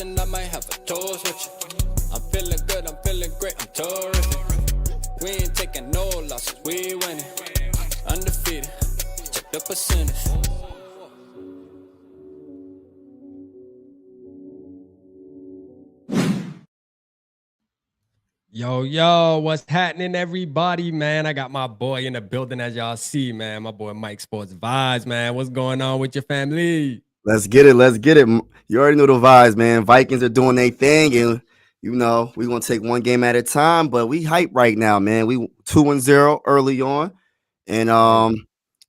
passion, I might have a toast with you. I'm feeling good, I'm feeling great, I'm terrific. We ain't taking no losses, we winning. Undefeated, check the percentage. Yo, what's happening, everybody, man? I got my boy in the building, as y'all see, man. My boy Mike Sports Vibes, man. What's going on with your family? Let's get it. Let's get it. You already know the vibes, man. Vikings are doing their thing, and we're gonna take one game at a time. But we hype right now, man. We 2-0 early on, and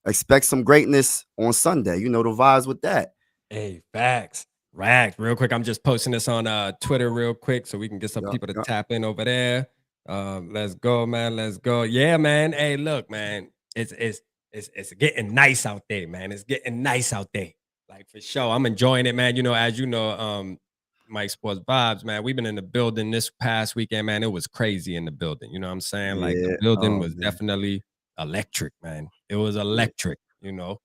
expect some greatness on Sunday. You know the vibes with that. Hey, facts. Rags. Real quick, I'm just posting this on Twitter real quick so we can get some people to tap in over there. Let's go, man. Let's go. Yeah, man. Hey, look, man. It's getting nice out there, man. It's getting nice out there. Like, for sure. I'm enjoying it, man. You know, as you know, Mike Sports Vibes, man. We've been in the building this past weekend, man. It was crazy in the building. You know what I'm saying? Like, the building was definitely electric, man. It was electric, you know.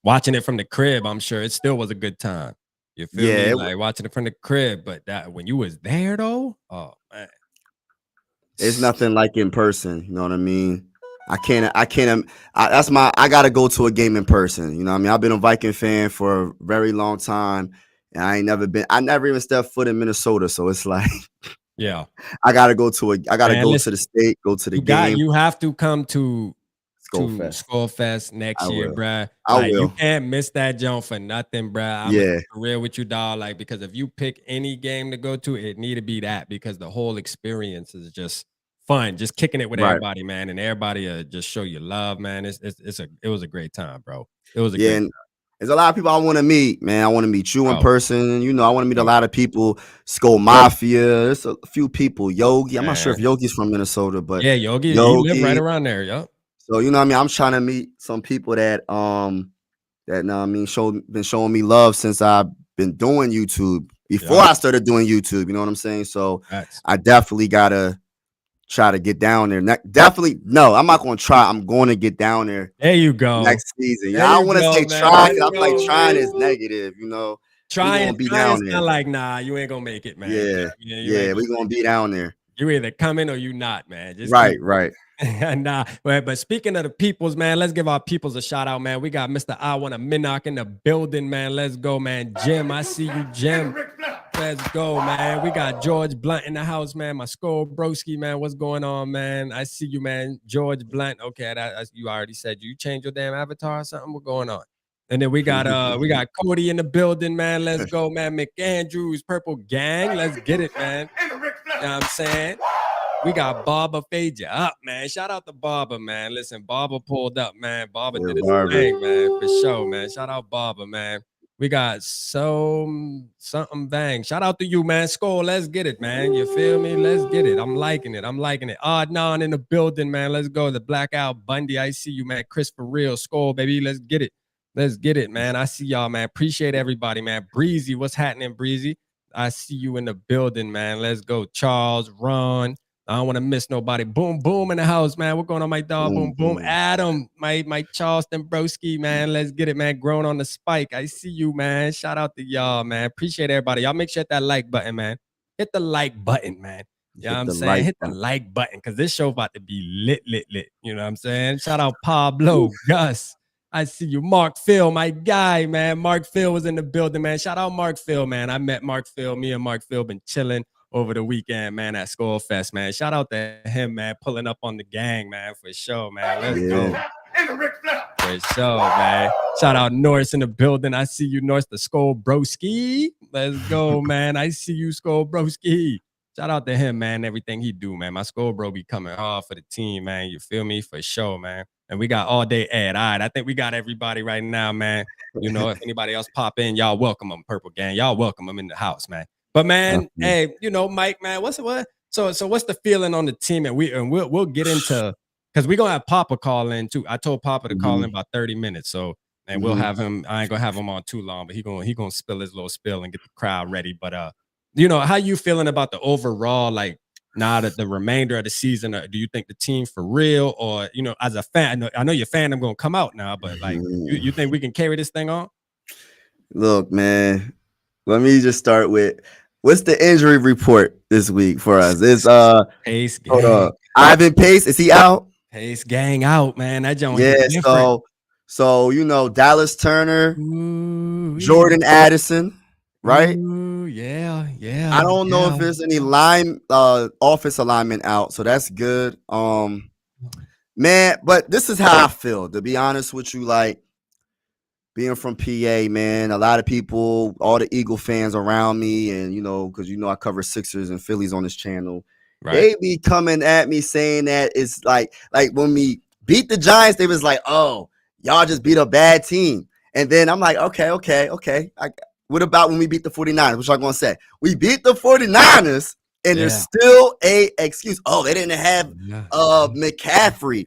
Watching it from the crib, I'm sure it still was a good time. You feel me? Like watching it from the crib, but that when you was there though, oh man, it's nothing like in person. You know what I mean? I gotta go to a game in person. You know what I mean? I've been a Viking fan for a very long time, and I never even stepped foot in Minnesota. So it's like, yeah, I gotta go to the state, go to the game. You have to come to SKOL Fest next year, bruh. I will. You can't miss that jump for nothing, bruh. I'm for real with you, dog. Like, because if you pick any game to go to, it need to be that, because the whole experience is just fun, just kicking it with everybody, man, and everybody just show you love, man. It was a great time, bro. It was a great time. There's a lot of people I want to meet, man. I want to meet you in person. You know, I want to meet a lot of people. SKOL Mafia. There's a few people. Yogi. I'm not sure if Yogi's from Minnesota, but yeah, Yogi. He live right around there. Yup. So you know what I mean? I'm trying to meet some people that been showing me love since I've been doing YouTube. Before I started doing YouTube, you know what I'm saying? So I definitely gotta try to get down there. No, I'm not gonna try. I'm going to get down there. There you go. Next season. Yeah, I don't want to say try. I'm like, trying is negative, you know. Trying be down there. Like, nah, you ain't gonna make it, man. Yeah, we're gonna be down there. You either coming or you not, man. Just right. Nah, but speaking of the peoples, man, let's give our peoples a shout out, man. We got Mr. I Wanna Minnock in the building, man. Let's go, man. Jim, I see you, Jim. Let's go, man. We got George Blunt in the house, man. My SKOL broski, man. What's going on, man? I see you, man. George Blunt. Okay, you already said you changed your damn avatar or something. What's going on? And then we got Cody in the building, man. Let's go, man. McAndrews, Purple Gang. Let's get it, man. You know what I'm saying? We got Barber fade you up, man. Shout out to Barber, man. Listen, Barber pulled up, man. Barber did his thing, man, for sure, man. Shout out Barber, man. We got something bang. Shout out to you, man. SKOL, let's get it, man. You feel me? Let's get it. I'm liking it. Odd Non in the building, man. Let's go. The Blackout Bundy. I see you, man. Chris for real. SKOL, baby. Let's get it. Let's get it, man. I see y'all, man. Appreciate everybody, man. Breezy, what's happening, Breezy? I see you in the building, man. Let's go. Charles, Ron. I don't want to miss nobody. Boom, boom in the house, man. What's going on, my dog? Boom, boom. Adam, my Charleston broski, man. Let's get it, man. Grown on the spike. I see you, man. Shout out to y'all, man. Appreciate everybody. Y'all make sure hit that like button, man. Hit the like button, man. You know what I'm saying? Hit the like button, because this show about to be lit. You know what I'm saying? Shout out Pablo, Gus. I see you. Mark Phil, my guy, man. Mark Phil was in the building, man. Shout out Mark Phil, man. I met Mark Phil. Me and Mark Phil been chilling over the weekend, man, at SKOL Fest, man. Shout out to him, man, pulling up on the gang, man, for sure, man. Let's go. For sure, man. Shout out Norris in the building. I see you, Norris, the SKOL broski. Let's go, man. I see you, SKOL broski. Shout out to him, man, everything he do, man. My SKOL bro be coming hard for the team, man. You feel me? For sure, man. And we got all day Ed. All right, I think we got everybody right now, man. You know, if anybody else pop in, y'all welcome them, Purple Gang. Y'all welcome them in the house, man. But man, hey, you know, Mike, man, what? So what's the feeling on the team? And we'll get into, because we're gonna have Papa call in too. I told Papa to call in about 30 minutes. So we'll have him. I ain't gonna have him on too long, but he gonna spill his little spill and get the crowd ready. But you know, how you feeling about the overall, like, now that the remainder of the season? Do you think the team for real, or, you know, as a fan, I know your fandom gonna come out now, but like, you think we can carry this thing on? Look, man, let me just start with what's the injury report this week for us? It's Pace hold gang. on. Ivan Pace, is he out? Pace gang out, man. That joint Yeah, hit different. so you know, Dallas Turner, Ooh, Jordan Addison, right? ooh, yeah, I yeah, don't know if yeah. there's any office alignment out, so that's good. Man, but this is how I feel, to be honest with you. Like, being from PA, man, a lot of people, all the Eagle fans around me, and because I cover Sixers and Phillies on this channel, Right. they be coming at me saying that it's like when we beat the Giants, they was like, "Oh, y'all just beat a bad team," and then I'm like, "Okay. What about when we beat the 49ers? What y'all gonna say? We beat the 49ers, and there's Yeah. still a excuse. Oh, they didn't have Yeah. McCaffrey.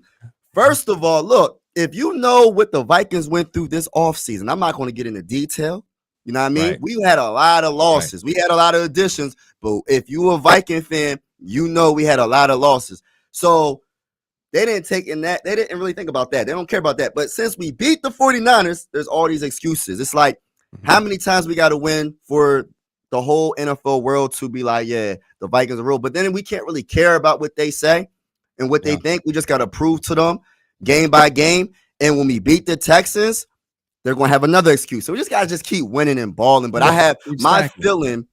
First of all, look, if you know what the Vikings went through this offseason, I'm not going to get into detail. You know what I mean? Right. We had a lot of Right. losses. We had a lot of additions, but if you a Viking fan, you know we had a lot of losses. So they didn't really think about that. They don't care about that. But since we beat the 49ers, there's all these excuses. It's like, how many times we got to win for the whole NFL world to be like, yeah, the Vikings are real. But then we can't really care about what they say and what they think. We just got to prove to them game by game. And when we beat the Texans, they're going to have another excuse. So we just got to keep winning and balling. But I have my feeling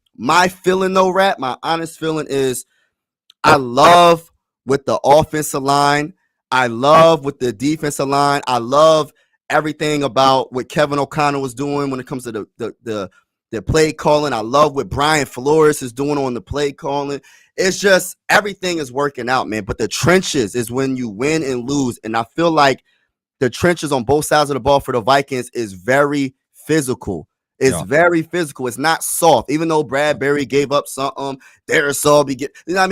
though, Rap, my honest feeling is I love with the offensive line. I love with the defensive line. I love everything about what Kevin O'Connell was doing when it comes to the play calling. I love what Brian Flores is doing on the play calling. It's just everything is working out, man. But the trenches is when you win and lose. And I feel like the trenches on both sides of the ball for the Vikings is very physical. It's very physical. It's not soft. Even though Bradbury gave up something, Darisaw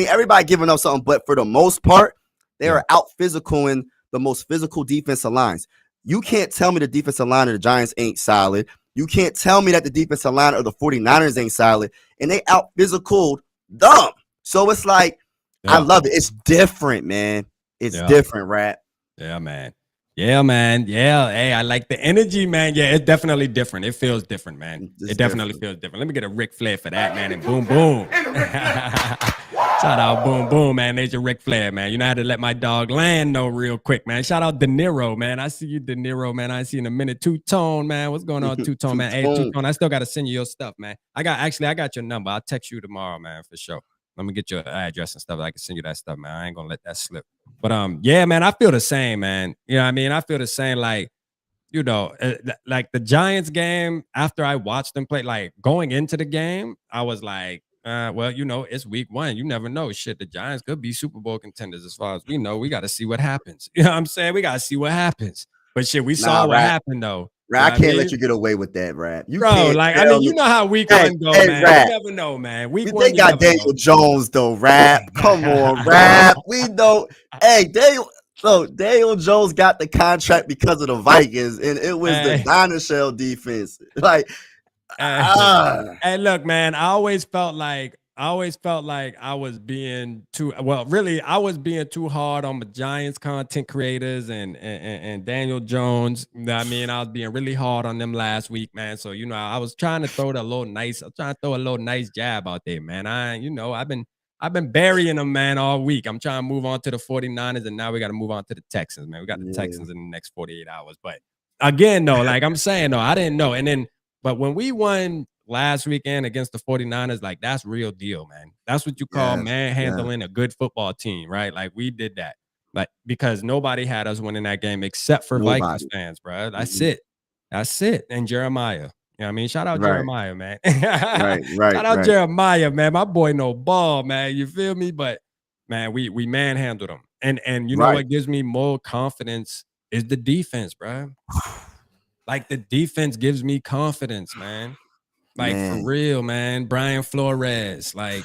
everybody giving up something. But for the most part, they are out physical in the most physical defensive lines. You can't tell me the defensive line of the Giants ain't solid. You can't tell me that the defensive line of the 49ers ain't solid. And they out physical them. So it's like, I love it. It's different, man. It's different, Rap. Yeah, man. Yeah, man. Yeah. Hey, I like the energy, man. Yeah, it's definitely different. It feels different, man. It definitely feels different. Let me get a Ric Flair for that, man. And boom, boom. Shout out, boom, boom, man. There's your Ric Flair, man. You know how to let my dog land know real quick, man. Shout out De Niro, man. I see you, De Niro, man. I see you in a minute. Two-Tone, man. What's going on, Two-Tone, man? Hey, Two-Tone, I still got to send you your stuff, man. I got your number. I'll text you tomorrow, man, for sure. Let me get your address and stuff. I can send you that stuff, man. I ain't gonna let that slip. But yeah, man, I feel the same, man. You know what I mean? I feel the same, like, like the Giants game, after I watched them play, like going into the game, I was like, well, it's week 1. You never know. Shit, the Giants could be Super Bowl contenders as far as we know. We got to see what happens. You know what I'm saying? We got to see what happens. But shit, we saw what happened, though. I can't let you get away with that, Rap. You Bro, can't. Like, I mean, you know how week 1 go, man. Rap. You never know, man. Week 1, they got Daniel Jones, though, Rap. Come on, Rap. We know. Hey, Daniel Jones got the contract because of the Vikings, and it was the dinosaur defense. Like, hey, look, man, I always felt like I was being I was being too hard on the Giants content creators and Daniel Jones. You know what I mean? I was being really hard on them last week, man. So, I was trying to throw a little nice jab out there, man. I've been burying them, man, all week. I'm trying to move on to the 49ers, and now we got to move on to the Texans, man. We got the Texans in the next 48 hours. But again, though, like I'm saying, though, I didn't know. But when we won last weekend against the 49ers, like, that's real deal, man. That's what you call manhandling a good football team, right? Like, we did that. Like, because nobody had us winning that game except for Vikings fans, bro. That's it. That's it. And Jeremiah. You know what I mean? Shout out Jeremiah, man. Shout out Jeremiah, man. My boy no ball, man. You feel me? But, man, we manhandled them. And you know what gives me more confidence is the defense, bro. Like, the defense gives me confidence, man. Like, for real, man. Brian Flores, like,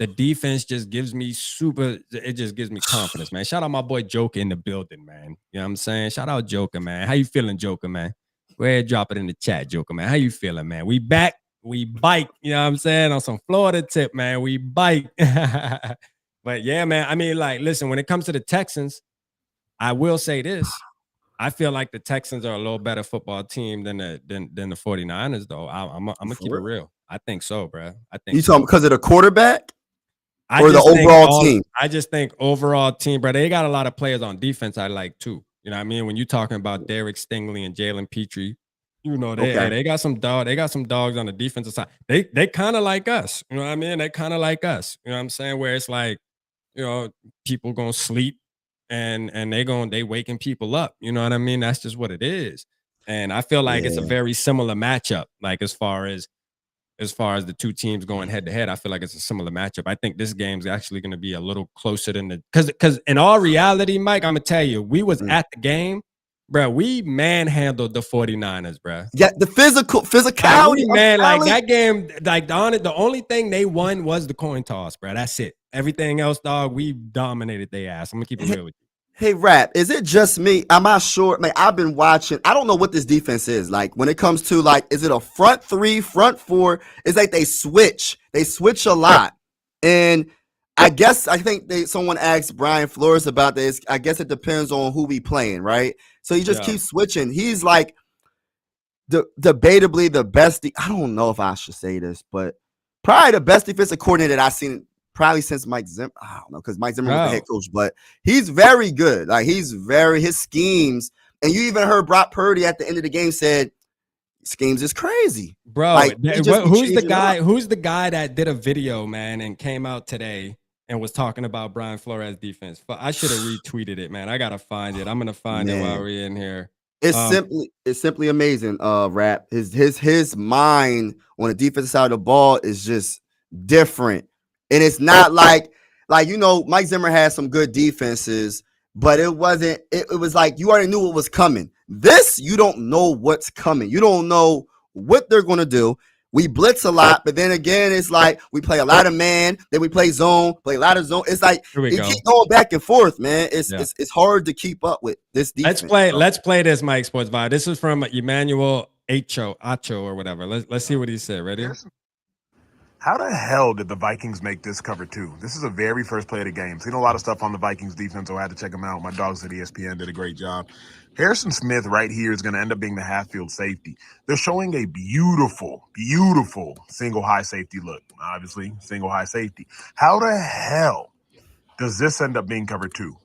the defense just gives me it just gives me confidence, man. Shout out my boy Joker in the building, man. You know what I'm saying? Shout out Joker, man. How you feeling, Joker, man? Go ahead, drop it in the chat, Joker, man. How you feeling, man? We back. We bite. You know what I'm saying? On some Florida tip, man. We bite. But, yeah, man. I mean, like, listen, when it comes to the Texans, I will say this. I feel like the Texans are a little better football team than the 49ers, though. I'm gonna keep it real. I think so, bro. I think You talking so. because of the quarterback I or the just think overall team? I just think overall team, bro. They got a lot of players on defense I like too. You know what I mean? When you talking about Derek Stingley and Jalen Petrie, you know, they got some dogs on the defensive side. They kind of like us. You know what I mean? They kind of like us. You know what I'm saying? Where it's like, you know, people gonna sleep and they waking people up. You know what I mean? That's just what it is. And I feel like it's a very similar matchup, like as far as the two teams going head to head. I feel like it's a similar matchup. I think this game's actually going to be a little closer than because in all reality, Mike, I'm gonna tell you, we was at the game, bro. We manhandled the 49ers, bro. Yeah, the physicality, man, like that game, like the only thing they won was the coin toss, bro. That's it. Everything else, dog, we dominated their ass. I'm gonna keep it real with you. Hey, Rap, is it just me? I'm not sure. Man, I've been watching. I don't know what this defense is. Like, when it comes to, like, is it a front three, front four? It's like they switch. They switch a lot. And I think someone asked Brian Flores about this. I guess it depends on who we playing, right? So he just keeps switching. He's like debatably the best. I don't know if I should say this, but probably the best defensive coordinator that I've seen probably since Mike Zimmer. I don't know, because Mike Zimmer was the head coach, but he's very good. Like, his schemes, and you even heard Brock Purdy at the end of the game said, schemes is crazy. Bro, like, who's the guy? Who's the guy that did a video, man, and came out today and was talking about Brian Flores' defense? I should have retweeted it, man. I gotta find it. I'm gonna find it while we're in here. It's simply amazing, Rap. His mind on the defensive side of the ball is just different. And it's not like, you know, Mike Zimmer had some good defenses, but it wasn't, it was like you already knew what was coming. This, you don't know what's coming. You don't know what they're going to do. We blitz a lot, but then again, it's like we play a lot of man, then we play zone, play a lot of zone. It's like it keeps going back and forth, man. It's hard to keep up with this defense. Let's play this, Mike Sports Vibe. This is from Emmanuel Acho or whatever. Let's see what he said. Ready? How the hell did the Vikings make this cover two? This is the very first play of the game. Seen a lot of stuff on the Vikings defense, so I had to check them out. My dogs at ESPN did a great job. Harrison Smith right here is going to end up being the half-field safety. They're showing a beautiful, beautiful single high safety look. Obviously, single high safety. How the hell does this end up being cover two?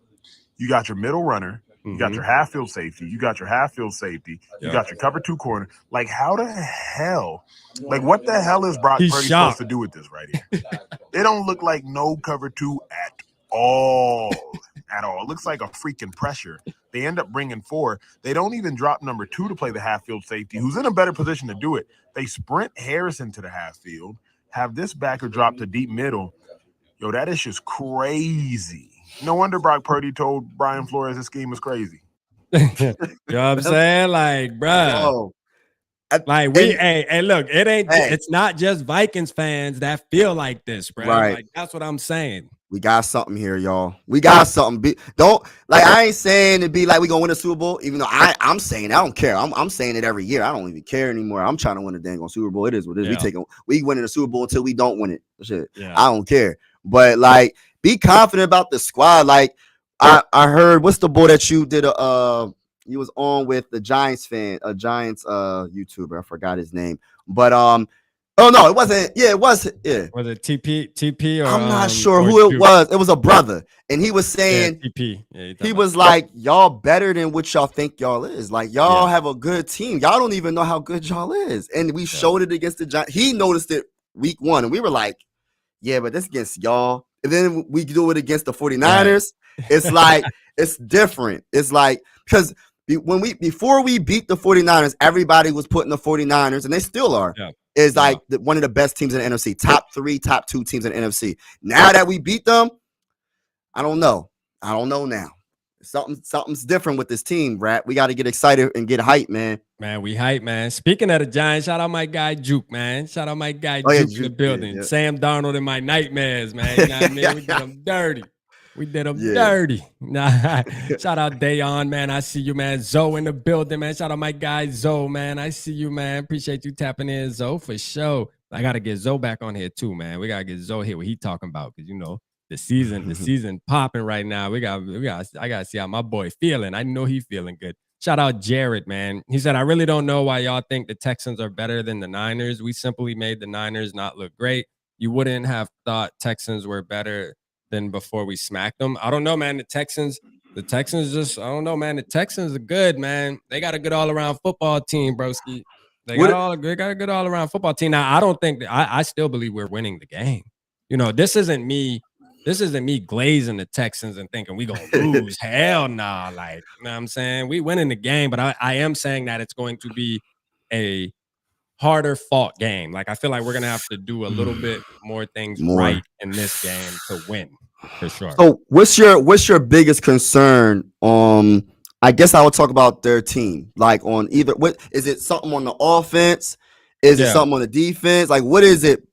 You got your middle runner. You got your half-field safety. You got your half-field safety. You got your cover two corner. Like, how the hell? Like, what the hell is Brock Purdy supposed to do with this right here? It don't look like no cover two at all. At all. It looks like a freaking pressure. They end up bringing four. They don't even drop number two to play the half-field safety, who's in a better position to do it. They sprint Harrison to the half-field, have this backer drop to deep middle. Yo, that is just crazy. No wonder Brock Purdy told Brian Flores his scheme was crazy. You know what I'm saying? Like, bro. Like, hey, look, it's not just Vikings fans that feel like this, bro. Right. Like, that's what I'm saying. We got something here, y'all. We got something. I ain't saying to be like we gonna win a Super Bowl, even though I'm saying I don't care. I'm saying it every year. I don't even care anymore. I'm trying to win a dang on Super Bowl. It is what it is. We winning a Super Bowl until we don't win it. Shit. Yeah. I don't care. But like, be confident about the squad. Like, I heard, what's the boy that you did you was on with the Giants Giants YouTuber. I forgot his name. But oh no, it wasn't. Yeah, it was. Yeah. Was it TP or I'm not sure who it was. It was a brother. And he was saying TP. Yeah, he was like, y'all better than what y'all think y'all is. Like, y'all have a good team. Y'all don't even know how good y'all is. And we showed it against the Giants. He noticed it week one. And we were like, yeah, but this against y'all. And then we do it against the 49ers. Right. It's like, it's different. It's like, because before we beat the 49ers, everybody was putting the 49ers, and they still are, is like one of the best teams in the NFC. Top 3, top 2 teams in the NFC. Now that we beat them, I don't know. I don't know now. Something's different with this team, Rat. We got to get excited and get hype, man. Man, we hype, man. Speaking of the Giants, shout out my guy Juke, man. Shout out my guy Juke in the building. Yeah. Sam Darnold in my nightmares, man. You know what I mean? We did them dirty. We did them dirty. Nah. Shout out Dayon, man. I see you, man. Zoe in the building, man. Shout out my guy Zoe, man. I see you, man. Appreciate you tapping in, Zoe, for sure. I got to get Zoe back on here too, man. We got to get Zoe here what he talking about, because, you know, the season popping right now. I got to see how my boy feeling. I know he feeling good. Shout out Jared, man. He said, I really don't know why y'all think the Texans are better than the Niners. We simply made the Niners not look great. You wouldn't have thought Texans were better than before we smacked them. I don't know, man. The Texans just, I don't know, man. The Texans are good, man. They got a good all-around football team, broski. They got a good all-around football team. Now, I don't think that I still believe we're winning the game. You know, this isn't me glazing the Texans and thinking we gonna lose. Hell nah. Like, you know what I'm saying? We winning the game, but I am saying that it's going to be a harder fought game. Like, I feel like we're gonna have to do a little bit more things right in this game to win, for sure. So what's your biggest concern? I guess I would talk about their team. Like, on either, what is it, something on the offense? Is it something on the defense? Like, what is it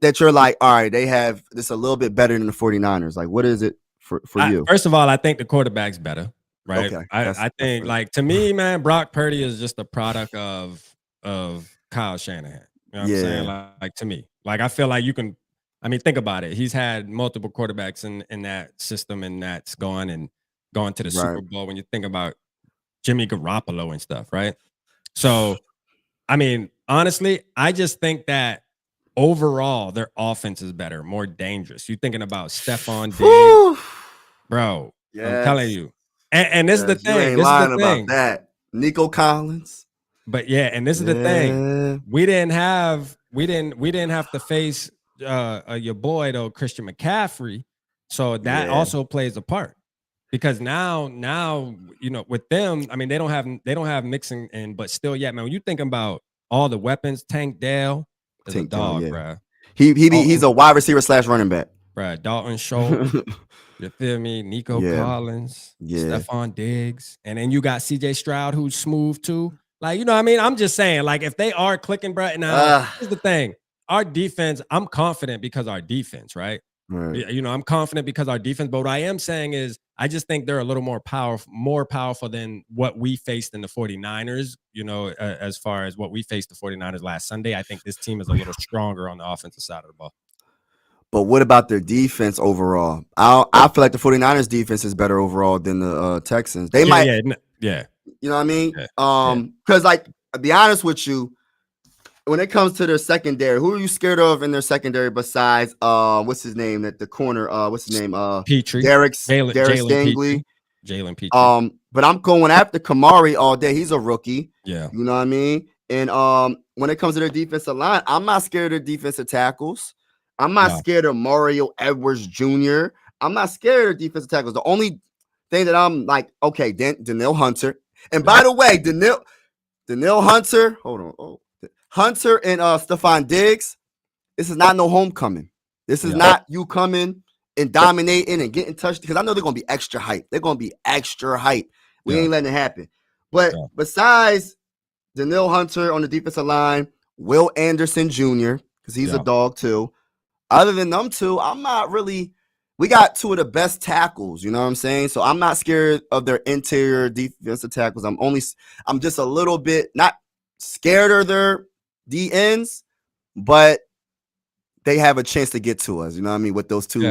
that you're like, all right, they have this a little bit better than the 49ers? Like, what is it for you? First of all, I think the quarterback's better, right? Okay, I think, like, to me, man, Brock Purdy is just a product of Kyle Shanahan. You know what I'm saying? Like, to me. Like, I feel like you can, I mean, think about it. He's had multiple quarterbacks in that system, and that's gone to the Super Bowl when you think about Jimmy Garoppolo and stuff, right? So, I mean, honestly, I just think that overall, their offense is better, more dangerous. You're thinking about Stephon Diggs, bro. Yes. I'm telling you. And this is the thing. You ain't lying about that. Nico Collins. But yeah, and this is the thing. We didn't have to face your boy though, Christian McCaffrey. So that also plays a part. Because now, you know, with them, I mean, they don't have mixing in, but still, man, when you thinking about all the weapons, Tank Dell, is a dog, bro. He's a wide receiver / running back. Bro, Dalton Schultz, you feel me? Nico Collins, Stephon Diggs. And then you got CJ Stroud, who's smooth too. Like, you know what I mean? I'm just saying, like, if they are clicking, bro, now, here's the thing. Our defense, I'm confident because our defense, right? You know, I'm confident because our defense. But what I am saying is, I just think they're a little more powerful than what we faced in the 49ers, you know, as far as what we faced the 49ers last Sunday. I think this team is a little stronger on the offensive side of the ball. But what about their defense overall? I feel like the 49ers defense is better overall than the Texans. They might. Yeah. You know what I mean? Because, like, I'll be honest with you, when it comes to their secondary, who are you scared of in their secondary besides what's his name at the corner? What's his name? Petrie. Derek Stingley. Jalen Petrie. But I'm going after Kamari all day. He's a rookie. Yeah. You know what I mean? And when it comes to their defensive line, I'm not scared of defensive tackles. I'm not scared of Mario Edwards Jr. I'm not scared of defensive tackles. The only thing that I'm like, okay, Danielle Hunter. And by the way, Danielle Hunter, hold on. Hunter and Stephon Diggs, this is not no homecoming. This is not you coming and dominating and getting touched, because I know they're going to be extra hype. They're going to be extra hype. We ain't letting it happen. But besides Danielle Hunter on the defensive line, Will Anderson Jr., because he's a dog too. Other than them two, I'm not really – we got two of the best tackles, you know what I'm saying? So I'm not scared of their interior defensive tackles. I'm just a little bit not scared of their – the ends, but they have a chance to get to us. You know what I mean? With those two.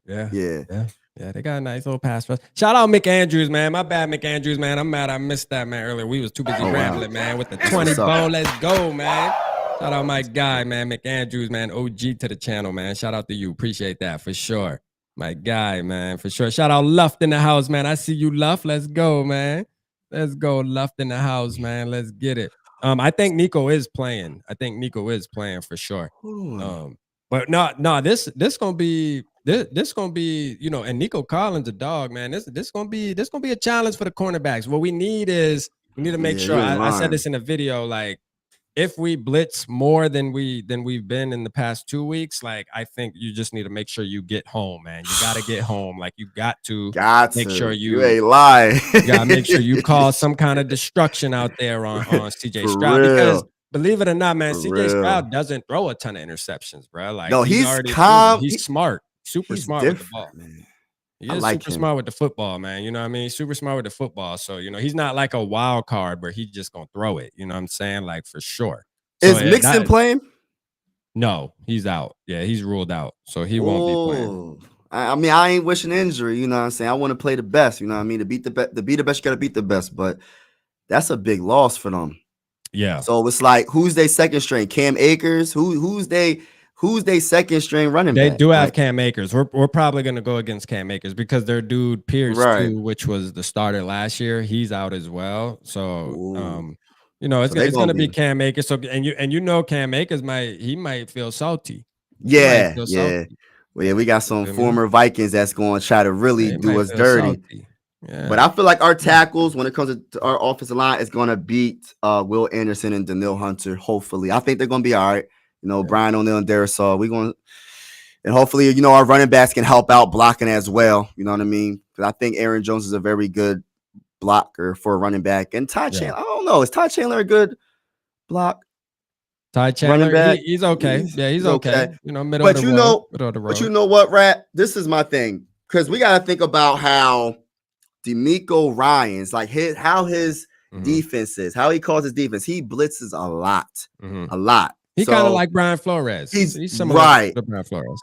Yeah. They got a nice little pass rush. Shout out Mick Andrews, man. My bad, Mick Andrews, man. I'm mad I missed that, man, earlier. We was too busy rambling, man, with the 20 bone. Let's go, man. Shout out my guy, man, Mick Andrews, man. OG to the channel, man. Shout out to you. Appreciate that for sure. My guy, man, for sure. Shout out Luft in the house, man. I see you, Luft. Let's go, man. Let's go, Luft in the house, man. Let's get it. I think Nico is playing. For sure. But no, this gonna be, you know, and Nico Collins a dog, man. This gonna be a challenge for the cornerbacks. What we need is to make sure. I said this in a video, like, if we blitz more than we've been in the past 2 weeks, like, I think you just need to make sure you get home, man. You got to get home. Like, you got to make sure you ain't lying. You got to make sure you cause some kind of destruction out there on CJ Stroud. Because believe it or not, man, CJ Stroud doesn't throw a ton of interceptions, bro. Like, no, he's calm. He's smart, super smart with the ball. Man. He is super smart with the football, man. You know what I mean? Super smart with the football. So, you know, he's not like a wild card where he's just going to throw it. You know what I'm saying? Like, for sure. Is Mixon playing? No, he's out. Yeah, he's ruled out. So he won't be playing. I mean, I ain't wishing injury. You know what I'm saying? I want to play the best. You know what I mean? To be the best, you got to beat the best. But that's a big loss for them. Yeah. So it's like, who's their second string? Cam Akers? Who's they second string running They back? do have Cam Akers. We're probably gonna go against Cam Akers because their dude Pierce too, which was the starter last year, he's out as well. So it's gonna be Cam Akers. So and you know Cam Akers might feel salty. Yeah. Well, yeah, we got some former Vikings that's going to try to really do us dirty. Yeah. But I feel like our tackles, when it comes to our offensive line, is going to beat Will Anderson and Daniil Hunter. Hopefully, I think they're going to be all right. Brian O'Neill and Darisaw. We're going, and hopefully, our running backs can help out blocking as well. You know what I mean? Because I think Aaron Jones is a very good blocker for a running back. And Ty Chandler, I don't know, is Ty Chandler a good block? Ty Chandler, he's okay. He's okay. Middle of the road. But you know what, Rat? This is my thing. Because we got to think about how D'Amico Ryans, like how his defense is, how he calls his defense. He blitzes a lot. A lot. He kind of like Brian Flores. He's similar to Brian Flores.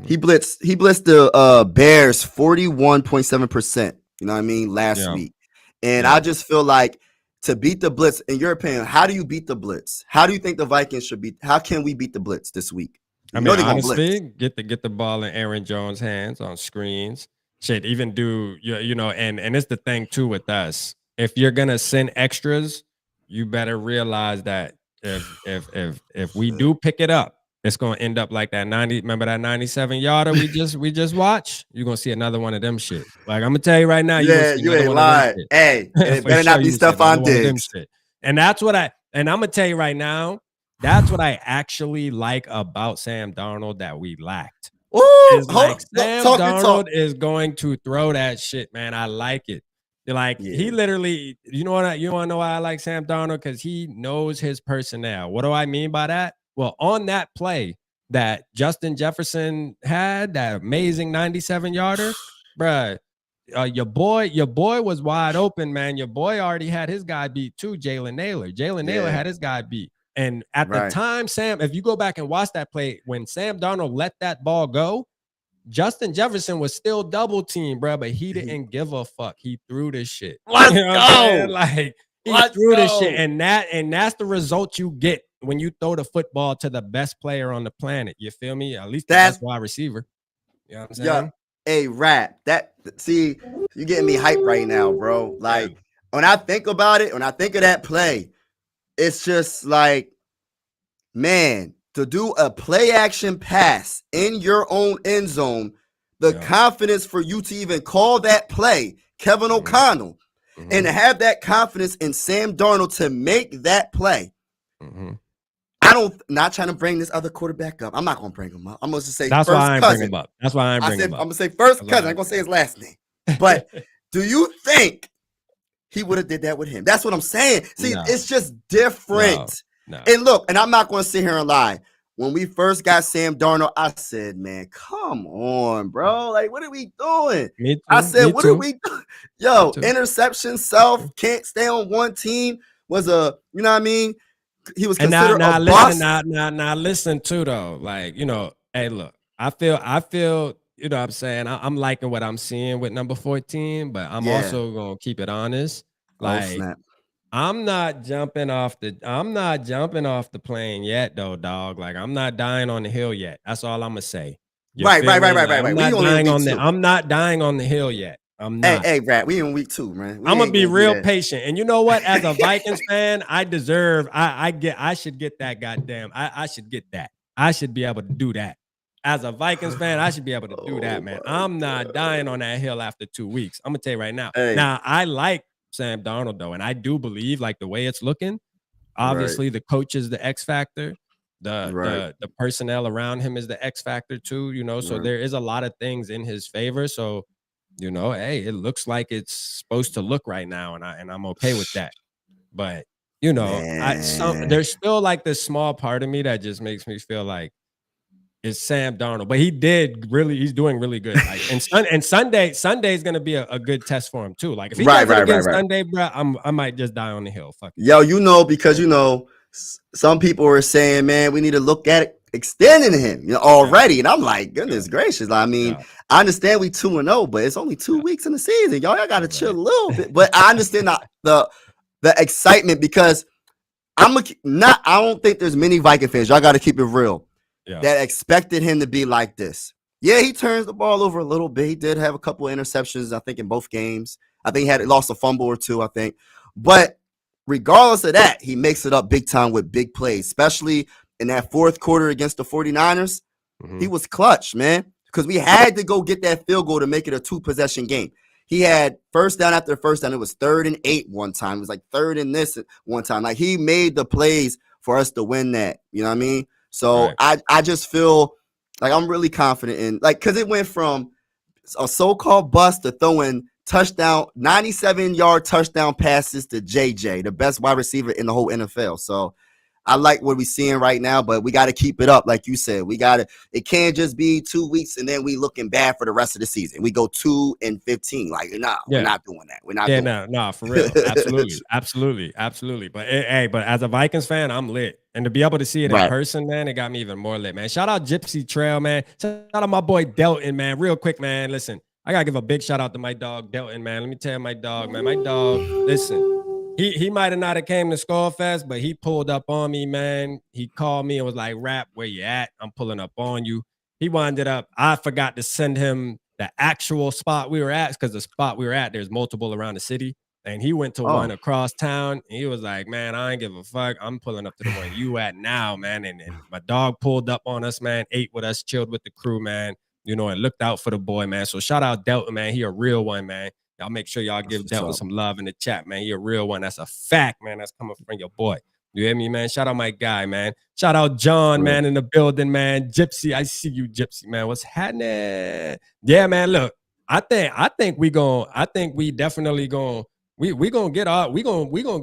He blitzed the Bears 41.7%. You know what I mean? Last week. And I just feel like, to beat the blitz, in your opinion, how do you beat the blitz? How do you think the Vikings should beat? How can we beat the blitz this week? Honestly, get the ball in Aaron Jones' hands on screens. Shit, even do and it's the thing too with us. If you're gonna send extras, you better realize that if we do pick it up, it's gonna end up like that 90. Remember that 97-yarder we just watched? You're gonna see another one of them shit. Like I'm gonna tell you right now. You ain't lying. Hey, and it better not be Stephon Diggs. And that's what I'm gonna tell you right now. That's what I actually like about Sam Darnold that we lacked. Ooh, Sam Darnold is going to throw that shit, man. I like it. He literally, you want to know why I like Sam Darnold? Because he knows his personnel. What do I mean by that? Well, on that play that Justin Jefferson had, that amazing 97-yarder, bruh, your boy was wide open, man. Your boy already had his guy beat too, Jalen Naylor. Jalen Naylor had his guy beat. And at the time, Sam, if you go back and watch that play, when Sam Darnold let that ball go, Justin Jefferson was still double teamed, bro, but he didn't give a fuck. He threw this shit. Let's go. Like he threw this shit, and that's the result you get when you throw the football to the best player on the planet. You feel me? At least the best wide receiver. You know what I'm saying? Yeah. Hey, Rat, you getting me hyped right now, bro. Like when I think about it, when I think of that play, it's just like, man, to do a play action pass in your own end zone, the confidence for you to even call that play, Kevin O'Connell, and to have that confidence in Sam Darnold to make that play. Not trying to bring this other quarterback up. I'm not going to bring him up. I'm going to say that's first why I ain't cousin. bring him up. That's why I ain't bring him up. I'm going to say first cousin. I'm going to say his last name. But do you think he would have did that with him? That's what I'm saying. See, it's just different. No. And look, and I'm not going to sit here and lie. When we first got Sam Darnold, I said, man, come on, bro. Like, what are we doing? Me too, I said, what are we doing? Yo, interception, can't stay on one team was a, you know what I mean? He was considered a boss. Now listen too, though. Like, hey, look, I feel, you know what I'm saying? I'm liking what I'm seeing with number 14, but I'm also going to keep it honest. Like, I'm not jumping off the plane yet, though, dog. Like, I'm not dying on the hill yet. That's all I'm gonna say. Right. I'm not dying on the hill yet. I'm not. Hey, Rat, we in week 2, man. I'm gonna be real patient. And you know what? As a Vikings fan, I should get that goddamn. I should get that. I should be able to do that. As a Vikings fan, I should be able to do that, man. I'm not dying on that hill after 2 weeks. I'm gonna tell you right now. Hey. Now, I like Sam Darnold, though, and I do believe, like, the way it's looking, obviously the coach is the X factor, the personnel around him is the X factor too, so there is a lot of things in his favor. So, hey, it looks like it's supposed to look right now, and I'm okay with that. But there's still like this small part of me that just makes me feel like it's Sam Darnold, but he's doing really good. Like, and Sunday's gonna be a good test for him too. Like, if he does it against Sunday, bro, I might just die on the hill. Fuck it. Yo, because some people were saying, man, we need to look at it extending him, already, and I'm like, goodness gracious. I mean, I understand we 2-0, but it's only 2 weeks in the season. Y'all gotta chill a little bit. But I understand the the excitement because I don't think there's many Viking fans. Y'all got to keep it real. Yeah. That expected him to be like this. Yeah, he turns the ball over a little bit. He did have a couple of interceptions, I think, in both games. I think he lost a fumble or two, I think. But regardless of that, he makes it up big time with big plays, especially in that fourth quarter against the 49ers. He was clutch, man, because we had to go get that field goal to make it a 2-possession game. He had first down after first down. It was 3rd and 8 one time. It was like 3rd and this one time. Like, he made the plays for us to win that. You know what I mean? So I just feel like I'm really confident in, like, because it went from a so-called bust to throwing touchdown, 97-yard touchdown passes to JJ, the best wide receiver in the whole NFL. So I like what we're seeing right now, but we got to keep it up. Like you said, it can't just be 2 weeks and then we looking bad for the rest of the season. We go 2-15. Like, we're not doing that. We're not doing that. No, for real. Absolutely. But but as a Vikings fan, I'm lit. And to be able to see it in person, man, it got me even more lit, man. Shout out Gypsy Trail, man. Shout out my boy Delton, man. Real quick, man. Listen, I got to give a big shout out to my dog, Delton, man. Let me tell you, my dog, man. My dog, listen. He might have not have came to SKOL Fest, but he pulled up on me, man. He called me and was like, "Rap, where you at? I'm pulling up on you." He winded up. I forgot to send him the actual spot we were at, because the spot we were at, there's multiple around the city. And he went to one across town. And he was like, "Man, I ain't give a fuck. I'm pulling up to the one you at now, man." And my dog pulled up on us, man, ate with us, chilled with the crew, man. You know, and looked out for the boy, man. So shout out Delta, man. He a real one, man. Y'all make sure y'all give Delta some love in the chat, man. He a real one. That's a fact, man. That's coming from your boy. You hear me, man? Shout out my guy, man. Shout out John, man, in the building, man. Gypsy, I see you, Gypsy, man. What's happening? Yeah, man. Look, I think we definitely gonna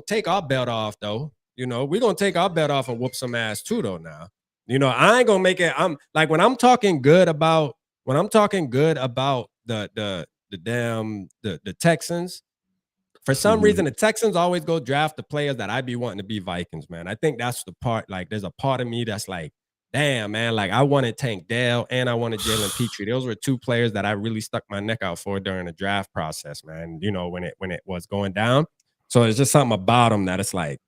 take our belt off, though. You know, we gonna take our belt off and whoop some ass too, though. Now, you know, I ain't gonna make it. I'm like, when I'm talking good about the Texans, for some reason, the Texans always go draft the players that I be wanting to be Vikings, man. I think that's the part. Like, there's a part of me that's like, damn, man. Like, I wanted Tank Dell and I wanted Jalen Petrie. Those were 2 players that I really stuck my neck out for during the draft process, man. You know, when it was going down. So it's just something about them that it's like,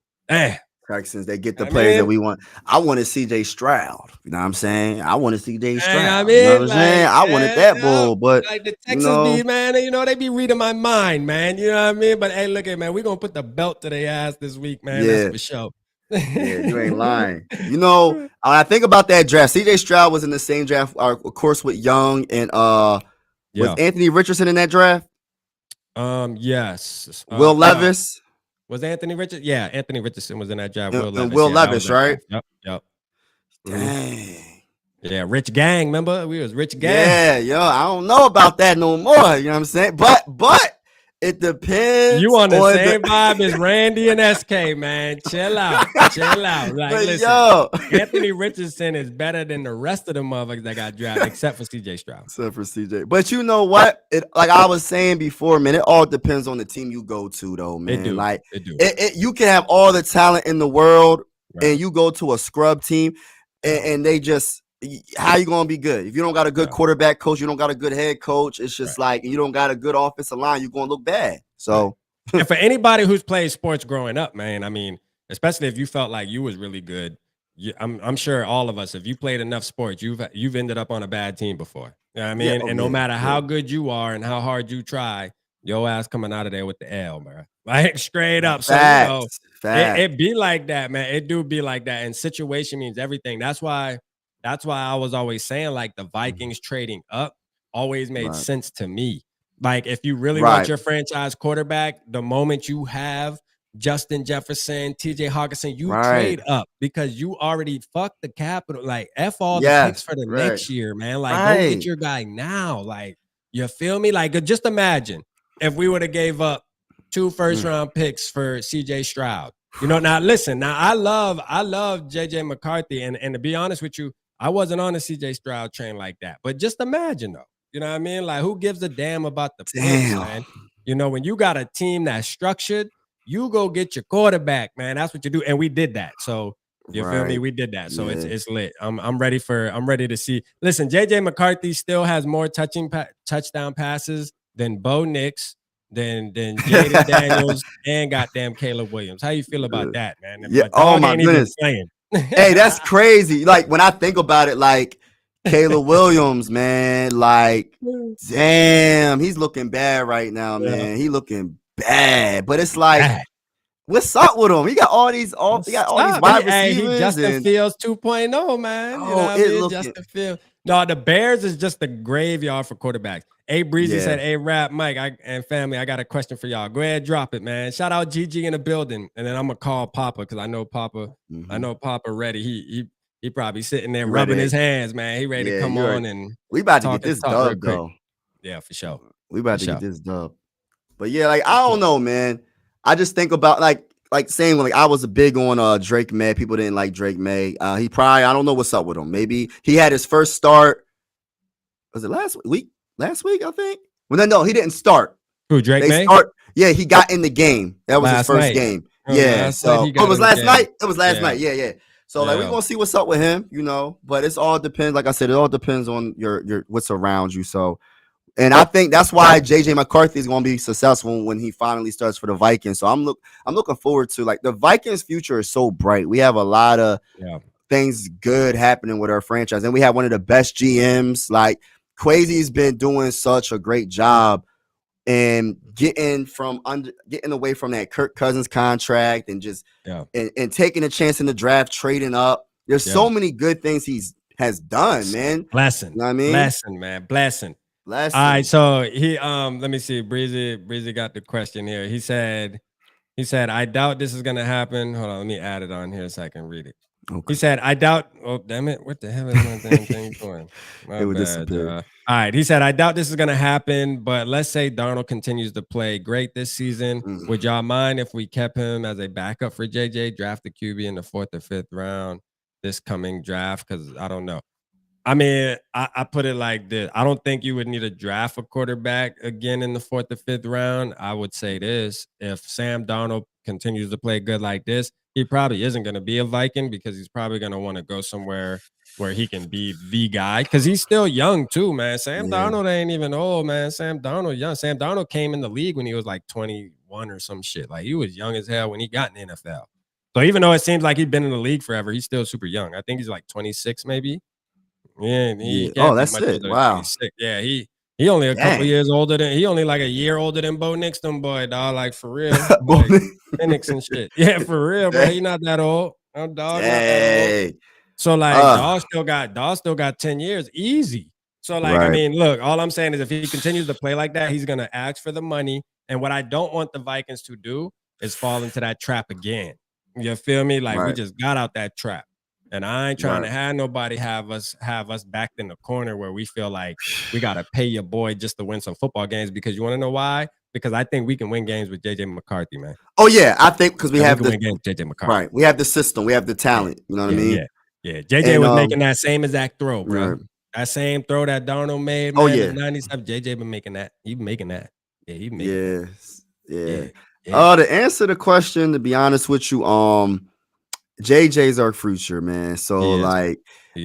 Texans, they get the players that we want. I wanted CJ Stroud. You know what I'm saying? I wanted CJ Stroud. You know what I'm saying? I wanted that bull, but like the Texans be, man, you know, they be reading my mind, man. You know what I mean? But hey, look at, man, we're gonna put the belt to their ass this week, man. Yeah. That's for sure. Yeah, you ain't lying. You know, when I think about that draft, CJ Stroud was in the same draft, of course, with Young and was Anthony Richardson in that draft? Yes. Will Levis. Was Anthony Richardson? Yeah, Anthony Richardson was in that job. Will Levis, right? Yep. Dang. Yeah, Rich Gang. Remember? We was Rich Gang. Yeah, I don't know about that no more. You know what I'm saying? But it depends. You on the same vibe as Randy and SK, man. Chill out. Like, but listen, Anthony Richardson is better than the rest of the motherfuckers that got drafted, except for CJ Stroud. But you know what? Like I was saying before, man, it all depends on the team you go to, though, man. You can have all the talent in the world, and you go to a scrub team, and they just, how you gonna be good if you don't got a good quarterback coach, you don't got a good head coach? It's just like, you don't got a good offensive line, you're gonna look bad. So and for anybody who's played sports growing up, man, I mean, especially if you felt like you was really good, I'm sure all of us, if you played enough sports, you've ended up on a bad team before. You know what I mean? And no matter how good you are and how hard you try, your ass coming out of there with the L, bro. Like, straight up. So it be like that, man. It do be like that. And situation means everything. That's why I was always saying, like, the Vikings trading up always made sense to me. Like, if you really want your franchise quarterback, the moment you have Justin Jefferson, TJ Hawkinson, you trade up because you already fucked the capital. Like, F all the picks for the next year, man. Like, go get your guy now. Like, you feel me? Like, just imagine if we would have gave up 2 first-round picks for CJ Stroud. You know, now listen, I love JJ McCarthy, and to be honest with you, I wasn't on the CJ Stroud train like that. But just imagine, though. You know what I mean? Like, who gives a damn about the picks, man? You know, when you got a team that's structured, you go get your quarterback, man. That's what you do. And we did that. So you feel me? We did that. So it's lit. I'm ready to see. Listen, JJ McCarthy still has more touchdown passes than Bo Nix, than Jaden Daniels and goddamn Caleb Williams. How you feel about that, man? Yeah. My dog my ain't goodness. even playing. Hey, that's crazy. Like when I think about it, like Caleb Williams, man, like damn, he's looking bad right now, man. He looking bad, but it's like, what's up with him? He got all these wide receivers. He Justin and, Fields 2.0, man. You know what I mean? Justin Fields. No, the Bears is just the graveyard for quarterbacks. A Breezy said, "Hey, Rap, Mike, and family, I got a question for y'all. Go ahead, drop it, man. Shout out GG in the building, and then I'm gonna call Papa because I know Papa. I know Papa ready. He probably sitting there rubbing his hands, man. He ready to come on and we about to get this dub though. Yeah, for sure. We about to get this dub. But yeah, like I don't know, man. I just think about like saying like I was a big on Drake May. People didn't like Drake May. He probably, I don't know what's up with him. Maybe he had his first start. Was it last week? Last week, I think. Well, no, he didn't start. Who, Drake May? Yeah, he got in the game. That was his first game. Yeah. So it was last night. It was last night. Yeah. So like we're gonna see what's up with him, you know. But it's all depends. Like I said, it all depends on your what's around you. So, and I think that's why JJ McCarthy is gonna be successful when he finally starts for the Vikings. So I'm looking forward to, like, the Vikings' future is so bright. We have a lot of things good happening with our franchise, and we have one of the best GMs. Like Quasi's been doing such a great job and getting away from that Kirk Cousins contract and just and taking a chance in the draft, trading up. There's so many good things has done, man. Blessing. You know what I mean? Blessing, man. Blessing. All right, so he let me see. Breezy got the question here. He said, I doubt this is gonna happen. Hold on, let me add it on here so I can read it. Okay. He said, I doubt. Oh, damn it! What the hell is my damn thing going? My bad. All right. He said, I doubt this is gonna happen, but let's say Darnold continues to play great this season. Would y'all mind if we kept him as a backup for JJ, draft the QB in the 4th or 5th round this coming draft? Because I don't know. I mean, I put it like this. I don't think you would need to draft a quarterback again in the 4th or 5th round. I would say this: if Sam Darnold continues to play good like this, he probably isn't going to be a Viking because he's probably going to want to go somewhere where he can be the guy, because he's still young too, man. Sam Darnold ain't even old, man. Sam Darnold young. Sam Darnold came in the league when he was like 21 or some shit. Like, he was young as hell when he got in the NFL. So even though it seems like he'd been in the league forever, he's still super young. I think he's like 26 maybe. Yeah. That's it. Wow. Yeah, he only a couple years older than he only like a year older than Bo Nix, them boy, dog. Like, for real. Like, Phoenix and shit. Yeah, for real, bro. He not that old. No, dog. Not that old. So like dog still got 10 years easy. So like, I mean, look, all I'm saying is if he continues to play like that, he's gonna ask for the money. And what I don't want the Vikings to do is fall into that trap again. You feel me? Like, we just got out that trap. And I ain't trying to have nobody have us backed in the corner where we feel like we got to pay your boy just to win some football games. Because you want to know why? Because I think we can win games with JJ McCarthy, man. Oh yeah, I think because we have the win games with JJ McCarthy. Right, we have the system, we have the talent. You know what I mean? Yeah. JJ was making that same exact throw, bro. That same throw that Darnold made, man, in 97. JJ been making that. He been making that. Yeah, he making that. To answer the question, to be honest with you, JJ's our future, man. So like,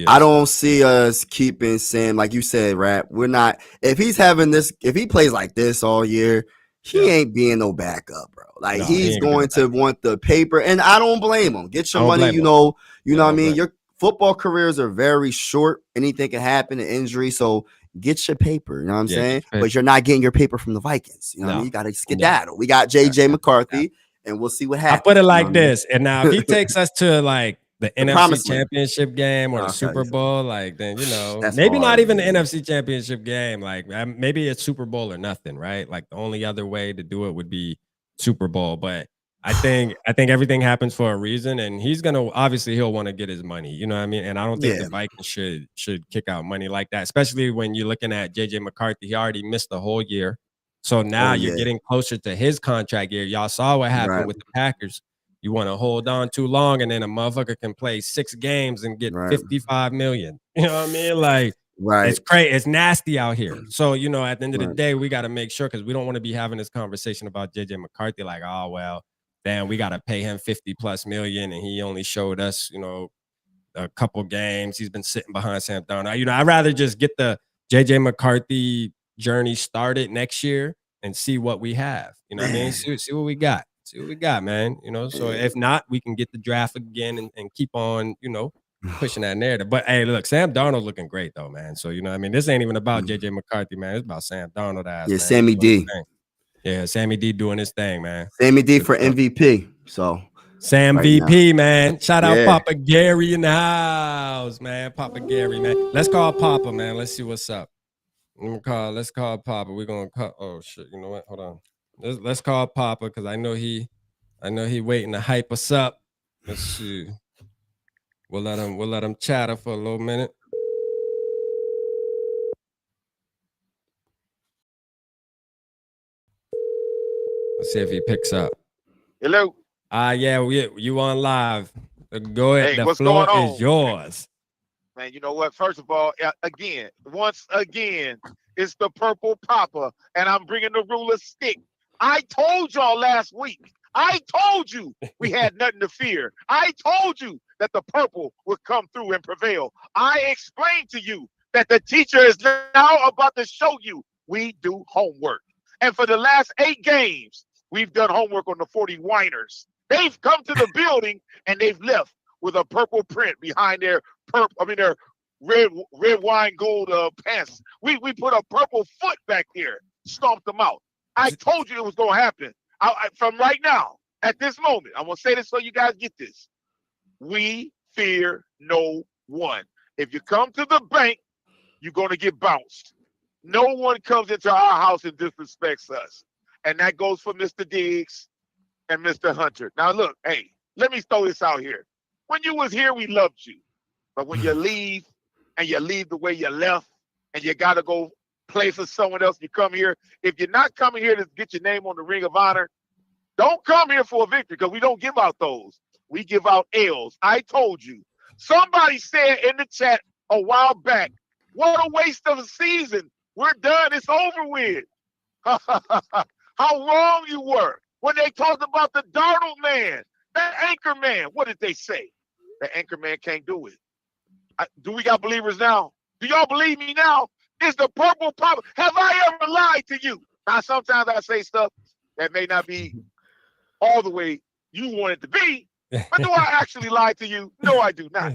I don't see us keeping Sam, like you said, Rap. We're not. If he plays like this all year, he ain't being no backup, bro. Like, he's going to want the paper, and I don't blame him. Get your money, you know what I mean. Your football careers are very short. Anything can happen, an injury. So get your paper. You know what I'm saying? But you're not getting your paper from the Vikings. You know what I mean? You got to skedaddle. We got JJ McCarthy. And we'll see what happens. I put it like this. And now if he takes us to like the NFC Championship game or the Super Bowl, like, then, you know, maybe not even the NFC Championship game. Like, maybe it's Super Bowl or nothing, right? Like, the only other way to do it would be Super Bowl. But I think everything happens for a reason, and he's gonna he'll want to get his money. You know what I mean? And I don't think the Vikings should kick out money like that, especially when you're looking at JJ McCarthy. He already missed the whole year. So now you're getting closer to his contract year. Y'all saw what happened with the Packers. You want to hold on too long, and then a motherfucker can play 6 games and get $55 million. You know what I mean? Like, it's crazy. It's nasty out here. So, you know, at the end of the day, we got to make sure, because we don't want to be having this conversation about JJ McCarthy like, oh, well, damn, we got to pay him $50+ million, and he only showed us, you know, a couple games. He's been sitting behind Sam Darnold. You know, I'd rather just get the JJ McCarthy journey started next year and see what we have. You know what I mean? See what we got. See what we got, man. You know, so if not, we can get the draft again and keep on, you know, pushing that narrative. But hey, look, Sam Darnold looking great though, man. So you know what I mean? This ain't even about JJ McCarthy, man. It's about Sam Darnold ass. Yeah, man. Sammy D. Yeah, Sammy D doing his thing, man. Sammy D for MVP. So Sam VP, man. Shout out Yeah. Papa Gary in the house, man. Papa Gary, man. Let's call Papa, man. Let's see what's up. Let's call Papa. We're gonna call. Oh shit! You know what? Hold on. Let's call Papa because I know he waiting to hype us up. Let's see. We'll let him chatter for a little minute. Let's see if he picks up. Hello. Yeah, you on live. Go ahead. Hey, the what's floor going on? is yours. Man, you know what? First of all, once again, it's the Purple Papa, and I'm bringing the ruler stick. I told y'all last week. I told you we had nothing to fear. I told you that the purple would come through and prevail. I explained to you that the teacher is now about to show you we do homework. And for the last 8 games, we've done homework on the 40 whiners. They've come to the building and they've left with a purple print behind their their red wine gold pants. We put a purple foot back there, stomped them out. I told you it was gonna happen. From right now, at this moment, I'm gonna say this so you guys get this. We fear no one. If you come to the bank, you're gonna get bounced. No one comes into our house and disrespects us. And that goes for Mr. Diggs and Mr. Hunter. Now look, hey, let me throw this out here. When you was here, we loved you. But when you leave, and you leave the way you left, and you got to go play for someone else, you come here. If you're not coming here to get your name on the Ring of Honor, don't come here for a victory because we don't give out those. We give out L's. I told you. Somebody said in the chat a while back, what a waste of a season. We're done. It's over with. How wrong you were when they talked about the Darnold man, that anchor man. What did they say? The anchor man can't do it. Do we got believers now? Do y'all believe me now? Is the Purple Papa? Have I ever lied to you? Now, sometimes I say stuff that may not be all the way you want it to be, but do I actually lie to you? No, I do not.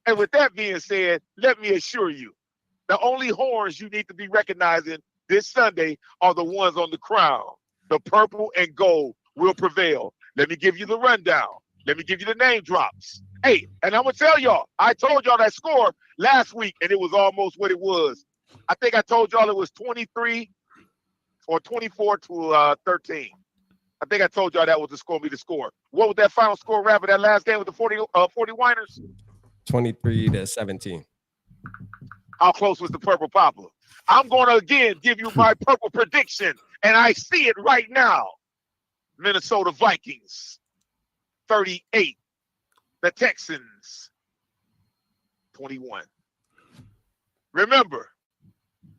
And with that being said, let me assure you, the only horns you need to be recognizing this Sunday are the ones on the crown. The purple and gold will prevail. Let me give you the rundown. Let me give you the name drops. Hey, and I'm going to tell y'all, I told y'all that score last week, and it was almost what it was. I think I told y'all it was 23 or 24 to 13. I think I told y'all that was the score. What was that final score, Rapper, that last game with the 40 whiners? 23-17. How close was the Purple Papa? I'm going to, again, give you my purple prediction, and I see it right now. Minnesota Vikings, 38. The Texans, 21. Remember,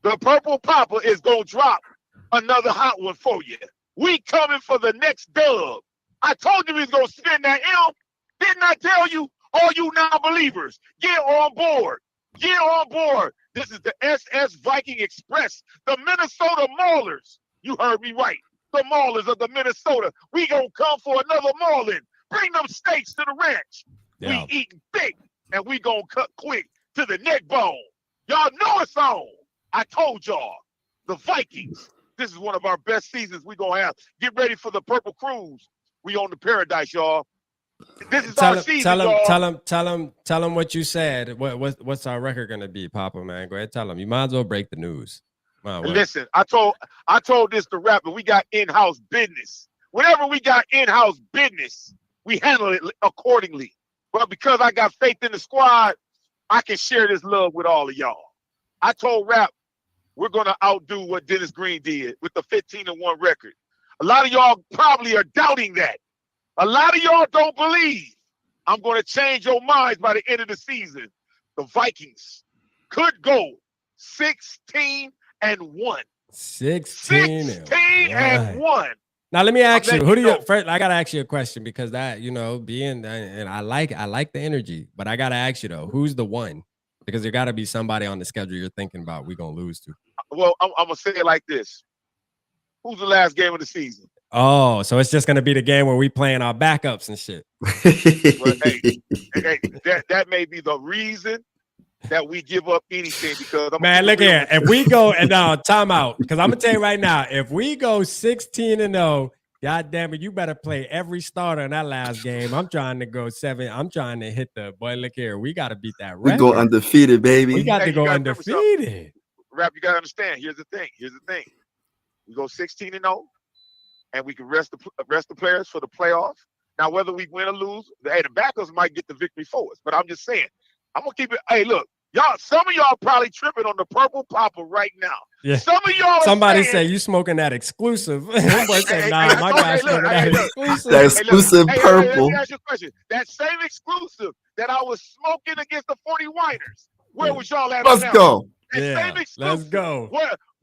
the Purple Papa is going to drop another hot one for you. We coming for the next dub. I told you we was going to spin that M. Didn't I tell you? All you non-believers, get on board. Get on board. This is the SS Viking Express, the Minnesota Maulers. You heard me right. The Maulers of the Minnesota. We going to come for another mauling. Bring them steaks to the ranch. Yeah. We eating big, and we going to cut quick to the neck bone. Y'all know it's on. I told y'all. The Vikings. This is one of our best seasons we going to have. Get ready for the Purple Cruise. We on the paradise, y'all. This is our season, y'all. Tell him what you said. What's our record gonna be, Papa, man? Go ahead, tell him. You might as well break the news. Listen, I told this to Rapper. We got in-house business. Whenever we got in-house business, we handle it accordingly. But because I got faith in the squad, I can share this love with all of y'all. I told Rap we're gonna outdo what Dennis Green did with the 15-1 record. A lot of y'all probably are doubting that. A lot of y'all don't believe. I'm going to change your minds by the end of the season. The Vikings could go 16-1. 16-1. Now let me ask you, who do you first? I gotta ask you a question because that, you know, and I like the energy, but I gotta ask you though, who's the one? Because there gotta be somebody on the schedule you're thinking about we're gonna lose to. Well, I'm gonna say it like this. Who's the last game of the season? Oh, so it's just gonna be the game where we playing our backups and shit. Well, hey, that may be the reason that we give up anything because man, look here. If we go and now time out, because I'm gonna tell you right now, if we go 16-0, God damn it, you better play every starter in that last game. I'm trying to go 7. I'm trying to hit the boy. Look here, we got to beat that record. We go undefeated, baby. We got to go undefeated. Rap, you gotta understand. Here's the thing. We go 16-0, and we can rest the players for the playoffs. Now, whether we win or lose, the backups might get the victory for us. But I'm just saying, I'm gonna keep it. Hey, look, y'all. Some of y'all probably tripping on the purple popper right now. Yeah. Some of y'all. Somebody say you smoking that exclusive. Somebody say, nah, my guy's smoking that exclusive. That exclusive purple. Let me ask you a question. That same exclusive that I was smoking against the 40 Winers. Where was y'all at? Let's go. Yeah, let's go.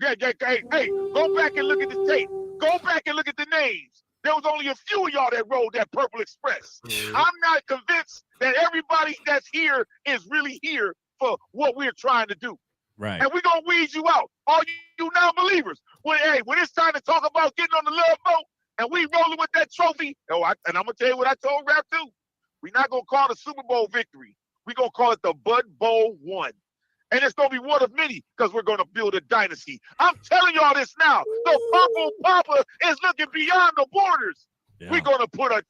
Hey, go back and look at the tape. Go back and look at the names. There was only a few of y'all that rode that Purple Express. I'm not convinced that everybody that's here is really here for what we're trying to do. Right. And we're going to weed you out. All you non-believers. When it's time to talk about getting on the love boat and we rolling with that trophy, and I'm going to tell you what I told Rap too. We're not going to call it a Super Bowl victory. We're going to call it the Bud Bowl 1. And it's going to be one of many because we're going to build a dynasty. I'm telling y'all this now. The Purple Papa is looking beyond the borders. Yeah. We're going to putting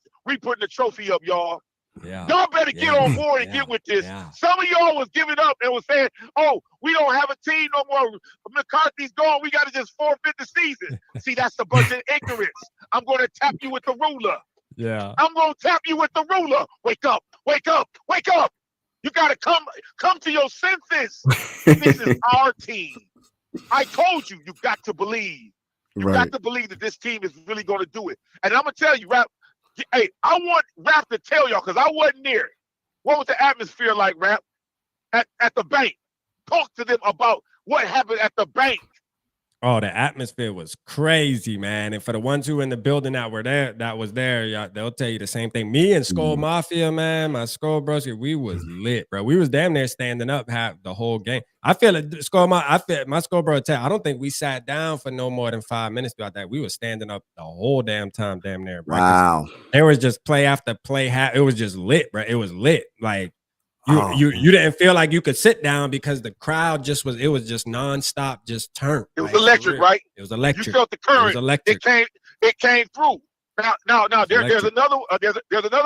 the trophy up, y'all. Yeah. Y'all better get on board and get with this. Yeah. Some of y'all was giving up and was saying, oh, we don't have a team no more. McCarthy's gone. We got to just forfeit the season. See, that's a bunch of ignorance. I'm going to tap you with the ruler. Yeah. I'm going to tap you with the ruler. Wake up, wake up, wake up. You got to come to your senses. This is our team. I told you, you got to believe. You got to believe that this team is really going to do it. And I'm going to tell you, Rap, hey, I want Rap to tell y'all, because I wasn't there. What was the atmosphere like, Rap, at the bank? Talk to them about what happened at the bank. Oh, the atmosphere was crazy, man. And for the ones who in the building that was there, they'll tell you the same thing. Me and SKOL Mafia, man, my SKOL bros, we was lit, bro. We was damn near standing up the whole game. I feel like my SKOL bro tell, I don't think we sat down for no more than 5 minutes about that. We was standing up the whole damn time, damn near, bro. Wow. There was just play after play. It was just lit, bro. It was lit. Like, you didn't feel like you could sit down because the crowd just nonstop, just turned. It was electric, right? It was electric. You felt the current. It was electric. It came through. Now there's another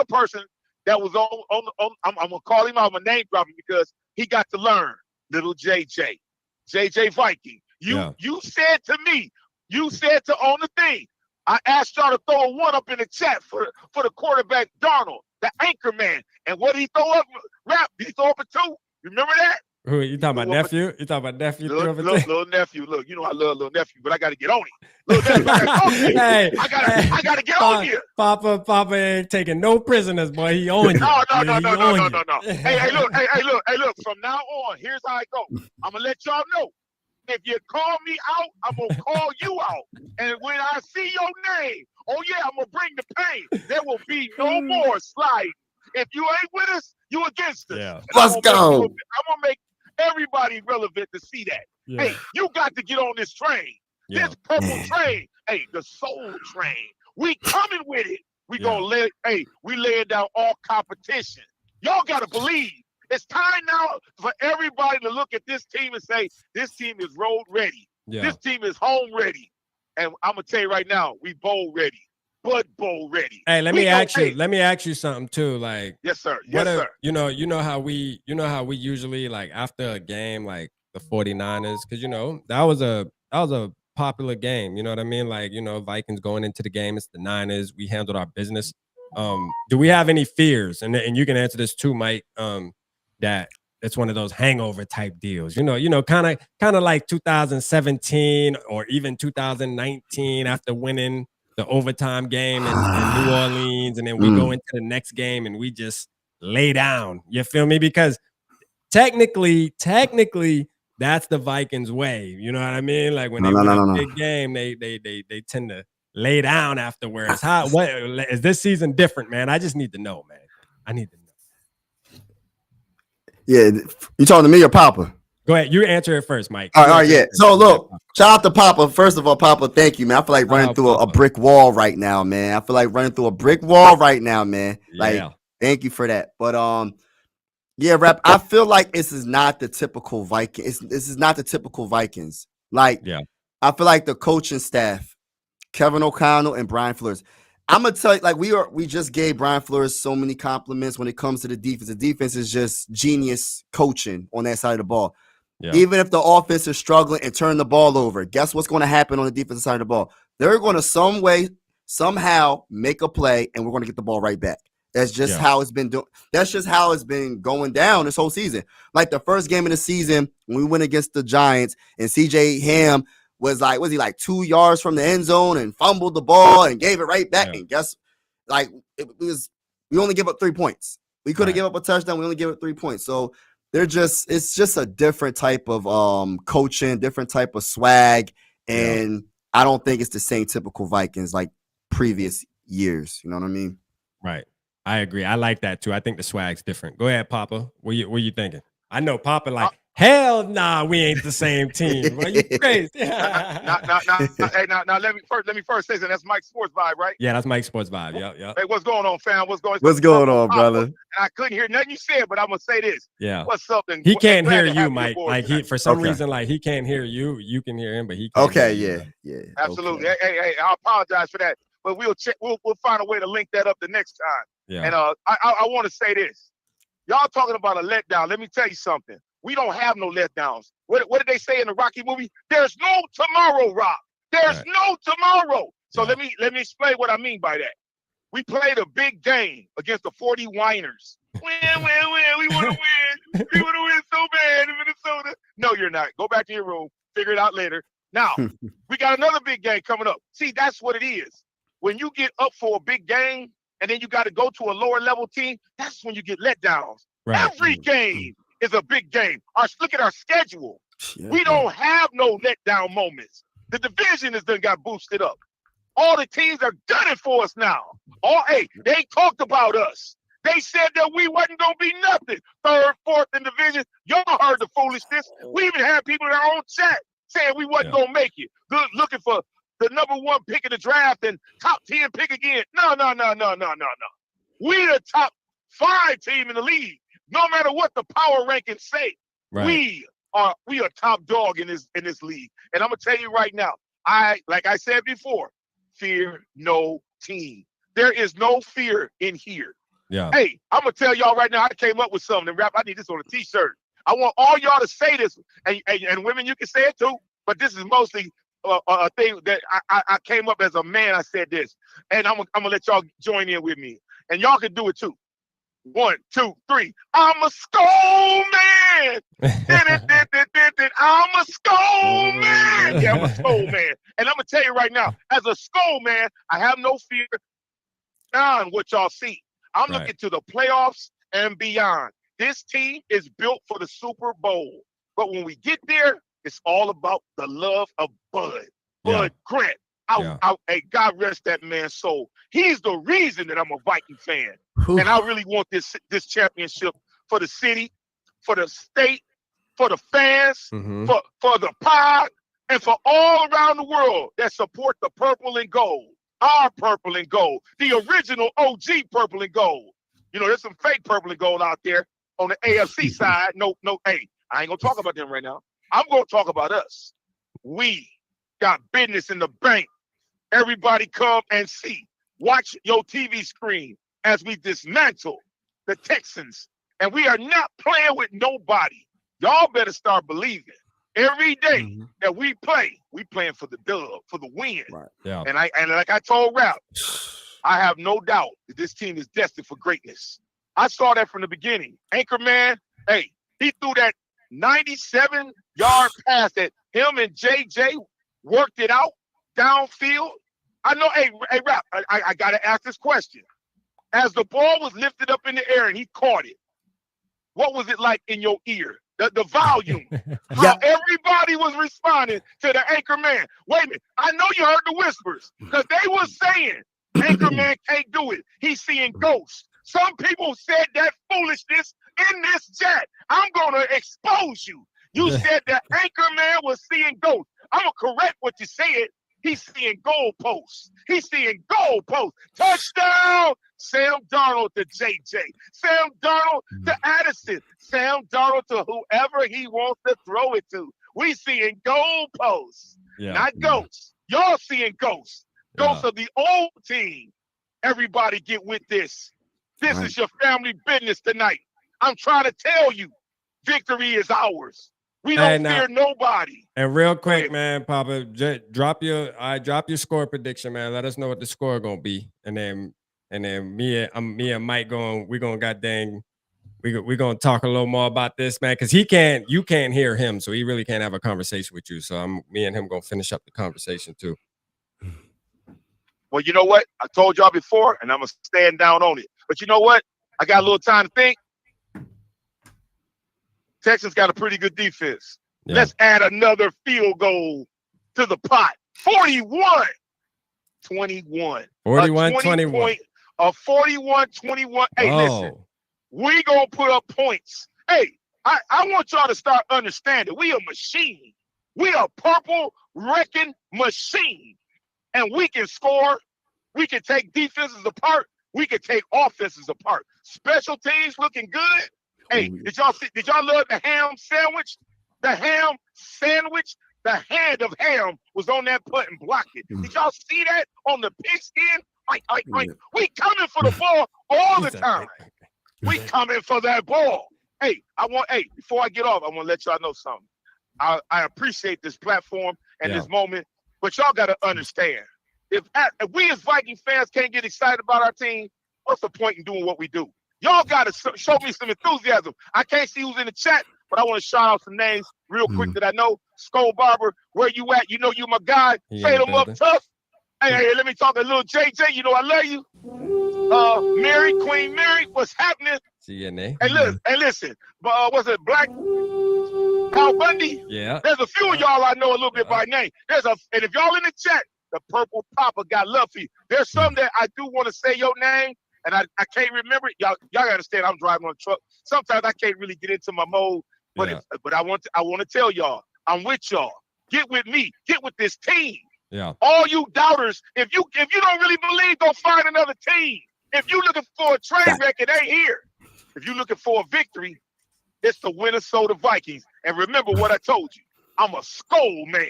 person that was on I'm gonna call him out, my name dropping because he got to learn. Little JJ Viking. You said to me, you said to on the thing. I asked y'all to throw a one up in the chat for the quarterback Darnold, the anchor man. And what did he throw up? Rap, did he throw up a 2? You remember that? Who you talking about? Nephew? You talking about nephew? Little nephew. Look, you know I love little nephew, but I got to get on him. Hey, I got to get on here. Papa ain't taking no prisoners, boy. He on you. No. Hey, look. From now on, here's how I go. I'm gonna let y'all know. If you call me out, I'm gonna call you out. And when I see your name, oh yeah, I'm gonna bring the pain. There will be no more slide. If you ain't with us, you against us. Yeah. Let's go. I'm gonna make everybody relevant to see that. Yeah. Hey, you got to get on this train. Yeah. This purple train. Hey, the soul train. We coming with it. We gonna we laying down all competition. Y'all gotta believe. It's time now for everybody to look at this team and say, this team is road ready. Yeah. This team is home ready. And I'm going to tell you right now, we bowl ready. Bud Bowl ready. Hey, let me ask you something too. Like, yes, sir. Yes, sir. You know how we usually, like, after a game, like the 49ers, because that was a popular game. You know what I mean? Like, Vikings going into the game, it's the Niners. We handled our business. Do we have any fears? And you can answer this too, Mike. That it's one of those hangover type deals, kind of like 2017 or even 2019 after winning the overtime game in New Orleans, and then we go into the next game and we just lay down. You feel me? Because technically, that's the Vikings way. You know what I mean? Like when they win a big game, they tend to lay down afterwards. What is this season different, man? I just need to know, man. I need to know. Yeah, you talking to me or Papa? Go ahead. You answer it first, Mike. All right, yeah. So look, shout out to Papa. First of all, Papa, thank you, man. I feel like running through a brick wall right now, man. I feel like running through a brick wall right now, man. Like, thank you for that. But yeah, Rap. I feel like this is not the typical Vikings. This is not the typical Vikings. Like, I feel like the coaching staff, Kevin O'Connell and Brian Flores. I'm gonna tell you, like we just gave Brian Flores so many compliments when it comes to the defense. The defense is just genius coaching on that side of the ball. Yeah. Even if the offense is struggling and turn the ball over, guess what's going to happen on the defensive side of the ball? They're going to somehow make a play, and we're going to get the ball right back. That's just how it's been doing. That's just how it's been going down this whole season. Like the first game of the season when we went against the Giants, and CJ Ham was he like 2 yards from the end zone and fumbled the ball and gave it right back. And guess, like we only give up 3 points. We could have given up a touchdown. We only gave up 3 points. So it's just a different type of coaching, different type of swag. And I don't think it's the same typical Vikings like previous years. You know what I mean? Right. I agree. I like that too. I think the swag's different. Go ahead, Papa. What you thinking? I know Papa like, hell nah, we ain't the same team. Are you crazy? Now, let me first say something. That's Mike's Sports Vibe, right? Yeah, that's Mike's Sports Vibe. Yeah. Hey, what's going on, fam? What's going on, brother? And I couldn't hear nothing you said, but I'm gonna say this. Yeah. What's up? And he can't hear you, Mike. Like for some reason, like he can't hear you. You can hear him, but he can't. Okay, hear yeah. Absolutely. Okay. Hey, I apologize for that, but we'll check. We'll find a way to link that up the next time. Yeah. And I want to say this. Y'all talking about a letdown. Let me tell you something. We don't have no letdowns. What did they say in the Rocky movie? There's no tomorrow, Rock. There's no tomorrow. So let me explain what I mean by that. We played a big game against the 40 Whiners. We want to win. We want to win so bad in Minnesota. No, you're not. Go back to your room. Figure it out later. Now, we got another big game coming up. See, that's what it is. When you get up for a big game and then you got to go to a lower level team, that's when you get letdowns. Right. Every game is a big game. Look at our schedule. Yeah, we don't have no letdown moments. The division has done got boosted up. All the teams are gunning for us now. They talked about us. They said that we wasn't going to be nothing. Third, fourth in division. Y'all heard the foolishness. We even had people in our own chat saying we wasn't going to make it. Looking for the number 1 pick in the draft and top 10 pick again. No. We the top 5 team in the league. No matter what the power rankings say, we are top dog in this league. And I'm gonna tell you right now, like I said before, fear no team. There is no fear in here. Yeah. Hey, I'm gonna tell y'all right now, I came up with something. Rap, I need this on a t-shirt. I want all y'all to say this, and women, you can say it too, but this is mostly a thing that I came up as a man. I said this, and I'm gonna let y'all join in with me, and y'all can do it too. 1, 2, 3. I'm a SKOL man. I'm a SKOL man. Yeah, I'm a SKOL man. And I'm going to tell you right now, as a SKOL man, I have no fear beyond what y'all see. I'm looking to the playoffs and beyond. This team is built for the Super Bowl. But when we get there, it's all about the love of Bud Grant. Hey, God rest that man's soul. He's the reason that I'm a Viking fan. And I really want this championship for the city, for the state, for the fans, for the pod, and for all around the world that support the purple and gold. Our purple and gold. The original OG purple and gold. You know, there's some fake purple and gold out there on the AFC side. No, hey, I ain't gonna talk about them right now. I'm gonna talk about us. We got business in the bank. Everybody come and see. Watch your TV screen as we dismantle the Texans. And we are not playing with nobody. Y'all better start believing. Every day that we playing for the dub, for the win. Right. Yeah. And like I told Rap, I have no doubt that this team is destined for greatness. I saw that from the beginning. Anchorman, hey, he threw that 97-yard pass that him and JJ worked it out downfield. I know, hey Rap, I got to ask this question. As the ball was lifted up in the air and he caught it, what was it like in your ear? The volume, how everybody was responding to the anchor man. Wait a minute, I know you heard the whispers because they were saying anchor man can't do it. He's seeing ghosts. Some people said that foolishness in this chat. I'm gonna expose you. You said the anchor man was seeing ghosts. I'm going to correct what you said. He's seeing goalposts. He's seeing goalposts. Touchdown! Sam Darnold to JJ. Sam Darnold to Addison. Sam Darnold to whoever he wants to throw it to. We seeing goalposts, not ghosts. Y'all seeing ghosts. Ghosts of the old team. Everybody get with this. This is your family business tonight. I'm trying to tell you, victory is ours. We don't fear nobody. And real quick, man, Papa, drop your score prediction, man. Let us know what the score gonna be, and then me and Mike we're gonna talk a little more about this, man, because you can't hear him, so he really can't have a conversation with you. So me and him gonna finish up the conversation too. Well, you know what? I told y'all before, and I'm gonna stand down on it. But you know what? I got a little time to think. Texans got a pretty good defense. Yeah. Let's add another field goal to the pot. 41-21. 41-21. A 41-21. Hey, listen. We gonna put up points. Hey, I want y'all to start understanding. We a machine. We a purple wrecking machine. And we can score. We can take defenses apart. We can take offenses apart. Special teams looking good. Hey, did y'all love the ham sandwich? The ham sandwich, the hand of ham was on that putt and blocked it. Did y'all see that on the pigskin? We coming for the ball all the time. We coming for that ball. Hey, before I get off, I want to let y'all know something. I appreciate this platform and this moment, but y'all got to understand. If we as Viking fans can't get excited about our team, what's the point in doing what we do? Y'all got to show me some enthusiasm. I can't see who's in the chat, but I want to shout out some names real quick that I know. SKOL Barber, where you at? You know you my guy. Fade them up tough. Hey, let me talk to little JJ. You know I love you. Mary, Queen Mary, what's happening? CNA. Hey, listen. Was it Black Al Bundy? Yeah. There's a few of y'all I know a little bit by name. And if y'all in the chat, the Purple Papa got love for you. There's some that I do want to say your name. And I can't remember it. Y'all understand I'm driving on a truck. Sometimes I can't really get into my mode. But I want to tell y'all, I'm with y'all. Get with me. Get with this team. Yeah. All you doubters, if you don't really believe, go find another team. If you looking for a train wreck, it ain't here. If you looking for a victory, it's the Minnesota Vikings. And remember what I told you. I'm a SKOL man.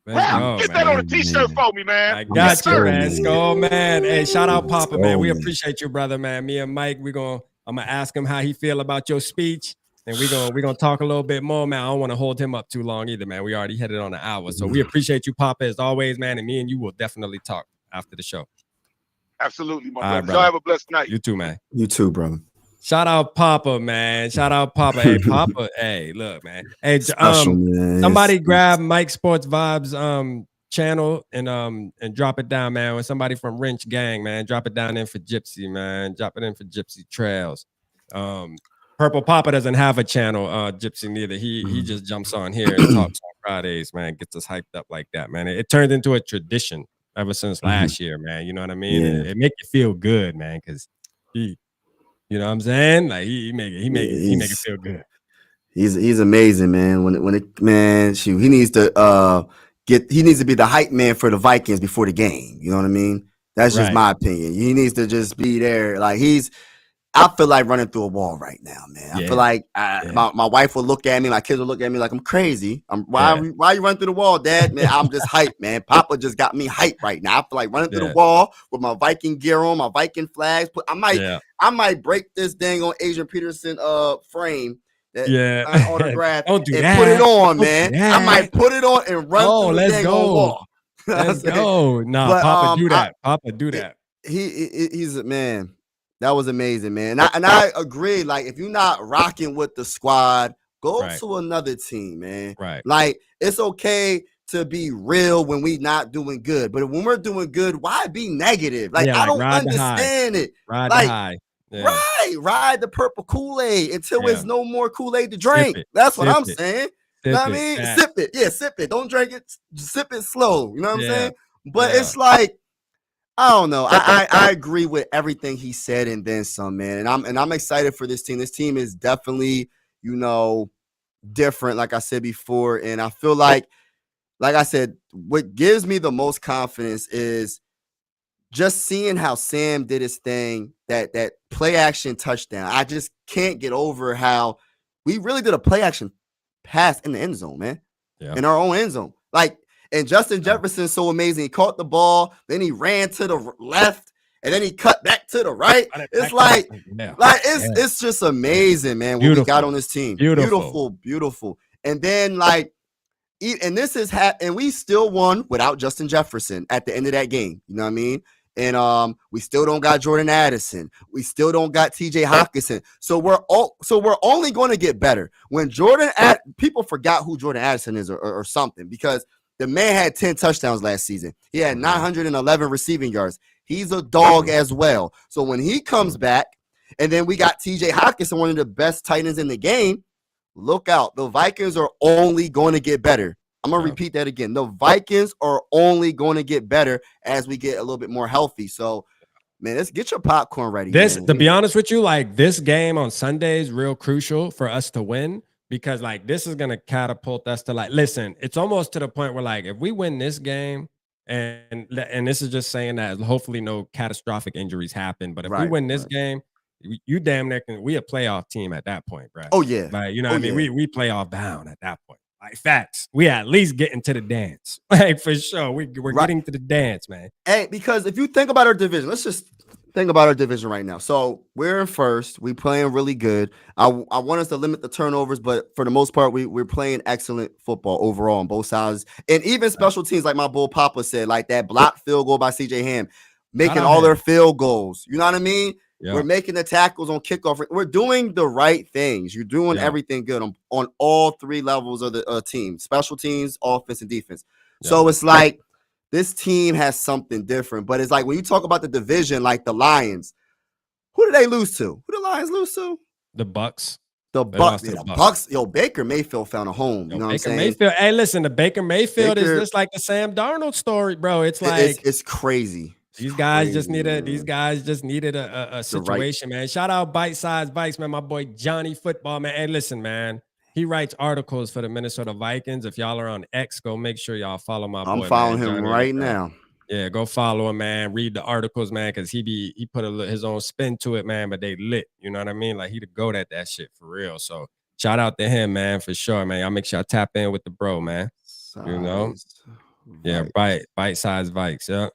Get that on a t-shirt for me, man. I got you, man. SKOL, man. Hey, shout out Papa, man. We appreciate you, brother, man. Me and Mike, I'm gonna ask him how he feel about your speech, and we're gonna talk a little bit more, man. I don't want to hold him up too long either, man. We already headed on an hour, so we appreciate you, Papa, as always, man. And me and you will definitely talk after the show. Absolutely, my brother. Y'all have a blessed night. You too, man. You too, brother. Shout out Papa, man. Shout out Papa. Hey, Papa. Hey, look, man. Hey, man. Somebody grab Mike Sports Vibes channel and drop it down, man. With somebody from Wrench Gang, man. Drop it down in for Gypsy, man. Drop it in for Gypsy Trails. Purple Papa doesn't have a channel, Gypsy neither. He just jumps on here and talks on Fridays, man. Gets us hyped up like that, man. It turned into a tradition ever since last year, man. You know what I mean? Yeah. It make you feel good, man, because you know what I'm saying? Like he make it feel good. He's amazing, man. He needs to be the hype man for the Vikings before the game. You know what I mean? That's just my opinion. He needs to just be there. Like I feel like running through a wall right now, man. I feel like my wife will look at me, my kids will look at me like I'm crazy. Why are you running through the wall, Dad? Man, I'm just hyped, man. Papa just got me hyped right now. I feel like running through the wall with my Viking gear on, my Viking flags. I might break this dang on Adrian Peterson frame. I autographed Don't do and that. put it on, Don't man. do that. I might put it on and run through the dang on wall. Let's go. Nah, Papa do that. Papa do that. He's a man. That was amazing, man. And I agree. Like, if you're not rocking with the squad, go to another team, man. Right. Like, it's okay to be real when we not doing good, but when we're doing good, why be negative? Like, I don't understand it. Ride the high. Yeah. Ride the purple Kool-Aid until there's no more Kool-Aid to drink. That's what I'm saying. You know what I mean? Sip it. Yeah, sip it. Don't drink it. Sip it slow. You know what I'm saying? But it's like, I don't know. I agree with everything he said and then some, man. And I'm excited for this team. This team is definitely, different, like I said before. And I feel like I said, what gives me the most confidence is just seeing how Sam did his thing, that play action touchdown. I just can't get over how we really did a play action pass in the end zone, man. Yeah. In our own end zone. Like, and Justin Jefferson's so amazing. He caught the ball, then he ran to the left, and then he cut back to the right. It's like it's just amazing, man, what we got on this team. Beautiful. And then and this is and we still won without Justin Jefferson at the end of that game. You know what I mean? And we still don't got Jordan Addison. We still don't got TJ Hockenson. So we're only going to get better. When people forgot who Jordan Addison is or something, because the man had 10 touchdowns last season. He had 911 receiving yards. He's a dog as well. So when he comes back, and then we got TJ Hockenson, one of the best tight ends in the game, look out. The Vikings are only going to get better. I'm going to repeat that again. The Vikings are only going to get better as we get a little bit more healthy. So, man, let's get your popcorn ready. To be honest with you, this game on Sunday is real crucial for us to win, because this is going to catapult us to listen, it's almost to the point where if we win this game, and this is just saying that hopefully no catastrophic injuries happen, but if we win this game, you damn near we a playoff team at that point, bro. Oh yeah. You know what I mean? We playoff bound at that point. Facts. We at least getting to the dance. For sure. We're getting to the dance, man. Hey, because if you think about our division, let's just think about our division right now. So we're in first. We playing really good. I want us to limit the turnovers, but for the most part, we're playing excellent football overall on both sides. And even special teams, like my bull Papa said, like that blocked field goal by CJ Ham, making all their field goals. You know what I mean? Yeah. We're making the tackles on kickoff. We're doing the right things. You're doing everything good on all three levels of the team, special teams, offense, and defense. Yeah. So it's this team has something different. But it's when you talk about the division, the Lions, who did they lose to? Who did the Lions lose to? The Bucks. The Bucks. Yo, Baker Mayfield found a home. You know what I'm saying? Mayfield. Hey, listen, the Baker Mayfield is just like the Sam Darnold story, bro. It's it's crazy. These guys just needed a situation, man. Shout out Bite Size Bikes, man. My boy Johnny Football, man. Hey, listen, man. He writes articles for the Minnesota Vikings. If y'all are on X, go make sure y'all follow my boy. I'm following him Johnny, right now. Yeah, go follow him, man. Read the articles, man, because he put his own spin to it, man. But they lit. You know what I mean? He the goat at that shit for real. So shout out to him, man, for sure, man. Y'all make sure y'all tap in with the bro, man. You know? Yeah, Bite Size Vikes, yeah.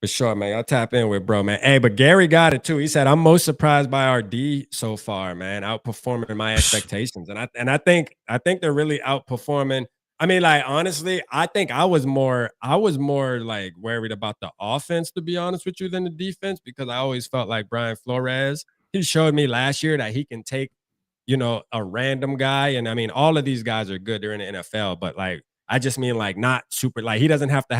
For sure, man. I'll tap in with bro, man. Hey, but Gary got it too. He said, I'm most surprised by our D so far, man. Outperforming my expectations. And I think they're really outperforming. I mean, honestly, I think I was more worried about the offense, to be honest with you, than the defense, because I always felt like Brian Flores, he showed me last year that he can take, a random guy. And I mean, all of these guys are good. They're in the NFL, but I just mean not super, he doesn't have to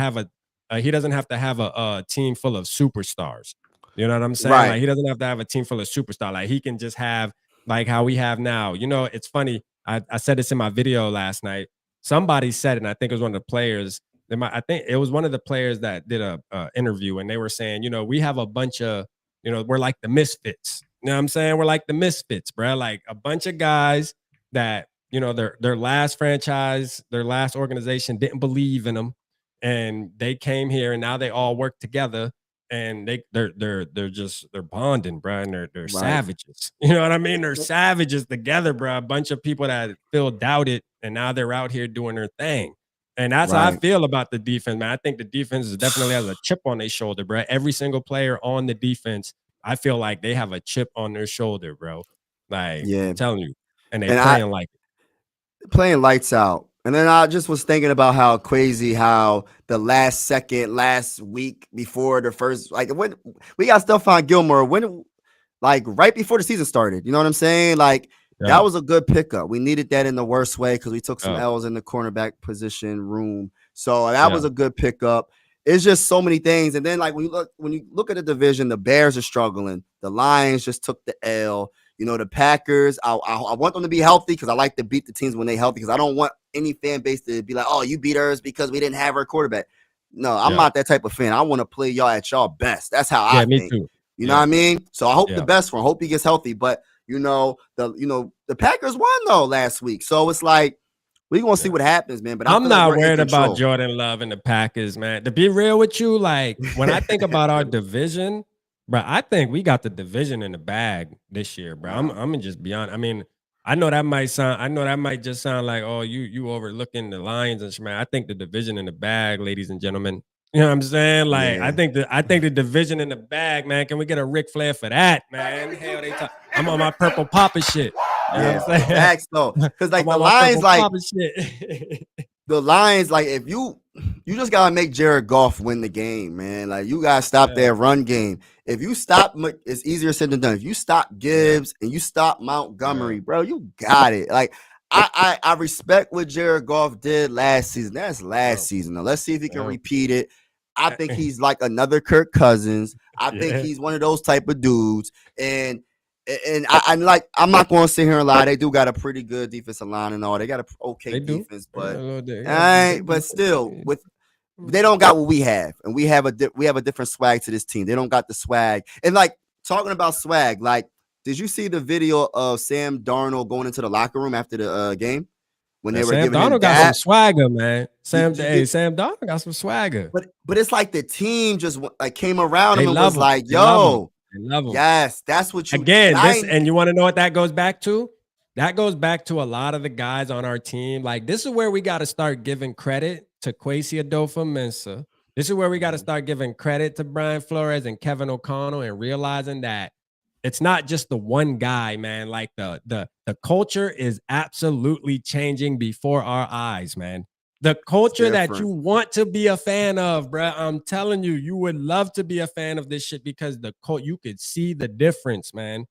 have a team full of superstars. You know what I'm saying? Right. He doesn't have to have a team full of superstars. He can just have how we have now. It's funny. I said this in my video last night. Somebody said it, and I think it was one of the players. I think it was one of the players that did a interview, and they were saying, we have a bunch of, we're like the misfits. You know what I'm saying? We're like the misfits, bro. A bunch of guys that, their last franchise, their last organization didn't believe in them. And they came here, and now they all work together, and they're bonding, bro. And they're savages. You know what I mean? They're savages together, bro. A bunch of people that feel doubted, and now they're out here doing their thing. And that's how I feel about the defense, man. I think the defense is definitely has a chip on their shoulder, bro. Every single player on the defense, I feel like they have a chip on their shoulder, bro. I'm telling you, and they're playing lights out. And then I just was thinking about how crazy how the last week before the first, when we got Stephon Gilmore, right before the season started, you know what I'm saying? That was a good pickup. We needed that in the worst way because we took some L's in the cornerback position room. So that was a good pickup. It's just so many things. And then when you look at the division, the Bears are struggling. The Lions just took the L. The Packers, I want them to be healthy because I like to beat the teams when they're healthy, because I don't want any fan base to be like, oh, you beat us because we didn't have our quarterback. No, I'm not that type of fan. I want to play y'all at y'all best. That's how I think. Too. You know what I mean? So I hope the best for him. I hope he gets healthy. But, The Packers won though last week. So it's like we're gonna see what happens, man. But I'm not like worried about Jordan Love and the Packers, man. To be real with you, like when I think about our division, bro, I think we got the division in the bag this year, bro. I'm gonna just be honest. I mean, I know that might just sound like, oh, you overlooking the Lions and shit, man. I think the division in the bag, ladies and gentlemen. You know what I'm saying? Like, I think the division in the bag, man. Can we get a Ric Flair for that, man? Hell, I'm on my purple Papa shit. You know what I'm saying? Facts though, because like the Lions, like if you just gotta make Jared Goff win the game, man. Like you gotta stop their run game. If you stop, it's easier said than done. If you stop Gibbs and you stop Montgomery, bro, you got it. Like I respect what Jared Goff did last season. That's last season. Now let's see if he can repeat it. I think he's like another Kirk Cousins. I think he's one of those type of dudes. And I'm not going to sit here and lie. They do got a pretty good defensive line and all. They got a defense, but still, they don't got what we have, and we have a different swag to this team. They don't got the swag. And like talking about swag, like did you see the video of Sam Darnold going into the locker room after the game? When they were Sam giving Darnold him got some swagger, man. Sam Darnold got some swagger. But it's like the team just like came around him and was like, "Yo, I love him. Yes, that's what you again. And you want to know what that goes back to? That goes back to a lot of the guys on our team. Like this is where we got to start giving credit to Kwesi Adolfo-Mensah. This is where we got to start giving credit to Brian Flores and Kevin O'Connell and realizing that it's not just the one guy, man. Like the culture is absolutely changing before our eyes, man. The culture that you want to be a fan of, bro. I'm telling you, you would love to be a fan of this shit because you could see the difference, man.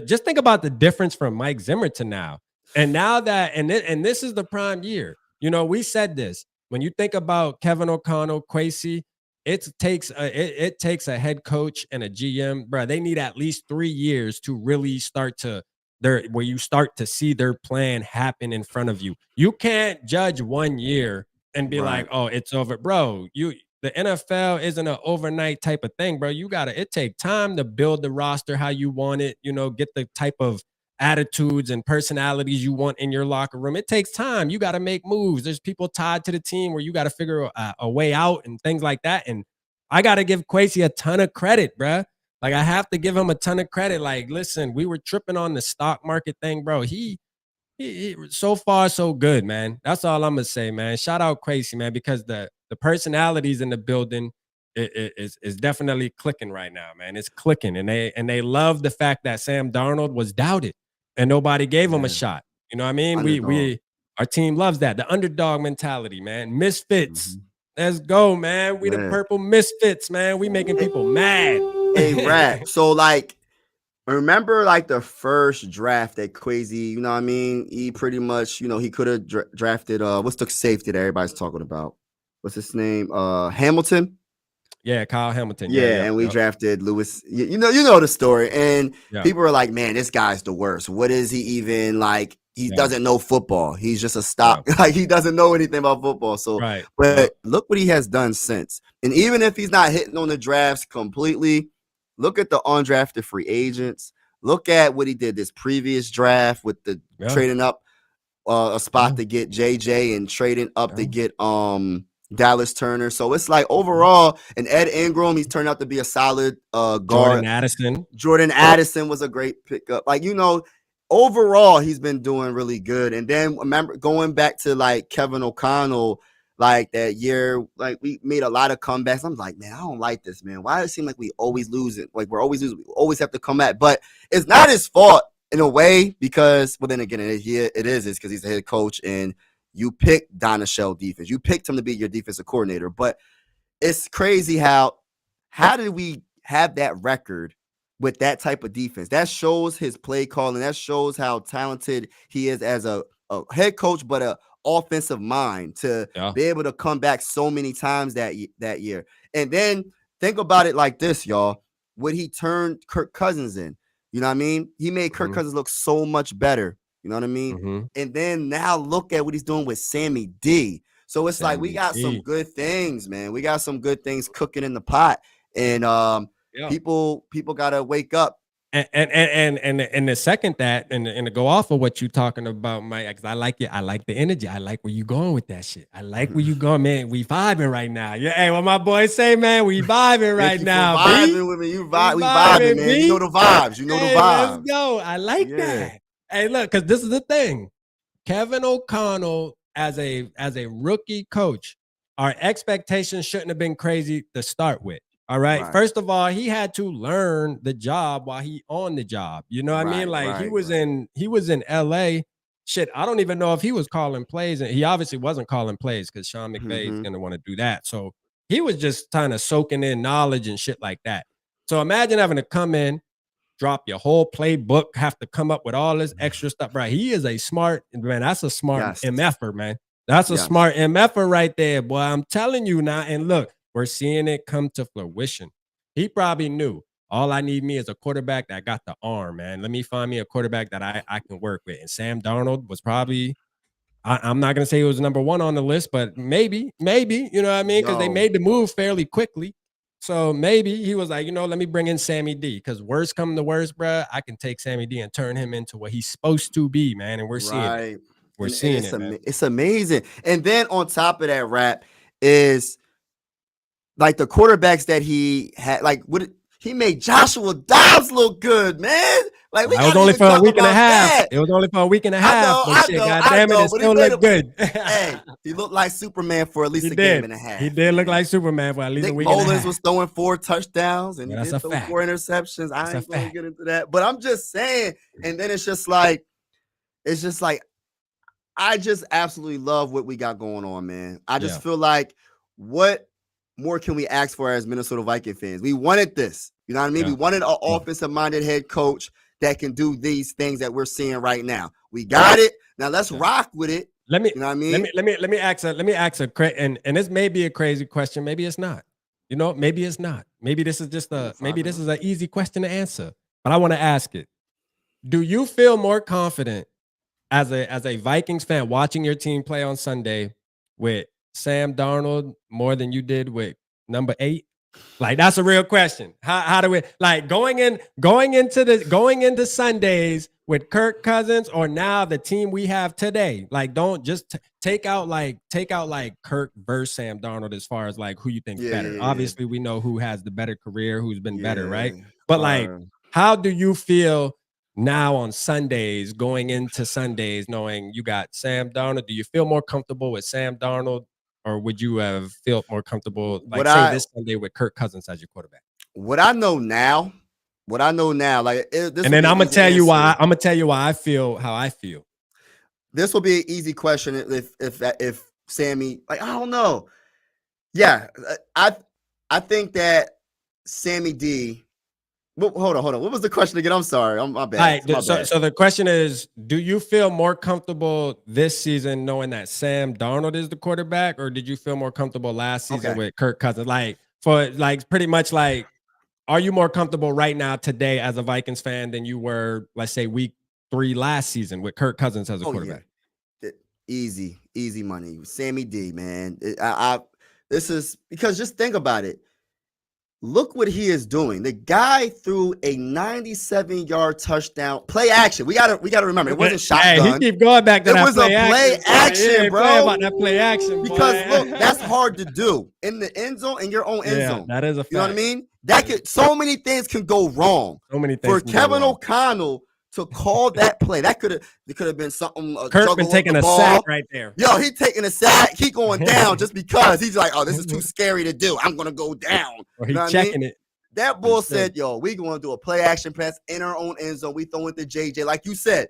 Just think about the difference from Mike Zimmer to now. And now that, and this is the prime year. You know, we said this. When you think about Kevin O'Connell, Kwesi, it takes a head coach and a GM, bro. They need at least 3 years to really start to where you start to see their plan happen in front of you. You can't judge 1 year and be like, oh, it's over, bro. The NFL isn't an overnight type of thing, bro. It take time to build the roster how you want it, get the type of attitudes and personalities you want in your locker room. It takes time. You got to make moves. There's people tied to the team where you got to figure a way out and things like that. And I got to give Kwesi a ton of credit, bro. Like I have to give him a ton of credit. Like, listen, we were tripping on the stock market thing, bro. He so far so good, man. That's all I'm gonna say, man. Shout out Kwesi, man, because the personalities in the building is definitely clicking right now, man. It's clicking, and they love the fact that Sam Darnold was doubted and nobody gave him a shot. You know what I mean? Our team loves that. The underdog mentality, man. Misfits. Let's go, man. We the purple misfits, man. We making people mad. Hey, Rat. So, like, remember, like, the first draft that Kwesi, you know what I mean? He pretty much, he could have drafted, what's the safety that everybody's talking about? What's his name? Hamilton? Yeah, Kyle Hamilton. Yeah, and we drafted Lewis. You know the story. And people are like, man, this guy's the worst. What is he even like? He doesn't know football. He's just a stock. Like he doesn't know anything about football. So, but look what he has done since. And even if he's not hitting on the drafts completely, look at the undrafted free agents. Look at what he did this previous draft with the trading up a spot to get JJ and trading up to get Dallas Turner. So it's like overall, and Ed Ingram, he's turned out to be a solid guard. Jordan Addison was a great pickup. Like, overall, he's been doing really good. And then remember going back to like Kevin O'Connell, like that year, like we made a lot of comebacks. I'm like, man, I don't like this, man. Why does it seem like we always lose it? Like we're always losing. We always have to come back. But it's not his fault in a way because, well, then again, it's because he's the head coach and you picked Donashell defense. You picked him to be your defensive coordinator. But it's crazy how did we have that record with that type of defense? That shows his play calling. That shows how talented he is as a head coach, but a offensive mind to be able to come back so many times that year. And then think about it like this, y'all. What he turned Kirk Cousins in. You know what I mean? He made Kirk Cousins look so much better. You know what I mean? And then now look at what he's doing with Sammy D. So it's like we got some good things, man. We got some good things cooking in the pot. And people got to wake up And the second that, and to go off of what you're talking about, Mike, because I like it. I like the energy. I like where you going with that shit. I like where you going, man. We vibing right now. Yeah, hey, what my boys say, man, we vibing right now. Vibing with me. We vibing, man. B. You know the vibes. You know the vibes. Let's go. I like that. Hey, look, because this is the thing. Kevin O'Connell, as a rookie coach, our expectations shouldn't have been crazy to start with. All right. First of all, he had to learn the job while he on the job. You know what I mean? Like he was in LA. Shit, I don't even know if he was calling plays, and he obviously wasn't calling plays because Sean McVay is gonna want to do that. So he was just kind of soaking in knowledge and shit like that. So imagine having to come in, drop your whole playbook, have to come up with all this extra stuff. Right. He is a smart man. That's a smart MFer, man. That's a smart MFer right there, boy. I'm telling you now. And look, we're seeing it come to fruition. He probably knew all I need me is a quarterback that got the arm, man. Let me find me a quarterback that I can work with. And Sam Darnold was probably, I'm not going to say he was number one on the list, but maybe, you know what I mean? Because they made the move fairly quickly. So maybe he was like, you know, let me bring in Sammy D, because worst come to worst, bro, I can take Sammy D and turn him into what he's supposed to be, man. And we're seeing it. We're seeing it, man. It's amazing. And then on top of that, Rap, is like the quarterbacks that he had, like he made Joshua Dobbs look good, man. Like it was only for a week and a half. It was only for a week and a half. God damn it, it still looked good. Hey, he looked like Superman for at least a game and a half. He did look like Superman for at least a week and a half. Mullins was throwing 4 touchdowns and he did throw 4 interceptions. I ain't going to get into that. But I'm just saying, and then it's just like, I just absolutely love what we got going on, man. I just feel like, what more can we ask for as Minnesota Viking fans? We wanted this. You know what I mean? We wanted an offensive-minded head coach that can do these things that we're seeing right now. We got it. Now let's rock with it. You know what I mean? Let me ask and this may be a crazy question. Maybe it's not. You know, maybe it's not. Maybe this is just this is an easy question to answer. But I want to ask it. Do you feel more confident as a Vikings fan watching your team play on Sunday with Sam Darnold more than you did with number 8? Like, that's a real question. How do we, like, going into Sundays with Kirk Cousins, or now the team we have today? Like, don't just take out Kirk versus Sam Darnold as far as like who you think better. Obviously, we know who has the better career, who's been better, right? But like, how do you feel now on Sundays, going into Sundays, knowing you got Sam Darnold? Do you feel more comfortable with Sam Darnold, or would you have felt more comfortable, like, this Sunday with Kirk Cousins as your quarterback? What I know now, like, this, and then I'm gonna tell you why. I'm gonna tell you why I feel how I feel. This will be an easy question if Sammy, like, I don't know. Yeah, I think that Sammy D. Hold on. What was the question again? I'm sorry. My bad. All right, so the question is, do you feel more comfortable this season knowing that Sam Darnold is the quarterback, or did you feel more comfortable last season with Kirk Cousins? Like, pretty much like, are you more comfortable right now today as a Vikings fan than you were, let's say, week 3 last season with Kirk Cousins as a quarterback? Yeah. Easy money. Sammy D, man. This is because, just think about it. Look what he is doing. The guy threw a 97-yard touchdown play action. We gotta remember, it wasn't shotgun. Hey, he keep going back to that. It was a play action, bro. About that play action, because look, that's hard to do in the end zone, in your own end zone. That is a fact. You know what I mean? So many things can go wrong. So many things for Kevin O'Connell to call that play. That could have been something. Kirk been taking a sack right there. Yo, he taking a sack. He going down just because he's like, oh, this is too scary to do. I'm gonna go down. Or he checking it. That bull said, yo, we gonna do a play action pass in our own end zone. We throw it to JJ, like you said,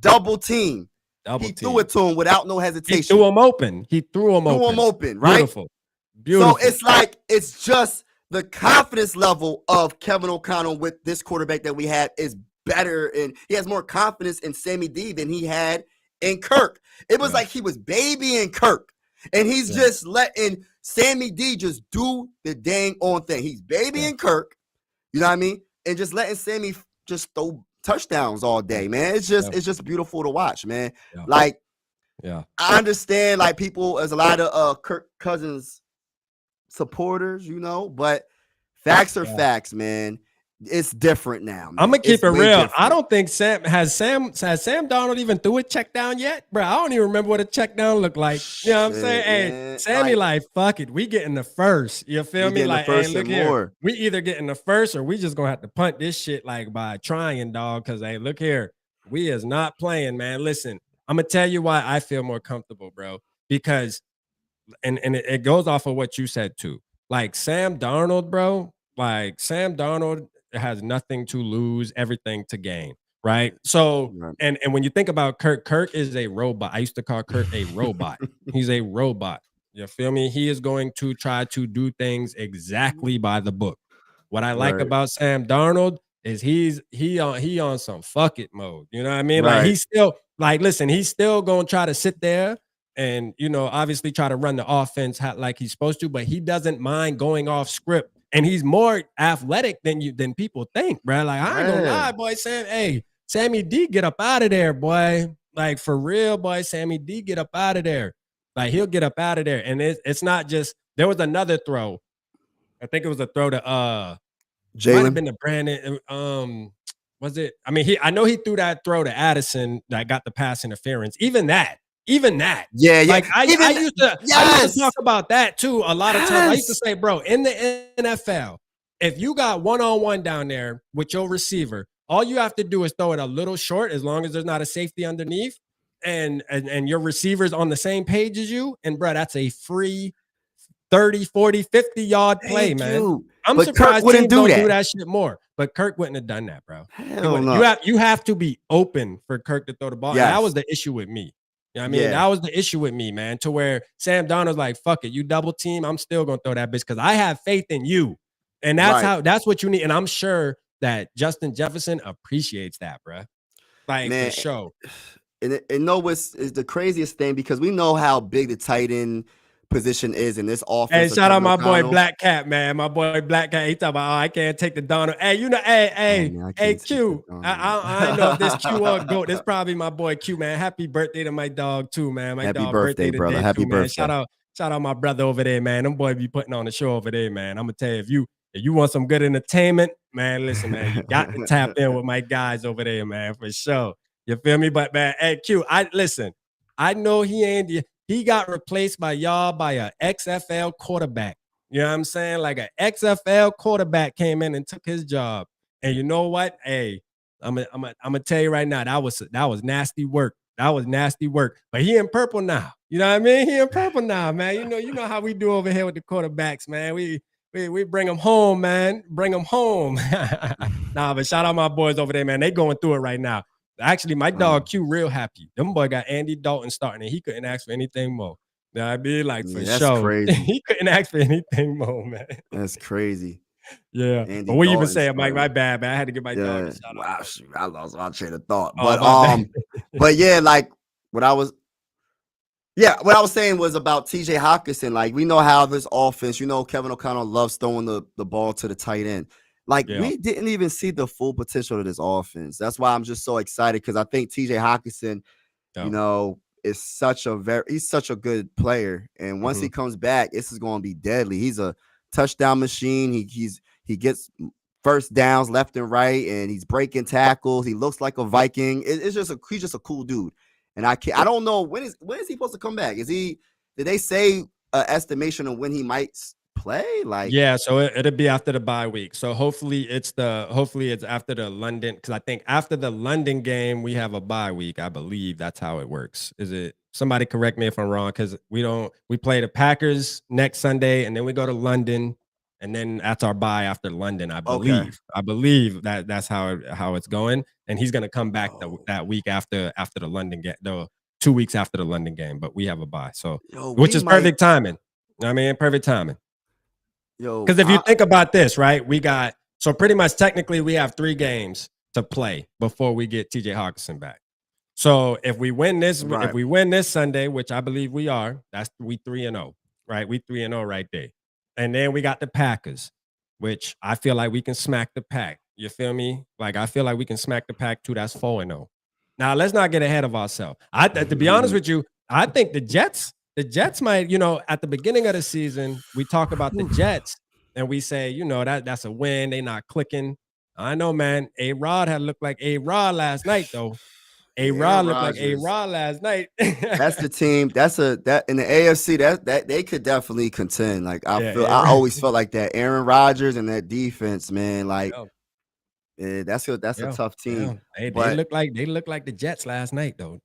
double team. He threw it to him without no hesitation. He threw him open. Right? Beautiful. So it's like, it's just the confidence level of Kevin O'Connell with this quarterback that we have is better, and he has more confidence in Sammy D than he had in Kirk. It was like he was babying Kirk, and he's just letting Sammy D just do the dang on thing. He's babying Kirk, you know what I mean, and just letting Sammy just throw touchdowns all day, man. It's just beautiful to watch, man. Like, I understand, like, people, as a lot of Kirk Cousins supporters, you know, but facts are facts, man. it's different now, man. I'm gonna keep It's it way real. different. I don't think Sam Darnold even threw a check down yet, bro. I don't even remember what a check down looked like. You know what I'm saying? Hey, man. Sammy, like, fuck it, we getting the first. You feel me? getting the Like, hey, first look and here, more. we either getting the first or we just gonna have to punt this shit like by trying, dog. Cause hey, look here, we is not playing, man. Listen, I'm gonna tell you why I feel more comfortable, bro. Because and it goes off of what you said too. Like Sam Darnold, bro. Like Sam Darnold has nothing to lose, everything to gain, right? So, Right. and when you think about Kirk is a robot. I used to call Kirk a robot. He's a robot. You feel me? He is going to try to do things exactly by the book. What I like Right. about Sam Darnold is he on some fuck it mode. You know what I mean? Like Right. he's still like, listen, he's still gonna try to sit there and obviously try to run the offense like he's supposed to, but he doesn't mind going off script. And he's more athletic than people think, bro. Like, I ain't gonna lie, boy. Sammy D, get up out of there, boy. Like, for real, boy. Sammy D, get up out of there. Like, he'll get up out of there. And it's not just, there was another throw. I think it was a throw to Jalen. might have been to Brandon. Was it? I mean, I know he threw that throw to Addison that got the pass interference. Even that. Yeah. Like I used to talk about that too a lot of times. I used to say, bro, in the NFL, if you got one-on-one down there with your receiver, all you have to do is throw it a little short as long as there's not a safety underneath and your receiver's on the same page as you. And bro, that's a free 30, 40, 50 yard play, man. I'm surprised Kirk do that shit more. But Kirk wouldn't have done that, bro. Hell no. You have to be open for Kirk to throw the ball. Yes. And that was the issue with me. You know what I mean? Yeah. That was the issue with me, man, to where Sam Darnold's like, fuck it, you double team, I'm still going to throw that bitch because I have faith in you. And that's what you need. And I'm sure that Justin Jefferson appreciates that, bro. Like, man, for sure. And what's the craziest thing, because we know how big the tight end position is in this offense. Hey, shout out my boy Black Cat, man. My boy Black Cat. He talking about, I can't take the Darnold. Hey, hey, Q. I know if this Q or GOAT. This probably my boy Q, man. Happy birthday to my dog too, man. My happy dog birthday, brother. Happy birthday. Man. Shout out my brother over there, man. Them boy be putting on the show over there, man. I'm gonna tell you, if you want some good entertainment, man, listen, man, you got to tap in with my guys over there, man, for sure. You feel me? But man, hey, Q, I know he got replaced by a XFL quarterback. You know what I'm saying? Like an XFL quarterback came in and took his job. And you know what? Hey, I'm gonna tell you right now, that was nasty work. That was nasty work. But he in purple now. You know what I mean? He in purple now, man. You know how we do over here with the quarterbacks, man. We bring them home, man. Bring them home. Nah, but shout out my boys over there, man. They going through it right now. Actually, my dog Q real happy. Them boy got Andy Dalton starting, and he couldn't ask for anything more. You know what I mean? Like, for sure. Crazy. He couldn't ask for anything more, man. That's crazy. Yeah. Andy but what you even Dalton saying, Mike? My bad, man. I had to give my dog a shout out. Wow, I lost my train of thought. Oh, but yeah, like what I was saying was about TJ Hockenson. Like, we know how this offense, Kevin O'Connell loves throwing the ball to the tight end. Like, we didn't even see the full potential of this offense. That's why I'm just so excited, because I think TJ Hockenson, is he's such a good player. And once he comes back, this is going to be deadly. He's a touchdown machine. He gets first downs left and right, and he's breaking tackles. He looks like a Viking. He's just a cool dude. And I don't know when is he supposed to come back? Did they say an estimation of when he might play? Like, yeah, so it'll be after the bye week. So hopefully it's after the London, because I think after the London game we have a bye week. I believe that's how it works. Is it? Somebody correct me if I'm wrong, because we play the Packers next Sunday and then we go to London and then that's our bye after London. I believe. Okay. I believe that's how it's going. And he's gonna come back that week after the London game, 2 weeks after the London game. But we have a bye, so which is perfect timing. I mean, perfect timing. Because if you think about this, right, so pretty much technically we have 3 games to play before we get TJ Hockenson back. So if we win this Sunday, which I believe we are, we 3-0, right? We 3-0 right there. And then we got the Packers, which I feel like we can smack the Pack. You feel me? Like, I feel like we can smack the Pack too. That's 4-0. Now let's not get ahead of ourselves. To be honest with you, I think the Jets might, at the beginning of the season, we talk about the Jets and we say, that's a win. They not clicking. I know, man. A-Rod had looked like A-Rod last night, though. A-Rod Aaron looked like Rodgers. A-Rod last night. That's the team. That in the AFC, that they could definitely contend. Like I always felt like that. Aaron Rodgers and that defense, man. Like that's a tough team. They look like the Jets last night, though.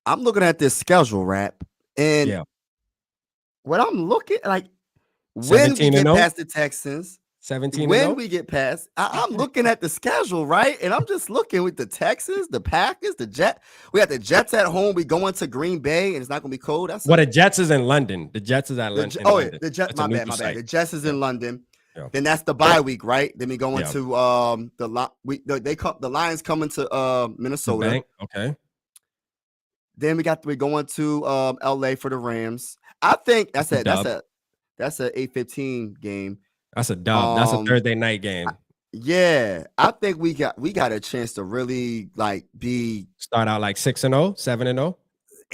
I'm looking at this schedule, Rap, and what I'm looking like when we get past the Texans. 17 when we get past, I'm looking at the schedule, right? And I'm just looking with the Texans, the Packers, the Jets. We got the Jets at home. We going to Green Bay, and it's not going to be cold. That's the Jets is in London. The Jets is at London. Yeah, the Jets. My bad. The Jets is in London. Yeah. Then that's the bye week, right? Then we go into the Lions coming to Minnesota. Okay. Then we're going to LA for the Rams. I think that's an 8:15 game. That's a dub. That's a Thursday night game. I think we got a chance to really start out like 6-0, 7-0,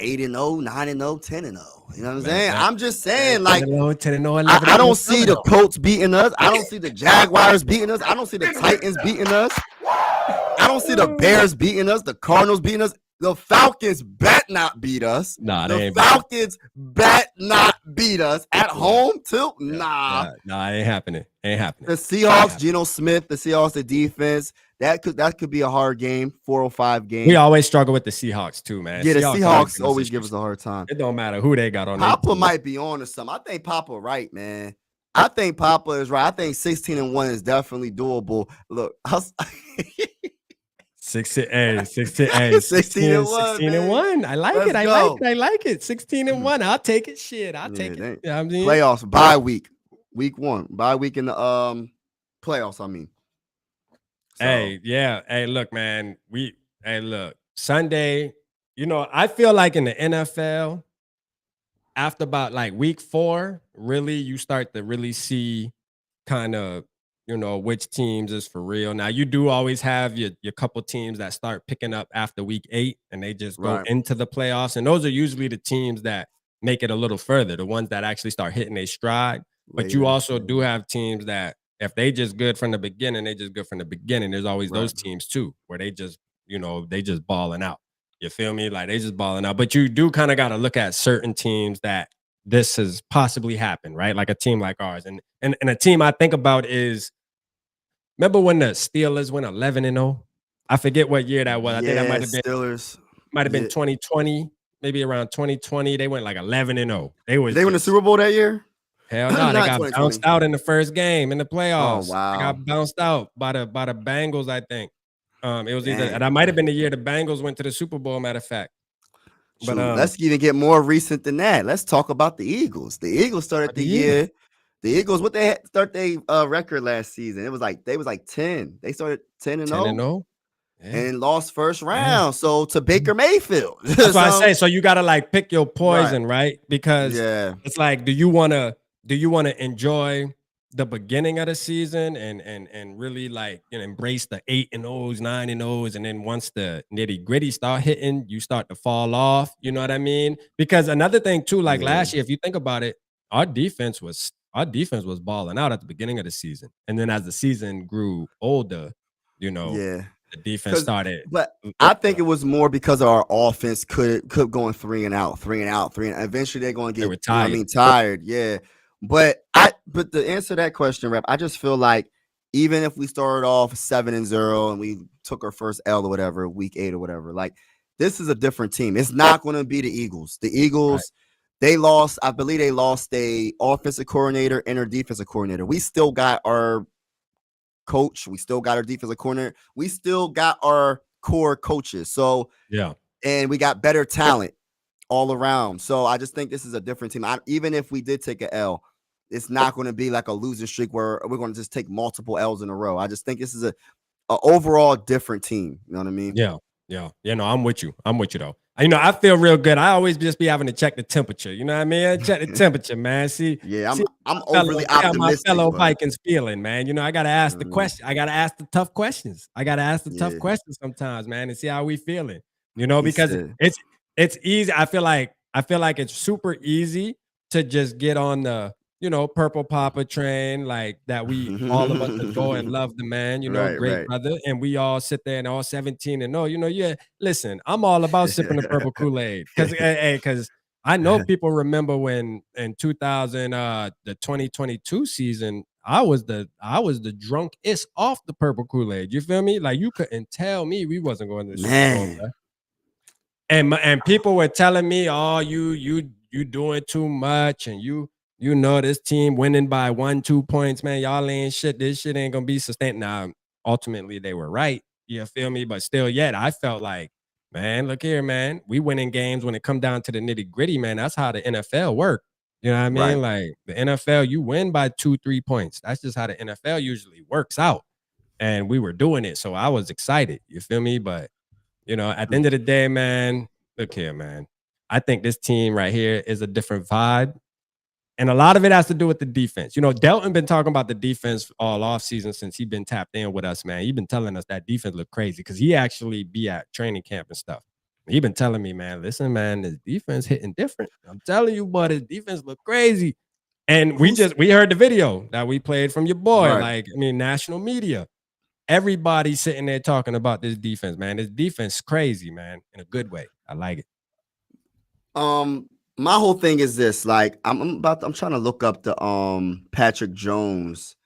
8-0, 9-0, 10-0. You know what I'm saying? I'm just saying, like 10-0, 10-0, I don't see the Colts beating us. I don't see the Jaguars beating us. I don't see the Titans beating us. I don't see the Bears beating us. The Cardinals beating us. The Falcons bet not beat us. Nah, the Falcons bet not beat us at home too. Nah, it ain't happening. The Seahawks, Geno Smith, the Seahawks, the defense. That could be a hard game. 405 game. We always struggle with the Seahawks too, man. Yeah, the Seahawks always give us a hard time. It don't matter who they got on. Papa might be on to something. I think Papa right, man. I think Papa is right. I think 16-1 is definitely doable. Look, 16-1. 16-1. I like it. I like it. 16-1. I'll take it. Shit, I'll take it. You know what I mean? Playoffs, bye week. Week 1. Bye week in the playoffs, I mean. So. Hey, look, man. Look, Sunday, I feel like in the NFL, after about like week 4, really, you start to really see kind of which teams is for real. Now you do always have your couple teams that start picking up after week 8 and they just go into the playoffs. And those are usually the teams that make it a little further, the ones that actually start hitting a stride. But you also do have teams that if they just good from the beginning, they just good from the beginning. There's always those teams too, where they just, they just balling out. You feel me? Like they just balling out. But you do kind of got to look at certain teams that this has possibly happened, right? Like a team like ours. And a team I think about is, remember when the Steelers went 11-0? I forget what year that was. I think that might have been Steelers. Might have been 2020, maybe around 2020. They went like 11-0. They win the Super Bowl that year? Hell no, they got bounced out in the first game in the playoffs. Oh, wow. They got bounced out by the Bengals, I think. It was either, and that might have been the year the Bengals went to the Super Bowl, matter of fact. But let's even get more recent than that. Let's talk about the Eagles. The Eagles started the year. The Eagles, what they had start their record last season? It was like 10. They started 10-0. And lost first round. So to Baker Mayfield. That's why I say. So you gotta like pick your poison, right? Because it's like, do you wanna enjoy the beginning of the season and really like embrace the 8-0s, 9-0s, and then once the nitty gritty start hitting, you start to fall off. You know what I mean? Because another thing too, like last year, if you think about it, our defense was balling out at the beginning of the season, and then as the season grew older, the defense started. But I think it was more because our offense could going 3 and out. Eventually, they're going to get tired. Tired, yeah. But to answer that question, Rep, I just feel like even if we started off 7-0 and we took our first L or whatever, week 8 or whatever, like this is a different team. It's not going to be the Eagles. The Eagles, they lost. I believe they lost a offensive coordinator and a defensive coordinator. We still got our coach. We still got our defensive coordinator. We still got our core coaches. So and we got better talent all around. So I just think this is a different team. Even if we did take an L, it's not going to be like a losing streak where we're going to just take multiple L's in a row. I just think this is a overall different team. You know what I mean? Yeah. No, I'm with you though. I feel real good. I always just be having to check the temperature. You know what I mean? Check the temperature, man. I'm overly optimistic. My fellow Vikings feeling, man. I gotta ask the question. I gotta ask the tough questions. Tough questions sometimes, man, and see how we feeling. Because it's easy. I feel like it's super easy to just get on the you know, Purple Papa train, like that we all of us adore and love the man, you know, great brother. And we all sit there and all 17 and you know, yeah, listen, I'm all about sipping the purple Kool-Aid. Cause I know people remember when in 2000, the 2022 season, I was the drunkest off the purple Kool-Aid. You feel me? Like you couldn't tell me we wasn't going to the Super Bowl, bro. And people were telling me, oh, you doing too much, and you know this team winning by 1-2 points, man. Y'all ain't shit. This shit ain't gonna be sustained. Now, ultimately, they were right. You feel me? But still, yet I felt like, man, look here, man. We winning games when it come down to the nitty gritty, man. That's how the NFL work. You know what I mean? Like the NFL, you win by 2-3 points. That's just how the NFL usually works out. And we were doing it, so I was excited. You feel me? But you know, at the end of the day, man, look here, man. I think this team right here is a different vibe. And a lot of it has to do with the defense. You know, Delton been talking about the defense all offseason since he been tapped in with us, man. He been telling us that defense look crazy because he actually be at training camp and stuff. He been telling me, man, listen, man, this defense hitting different. I'm telling you, but his defense look crazy. And we heard the video that we played from your boy, like, I mean, national media. Everybody's sitting there talking about this defense, man. This defense is crazy, man, in a good way. I like it. My whole thing is this: like, I'm trying to look up the Patrick Jones,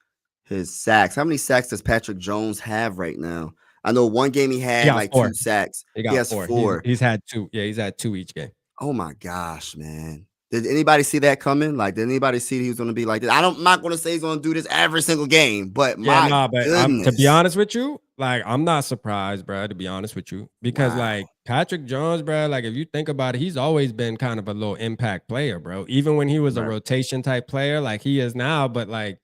his sacks. How many sacks does Patrick Jones have right now? I know one game he had like 4. 2 sacks. He has 4. He's had 2. Yeah, he's had 2 each game. Oh my gosh, man. Did anybody see that coming? Like, did anybody see he was going to be like this? I'm not going to say he's going to do this every single game, but to be honest with you, like, I'm not surprised, bro, to be honest with you, because like Patrick Jones, bro, like if you think about it, he's always been kind of a little impact player, bro. Even when he was a rotation type player, like he is now, but like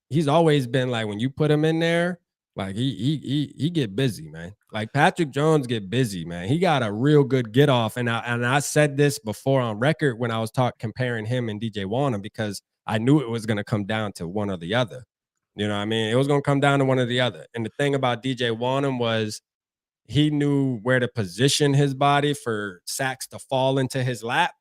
he's always been like when you put him in there, like he get busy, man. Like Patrick Jones get busy, man. He got a real good get off, and I said this before on record when I was comparing him and DJ Wanham because I knew it was gonna come down to one or the other. You know what I mean? It was gonna come down to one or the other. And the thing about DJ Wanham was he knew where to position his body for sacks to fall into his lap,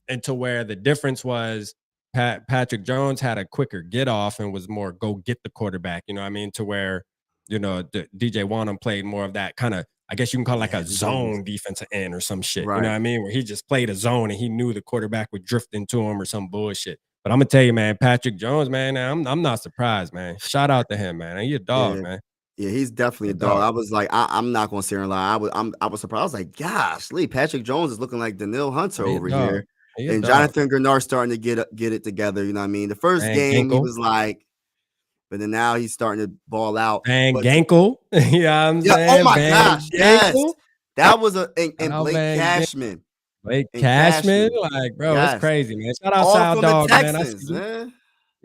and to where the difference was Patrick Jones had a quicker get off and was more go get the quarterback. You know what I mean? To where you know, DJ Wanham played more of that kind of, I guess you can call it like a zone defensive end or some shit. You know what I mean? Where he just played a zone and he knew the quarterback would drift into him or some bullshit. But I'm gonna tell you, man, Patrick Jones, man, I'm not surprised, man. Shout out to him, man. He a dog, man. Yeah, he's definitely a dog. I was like, I'm not gonna sit here and lie. I was surprised. I was like, gosh, Lee, Patrick Jones is looking like Daniil Hunter over here. And Jonathan Grenard's starting to get it together. You know what I mean? The first game, he was like, but then now he's starting to ball out. And Gankle. Yeah, I'm saying. Oh my gosh. Yes. That was and Blake Cashman. Blake Cashman, like, bro, it's crazy, man. Shout out South Dog, Texans, man.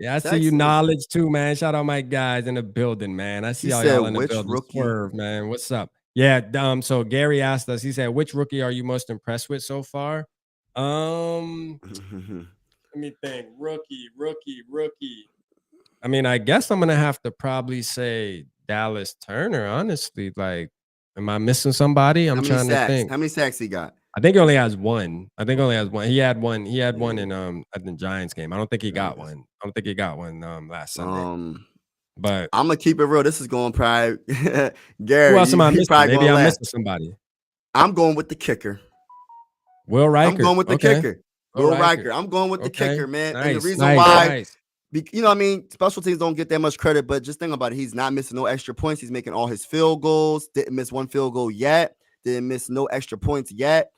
I see you knowledge too, man. Shout out my guys in the building, man. I see all y'all in the building. Swerve, man. What's up? Yeah, so Gary asked us, he said, which rookie are you most impressed with so far? Let me think. Rookie. I mean, I guess I'm gonna have to probably say Dallas Turner, honestly. Like, am I missing somebody? I'm trying to think. How many sacks he got? I think he only has 1. He had one in at the Giants game. I don't think he got one. I don't think he got one last Sunday. But I'm gonna keep it real. This is going probably Gary. Who else am I missing? Maybe I'm missing somebody. I'm going with the kicker. Will Riker. I'm going with the kicker. Will Riker. I'm going with the kicker, man. And the reason why, you know what I mean, special teams don't get that much credit, but just think about it. He's not missing no extra points. He's making all his field goals. Didn't miss 1 field goal yet. Didn't miss no extra points yet.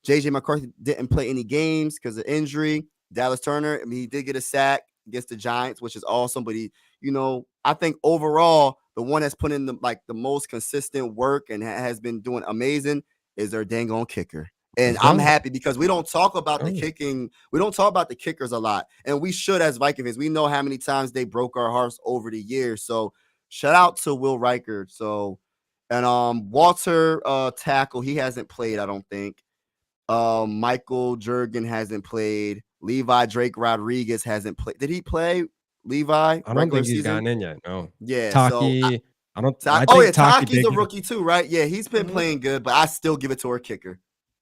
JJ McCarthy didn't play any games because of injury. Dallas Turner, I mean, he did get a sack against the Giants, which is awesome. But he, you know, I think overall, the one that's put in the most consistent work and has been doing amazing is their dang on kicker. And I'm happy because we don't talk about the kicking. We don't talk about the kickers a lot. And we should as Viking fans. We know how many times they broke our hearts over the years. So shout out to Will Riker. So, and Walter tackle, he hasn't played, I don't think. Michael Jurgen hasn't played. Levi Drake Rodriguez hasn't played. Did he play Levi? I don't think he's gotten in yet. No. Yeah. Taki. So Taki's a rookie too, right? Yeah, he's been playing good, but I still give it to our kicker.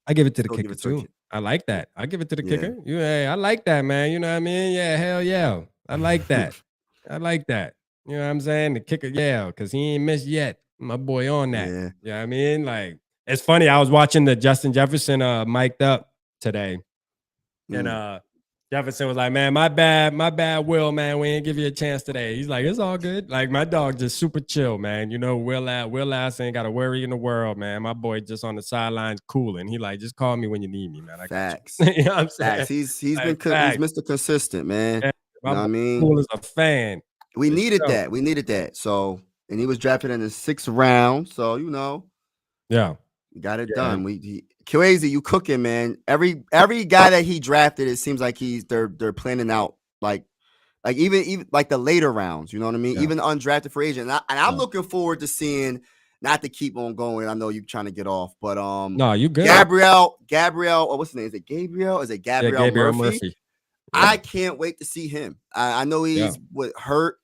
I give it to the kicker too. I like that. I give it to the kicker. Yeah, I like that, man. You know what I mean? Yeah, hell yeah. I like that. I like that. You know what I'm saying? The kicker, yeah, because he ain't missed yet. My boy on that. Yeah. You know what I mean? Like, it's funny. I was watching the Justin Jefferson mic'd up today. And Jefferson was like, man, my bad, Will, man. We ain't give you a chance today. He's like, it's all good. Like, my dog just super chill, man. You know, Will ass ain't got a worry in the world, man. My boy just on the sidelines cooling. He like, just call me when you need me, man. I got you. You know what I'm saying? Facts. He's like, he's Mr. Consistent, man. Yeah, You know what I mean? Cool as a fan. We needed that. We needed that. So, and he was drafted in the 6th round. So, you know, yeah, we got it done. Crazy, you cooking, man. Every guy that he drafted, it seems like they're planning out like even like the later rounds. You know what I mean? Even undrafted free agent. And I'm looking forward to seeing. Not to keep on going. I know you're trying to get off, but no, you good. Gabriel. Oh, what's his name? Is it Gabriel? Is it Gabriel, Gabriel Murphy? Yeah. I can't wait to see him. I know he's hurt,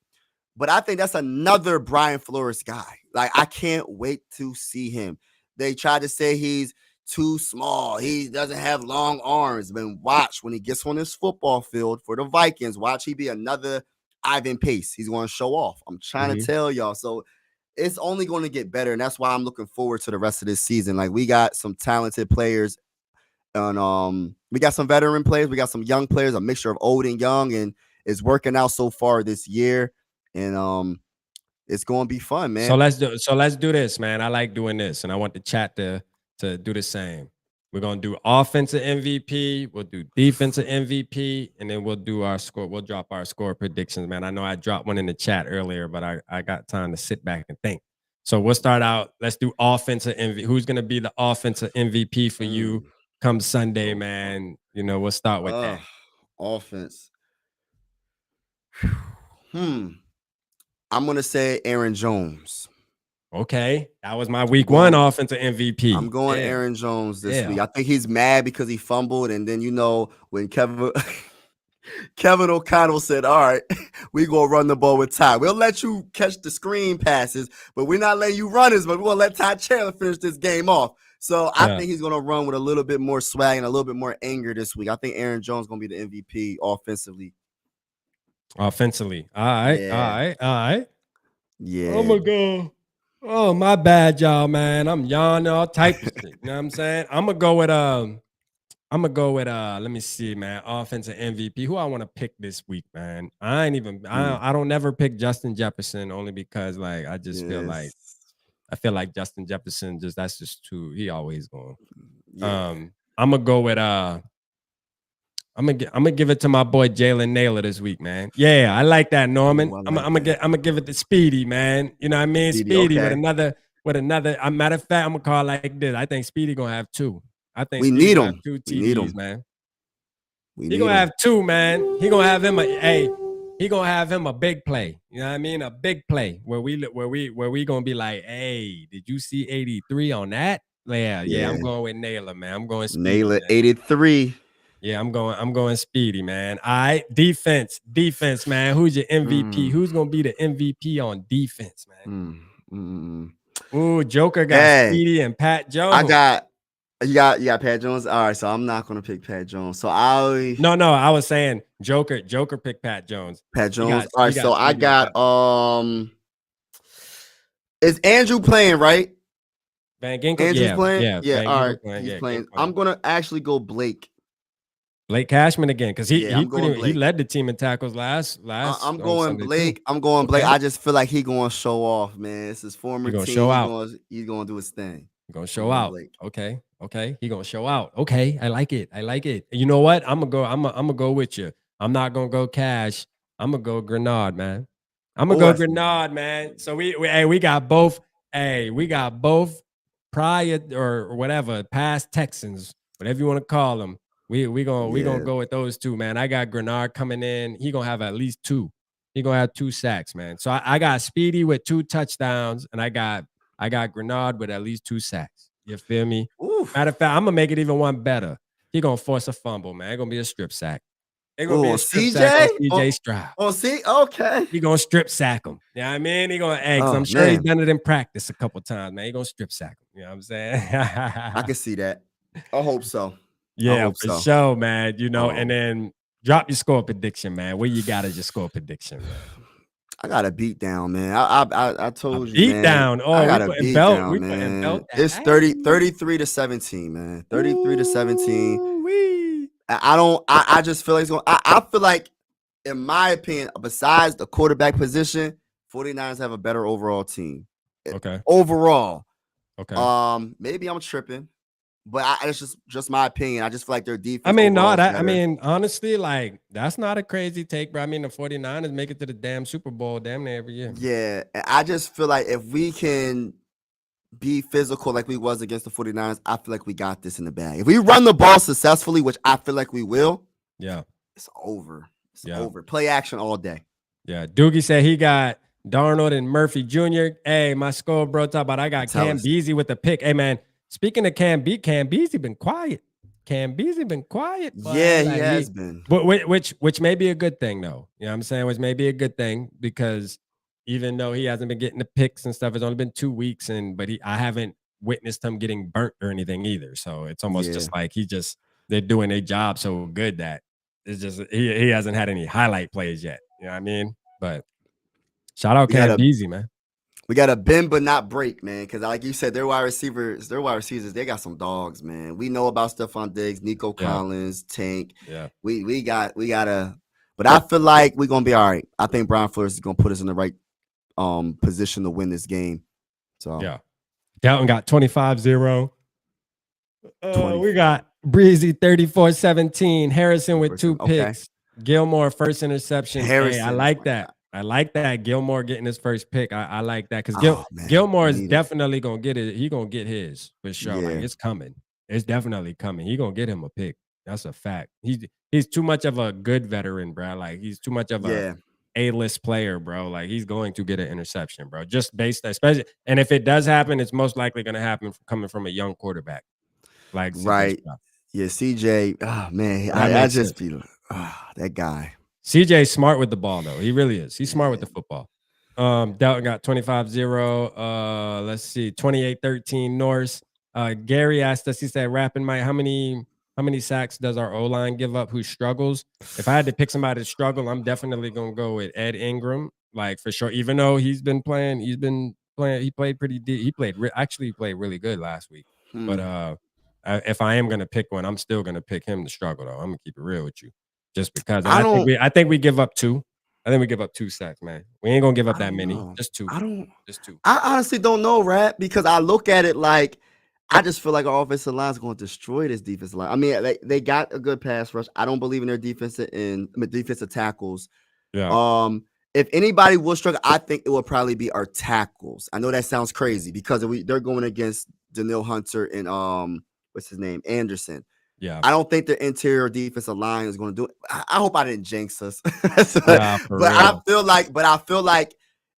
but I think that's another Brian Flores guy. Like, I can't wait to see him. They tried to say he's too small. He doesn't have long arms. But watch when he gets on this football field for the Vikings. Watch he be another Ivan Pace. He's going to show off. I'm trying to tell y'all. So it's only going to get better, and that's why I'm looking forward to the rest of this season. Like, we got some talented players, and we got some veteran players. We got some young players, a mixture of old and young, and it's working out so far this year. And it's going to be fun, man. So let's do this, man. I like doing this, and I want the chat to do the same. We're going to do offensive MVP. We'll do defensive MVP, and then we'll do our score. We'll drop our score predictions, man. I know I dropped one in the chat earlier, but I got time to sit back and think. So we'll start out. Let's do offensive MVP. Who's going to be the offensive MVP for you come Sunday, man? You know, we'll start with that. Offense. I'm going to say Aaron Jones. Okay, that was my week 1 offensive MVP. I'm going Aaron Jones this week. I think he's mad because he fumbled, and then, you know, when Kevin O'Connell said, all right, we're going to run the ball with Ty. We'll let you catch the screen passes, but we're not letting you run as much. We're going to let Ty Chandler finish this game off. So I think he's going to run with a little bit more swag and a little bit more anger this week. I think Aaron Jones is going to be the MVP offensively. All right. Yeah. I'm going to go. Oh, my bad, y'all, man. I'm yawning all type of shit. You know what I'm saying? I'm gonna go with let me see, man. Offensive MVP. Who I want to pick this week, man. I don't never pick Justin Jefferson, only because like I just feel like Justin Jefferson that's just too, he always going. I'm gonna go with I'm gonna give it to my boy Jalen Naylor this week, man. Yeah, I like that, Norman. I'm gonna give it to Speedy, man. You know what I mean? Speedy with another. Matter of fact, I'm gonna call it like this. I think Speedy gonna have 2. I think we need him. 2 TDs, man. He gonna have 2, man. He gonna have him he gonna have him a big play. You know what I mean? A big play where we gonna be like, hey, did you see 83 on that? Yeah. I'm going with Naylor, man. I'm going Speedy, Naylor, man. 83. Yeah, I'm going Speedy, man. All right, defense, man. Who's your MVP? Who's gonna be the MVP on defense, man? Ooh, Joker got Speedy and Pat Jones. You got Pat Jones. All right, so I'm not gonna pick Pat Jones. So No, I was saying Joker picked Pat Jones. Pat Jones. All right, so I got is Andrew playing, right? Van Ginkel. Andrew's playing. Yeah. All right, he's playing. I'm gonna actually go Blake Cashman again, because he led the team in tackles last. I'm going Blake. Too. I'm going Blake. I just feel like he going to show off, man. It's his former team. Show out. He's going to do his thing. He's going to show out. Blake. Okay. He going to show out. Okay. I like it. You know what? I'm gonna go with you. I'm not gonna go Cash. I'm gonna go Grenard, man. Grenard, man. So we got both. We got both prior or whatever past Texans, whatever you want to call them. We gonna go with those 2, man. I got Grenard coming in. He gonna have at least 2. He gonna have 2 sacks, man. So I got Speedy with 2 touchdowns, and I got Grenard with at least 2 sacks. You feel me? Oof. Matter of fact, I'm gonna make it even one better. He gonna force a fumble, man. It's gonna be a strip sack. It's gonna be a strip sack on CJ Stroud. Okay. He gonna strip sack him. You know what I mean? He gonna because I'm sure he's done it in practice a couple times, man. He gonna strip sack him. You know what I'm saying? I can see that. I hope so. Yeah, for sure, man. You know, and then Drop your score prediction, man. Where you got as your score prediction, man? I got a beat down, man. I told you, beat man. down. Oh, I got we a putting beat belt. down, We putting man. belt. It's 33-17, man. 33-17. Ooh-wee. I just feel like it's going. I feel like, in my opinion, besides the quarterback position, 49ers have a better overall team. Okay. Overall. Okay. Maybe I'm tripping, but it's just my opinion. I just feel like their defense. I mean, no, that. I mean, honestly, like that's not a crazy take, bro. I mean, the 49ers make it to the damn Super Bowl damn near every year. Yeah, I just feel like if we can be physical like we was against the 49ers, I feel like we got this in the bag. If we run the ball successfully, which I feel like we will, yeah, it's over. It's yeah. over. Play action all day. Yeah, Doogie said he got Darnold and Murphy Jr. Hey, my SKOL bro talk about I got Cam Beasley with the pick. Hey, man, speaking of Cam Beasley been quiet. Cam Beasley been quiet. Yeah, like, he has been. Which may be a good thing, though. You know what I'm saying? Which may be a good thing because even though he hasn't been getting the picks and stuff, it's only been 2 weeks, but I haven't witnessed him getting burnt or anything either. So it's almost just like they're doing their job so good that it's just he hasn't had any highlight plays yet. You know what I mean? But shout out Cam Beasley, man. We got to bend but not break, man. Because like you said, their wide receivers, they got some dogs, man. We know about Stephon Diggs, Nico Collins, Tank. Yeah. We gotta. But I feel like we're gonna be all right. I think Brian Flores is gonna put us in the right position to win this game. So yeah. Dalton got 25-0. We got Breezy 34-17. Harrison with 2 picks. Gilmore first interception. Harrison, hey, I like that. I like that. Gilmore getting his first pick. I like that because Gilmore is definitely gonna get it. He gonna get his for sure. Yeah. Like it's coming. It's definitely coming. He gonna get him a pick. That's a fact. He's too much of a good veteran, bro. Like he's too much of a A-list player, bro. Like he's going to get an interception, bro. Just based, especially, and if it does happen, it's most likely gonna happen coming from a young quarterback. Like yeah, CJ. Oh man, I just feel that guy. CJ's smart with the ball, though. He really is. He's smart with the football. Dalton got 25-0. Let's see, 28-13 Norse. Gary asked us, he said, Rapping Mike, how many sacks does our O-line give up who struggles? If I had to pick somebody to struggle, I'm definitely going to go with Ed Ingram, like for sure. Even though he played pretty deep. He played really good last week. But if I am going to pick one, I'm still going to pick him to struggle, though. I'm going to keep it real with you. Just because I think we give up 2. I think we give up 2 sacks, man. We ain't gonna give up that many. Just 2. Just 2. I honestly don't know, Rap, because I look at it like I just feel like our offensive line is going to destroy this defensive line. I mean, they got a good pass rush. I don't believe in their defensive tackles. Yeah. If anybody will struggle, I think it will probably be our tackles. I know that sounds crazy because they're going against Danielle Hunter and what's his name, Anderson. Yeah, I don't think the interior defensive line is going to do it. I hope I didn't jinx us. I feel like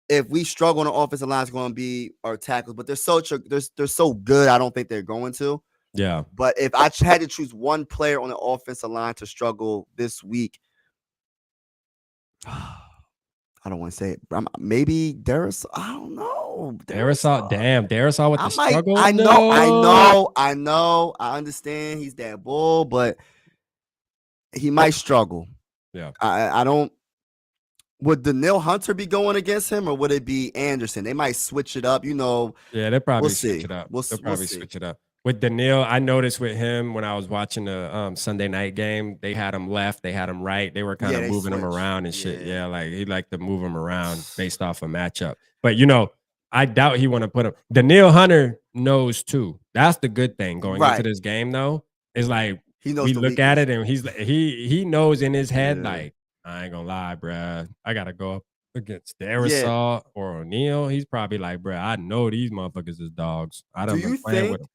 if we struggle on the offensive line, it's going to be our tackles. But they're so good. I don't think they're going to. Yeah. But if I had to choose one player on the offensive line to struggle this week, I don't want to say it. Maybe Darius. I don't know. Darisaw with the struggle. I know. I understand he's that bull, but he might struggle. Yeah. I don't. Would Danielle Hunter be going against him, or would it be Anderson? They might switch it up. Yeah, they'll probably switch it up. They'll probably switch it up. With Danielle, I noticed with him when I was watching the Sunday night game, they had him left, they had him right. They were kind of moving him around and shit. Yeah, like he liked to move him around based off a matchup. But I doubt he want to put him. Danielle Hunter knows too. That's the good thing going into this game, though. Is like we look at it and he knows in his head like, I ain't gonna lie, bruh. I gotta go up against Darisaw or O'Neal. He's probably like, bruh, I know these motherfuckers is dogs. I don't been playing with them.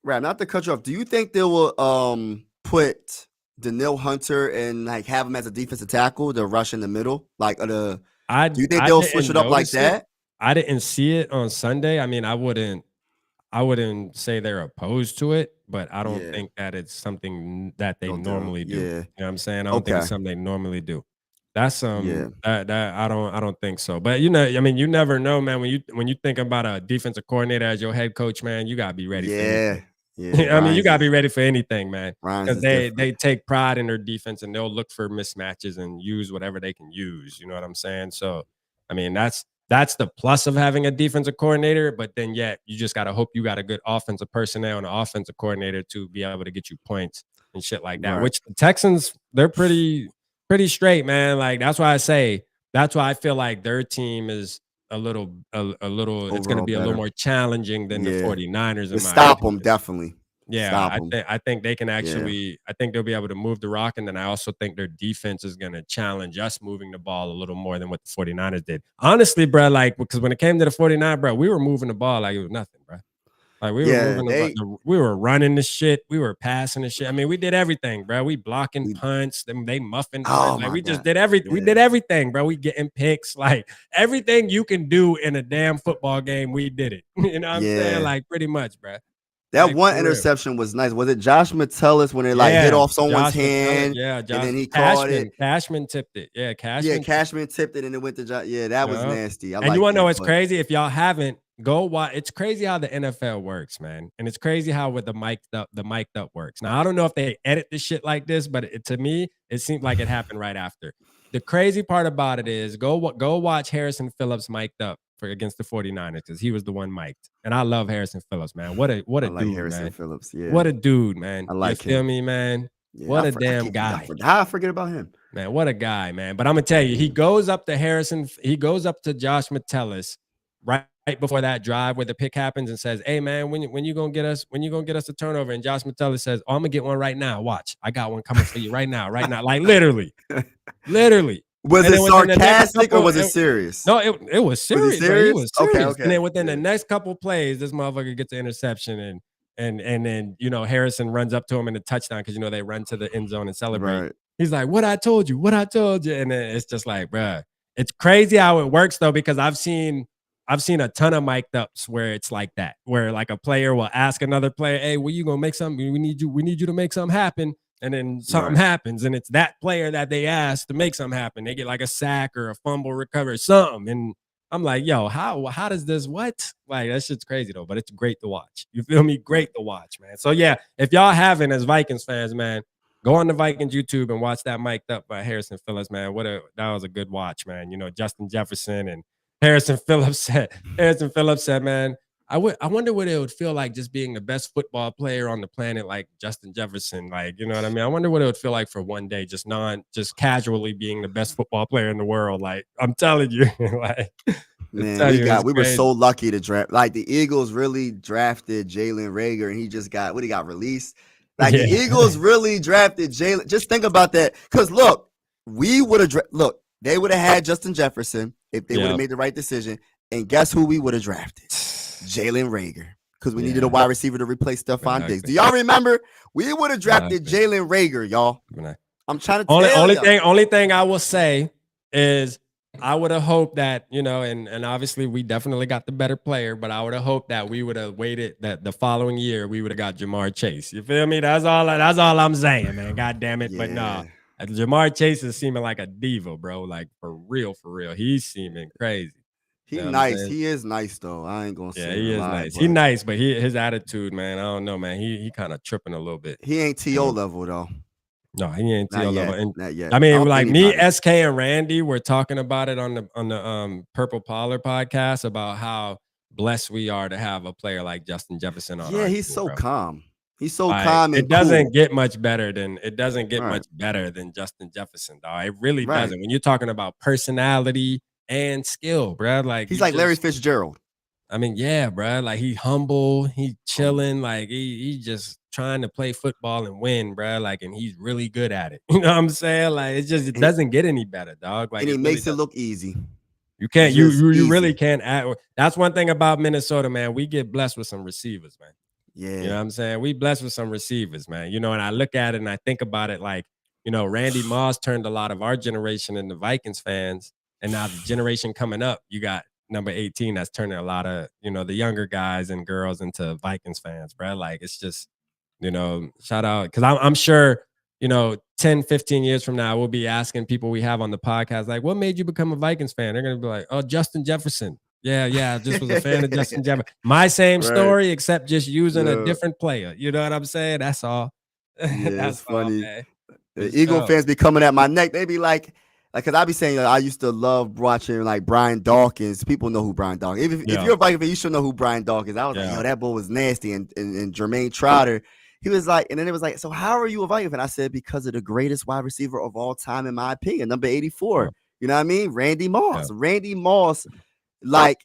Right, not to cut you off. Do you think they will put Danielle Hunter and like have him as a defensive tackle, the rush in the middle? Like do you think they'll switch it up like that? I didn't see it on Sunday. I mean, I wouldn't say they're opposed to it, but I don't think that it's something that they normally do. You know what I'm saying? I don't think it's something they normally do. That's that I don't think so. But I mean, you never know, man. When you think about a defensive coordinator as your head coach, man, you gotta be ready for anything. Yeah, I mean, you gotta be ready for anything, man. Because they different. take pride in their defense and they'll look for mismatches and use whatever they can use. You know what I'm saying? So, I mean, that's the plus of having a defensive coordinator. But then, yet, you just gotta hope you got a good offensive personnel and an offensive coordinator to be able to get you points and shit like that. Right. Which the Texans, they're pretty straight, man. Like that's why I feel like their team is a little it's going to Overall be a little better. more challenging than the 49ers in To my stop them, opinion. definitely. Yeah, Stop them. I think they can actually I think they'll be able to move the rock, and then I also think their defense is going to challenge us moving the ball a little more than what the 49ers did. Honestly, bro, like because when it came to the 49ers, bro, we were moving the ball like it was nothing, bro. Like we were moving we were running the shit, we were passing the shit. I mean, we did everything, bro. We blocking punts, they muffing punts. Like we just did everything. We did everything, bro. We getting picks, like everything you can do in a damn football game, we did it. You know what I'm saying? Like pretty much, bro. That like, one interception was nice. Was it Josh Metellus when it like hit off someone's hand? Yeah, Josh, and then he caught it. Cashman tipped it. Yeah, Cashman tipped it and it went to Josh. Yeah, that was nasty. And you want to know what's crazy? If y'all haven't, go watch. It's crazy how the NFL works, man. And it's crazy how with the mic'd up works. Now I don't know if they edit the shit like this, but to me, it seemed like it happened right after. The crazy part about it is go watch Harrison Phillips mic'd up against the 49ers because he was the one mic'd. And I love Harrison Phillips, man. What a dude, Harrison man. Phillips, yeah. What a dude, man. I like you feel me, man? Yeah, what a damn guy. How I forget about him? Man, what a guy, man. But I'm gonna tell you, he goes up to Josh Metellus right before that drive where the pick happens and says, "Hey man, when you gonna get us a turnover?" And Josh Metellus says, "Oh, I'm gonna get one right now. Watch, I got one coming for you right now. Like literally. Was it sarcastic or was it serious? No, it was serious. Was it serious? He was serious. Okay. And then within the next couple plays, this motherfucker gets an interception and then Harrison runs up to him in a touchdown because they run to the end zone and celebrate. Right. He's like, what I told you, and then it's just like, bruh, it's crazy how it works though, because I've seen a ton of mic'd ups where it's like that, where like a player will ask another player, "Hey, you gonna make something? We need you to make something happen." And then something happens, and it's that player that they asked to make something happen. They get like a sack or a fumble recovery or something. And I'm like, yo, how does this what? Like, that shit's crazy though, but it's great to watch. You feel me? Great to watch, man. So yeah, if y'all haven't as Vikings fans, man, go on the Vikings YouTube and watch that mic'd up by Harrison Phillips, man. That was a good watch, man. Justin Jefferson and Harrison Phillips said, man, I wonder what it would feel like just being the best football player on the planet, like Justin Jefferson. Like, you know what I mean? I wonder what it would feel like for one day, just casually being the best football player in the world. Like, I'm telling you, like, man, we were so lucky to draft. Like, the Eagles really drafted Jalen Reagor, and he got released. Like, the Eagles really drafted Jalen. Just think about that. Because look, they would have had Justin Jefferson if they would have made the right decision. And guess who we would have drafted? Jalen Reagor, because we needed a wide receiver to replace Stephon Diggs. Do y'all remember? We would have drafted Jalen Reagor, y'all. I'm trying to tell you. Only thing I will say is I would have hoped that, and obviously we definitely got the better player, but I would have hoped that we would have waited that the following year we would have got Jamar Chase. You feel me? That's all I'm saying, man. God damn it. But no, Jamar Chase is seeming like a diva, bro. Like for real. He's seeming crazy. He's nice. He is nice though. I ain't gonna say. Yeah, he is nice. He's nice, but his attitude, man, I don't know, man. He kind of tripping a little bit. He ain't TO level though. No, he ain't TO level. Not yet. I mean, like me, SK, and Randy were talking about it on the Purple Pollard podcast about how blessed we are to have a player like Justin Jefferson on. Yeah, he's so calm. He's so calm and it doesn't get much better than Justin Jefferson, dog. It really doesn't. When you're talking about personality and skill, bro. Like he's like Larry Fitzgerald. I mean, yeah, bro. Like he's humble, he's chilling, like he just trying to play football and win, bro. Like, and he's really good at it. You know what I'm saying? Like, it doesn't get any better, dog. Like, and he makes it look easy. You can't, you really can't add. That's one thing about Minnesota, man. We get blessed with some receivers, man. Yeah, you know what I'm saying? We blessed with some receivers, man. And I look at it and I think about it like, Randy Moss turned a lot of our generation into Vikings fans. And now the generation coming up, you got number 18 that's turning a lot of, the younger guys and girls into Vikings fans, bro. Like, it's just, shout out. Because I'm sure, 10, 15 years from now, we'll be asking people we have on the podcast, like, what made you become a Vikings fan? They're going to be like, oh, Justin Jefferson. Yeah. Just was a fan of Justin Jefferson. My same story, except just using a different player. You know what I'm saying? That's all. Yeah, That's it's all, funny. man. The Eagle fans be coming at my neck. They be like, cause I be saying I used to love watching like Brian Dawkins. People know who Brian Dawkins. If you're a Viking fan, you should know who Brian Dawkins. I was like, yo, that boy was nasty. And Jermaine Trotter, he was like, and then it was like, so how are you a Viking fan? I said, because of the greatest wide receiver of all time, in my opinion, number 84. Yeah. You know what I mean? Randy Moss. Yeah. Randy Moss, like,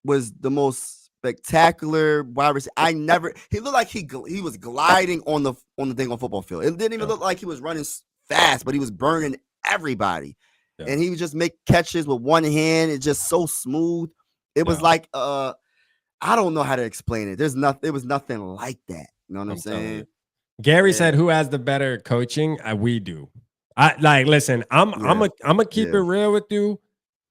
was the most spectacular wide receiver. He looked like he was gliding on the thing on football field. It didn't even look like he was running fast, but he was burning everybody. Yeah. And he would just make catches with one hand. It's just so smooth. It was like I don't know how to explain it. It was nothing like that. You know what I'm saying? Gary said, who has the better coaching? We do. Listen, I'm gonna keep it real with you.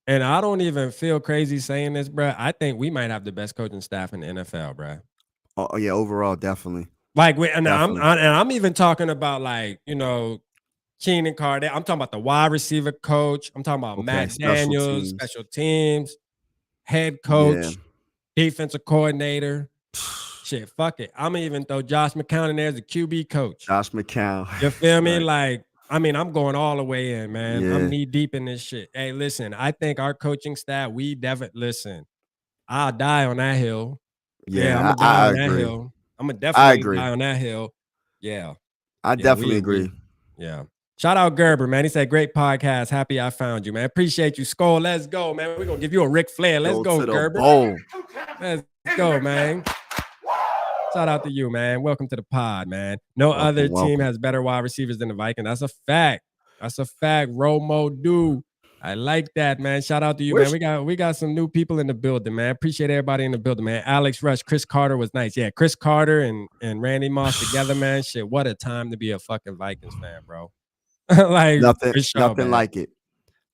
And I don't even feel crazy saying this, bro. I think we might have the best coaching staff in the NFL, bro. Oh yeah, overall, definitely. I'm even talking about, like, you know, Keenan Carter. I'm talking about the wide receiver coach. I'm talking about Matt Daniels, special teams, head coach, defensive coordinator. Shit, fuck it. I'm gonna even throw Josh McCown in there as a QB coach. Josh McCown. You feel me? Like, I mean, I'm going all the way in, man. I'm knee deep in this shit. Hey, listen, I think our coaching staff, I'll die on that hill. Yeah, I'm gonna die on that hill. I'm gonna definitely die on that hill. Yeah. I definitely agree. Yeah. Shout out Gerber, man. He said, great podcast. Happy I found you, man. Appreciate you, SKOL. Let's go, man. We're gonna give you a Ric Flair. Let's go Gerber. Let's go, man. Shout out to you, man. Welcome to the pod, man. No other team has better wide receivers than the Vikings. That's a fact. That's a fact. Romo do. I like that, man. Shout out to you, man. We got some new people in the building, man. Appreciate everybody in the building, man. Alex Rush, Chris Carter was nice. Yeah, Chris Carter and Randy Moss together, man. Shit, what a time to be a fucking Vikings fan, bro. Like nothing like it.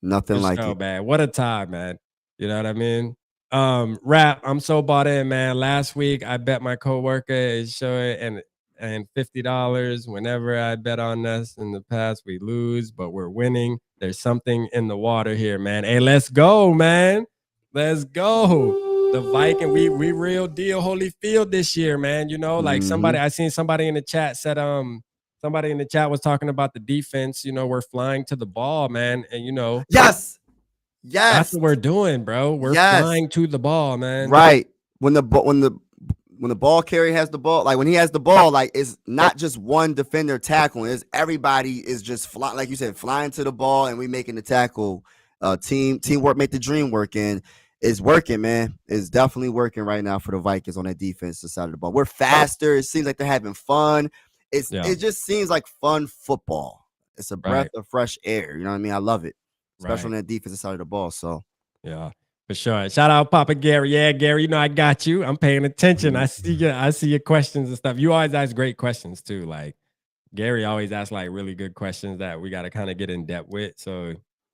Nothing like it. Man. What a time, man. You know what I mean? Rap, I'm so bought in, man. Last week I bet my coworker is showing and $50. Whenever I bet on us in the past, we lose, but we're winning. There's something in the water here, man. Hey, let's go, man. Let's go. The Viking, we real deal Holyfield this year, man. You know, like I seen somebody in the chat said, somebody in the chat was talking about the defense. You know, we're flying to the ball, man. And you know, yes, that's what we're doing, bro. We're flying to the ball, man. Right. When the ball carrier has the ball, like when he has the ball, like it's not just one defender tackling. It's everybody is just flying, like you said, flying to the ball, and we making the tackle. Teamwork make the dream work, and it's working, man. It's definitely working right now for the Vikings on that defensive side of the ball. We're faster. It seems like they're having fun. It just seems like fun football. It's a breath of fresh air. You know what I mean? I love it, especially on that defensive side of the ball. So yeah. For sure. Shout out Papa Gary. Yeah, Gary, you know I got you. I'm paying attention. I see your questions and stuff. You always ask great questions too. Like Gary always asks like really good questions that we got to kind of get in depth with. So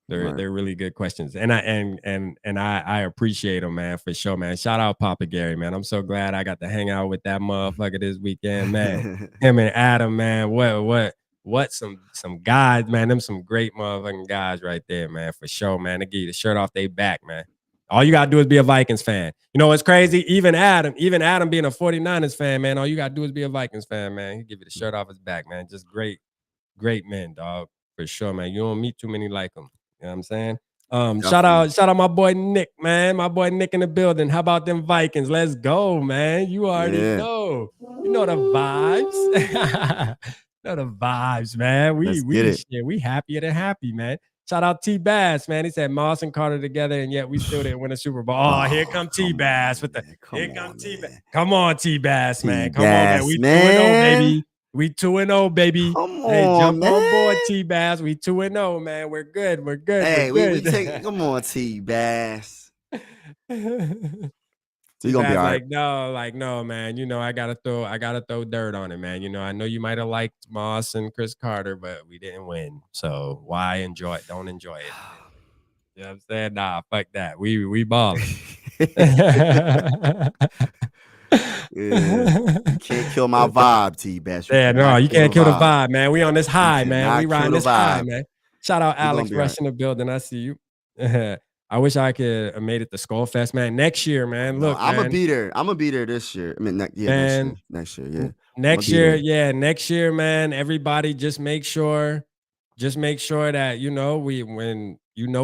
they're really good questions. And I appreciate them, man, for sure, man. Shout out Papa Gary, man. I'm so glad I got to hang out with that motherfucker this weekend, man. Him and Adam, man. What some guys, man. Them some great motherfucking guys right there, man, for sure, man. They give you the shirt off their back, man. All you got to do is be a Vikings fan. You know what's crazy? Even Adam being a 49ers fan, man, all you got to do is be a Vikings fan, man. He give you the shirt off his back, man. Just great men, dog, for sure, man. You don't meet too many like them. You know what I'm saying? Shout out my boy Nick, man. My boy Nick in the building. How about them Vikings? Let's go, man. You already know. You know the vibes. know the vibes, man. We happier than happy, man. Shout out T-Bass, man. He said Moss and Carter together, and yet we still didn't win a Super Bowl. Oh, here come T-Bass with the T-Bass. Come on, T-Bass, man. Come on, man. We 2-0, baby. We 2-0, baby. Hey, jump on board, T-Bass. We 2-0, man. We're good. Hey, we take. Come on, T-Bass. So you're gonna be all right. Like no, man. You know, I gotta throw dirt on it, man. You know, I know you might have liked Moss and Chris Carter, but we didn't win. So why enjoy it? Don't enjoy it. You know what I'm saying? Nah, fuck that. We balling. Yeah. You can't kill my vibe, T-Bass. Yeah, no, you can't kill the vibe, man. We on this high, man. We riding this high, man. Shout out Alex Rush in the building. I see you. I wish I could have made it to SKOL Fest, man. Next year, man. No, Look, I'm gonna man. be there. I'm gonna be there this year. I mean, Man, next year, yeah. next year, yeah, next year, man. Everybody, just make sure that when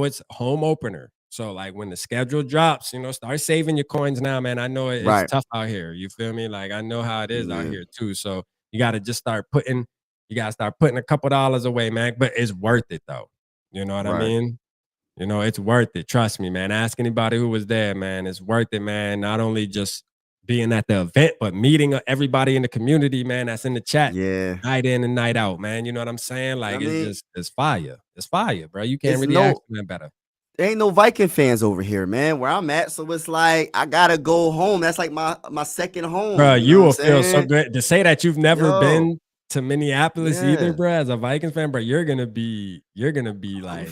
it's home opener. So like when the schedule drops, start saving your coins now, man. I know it's Right. tough out here. You feel me? Like I know how it is out Yeah. here too. So you got to start putting a couple dollars away, man. But it's worth it though. You know what I mean? It's worth it. Trust me, man. Ask anybody who was there, man. It's worth it, man. Not only just being at the event, but meeting everybody in the community, man, that's in the chat night in and night out, man. You know what I'm saying? Like, it's fire. It's fire, bro. You can't really ask for better. There ain't no Viking fans over here, man, where I'm at. So it's like, I got to go home. That's like my second home. Bro, you will feel so good. To say that you've never been to Minneapolis either, bro, as a Vikings fan, bro, you're going to be like,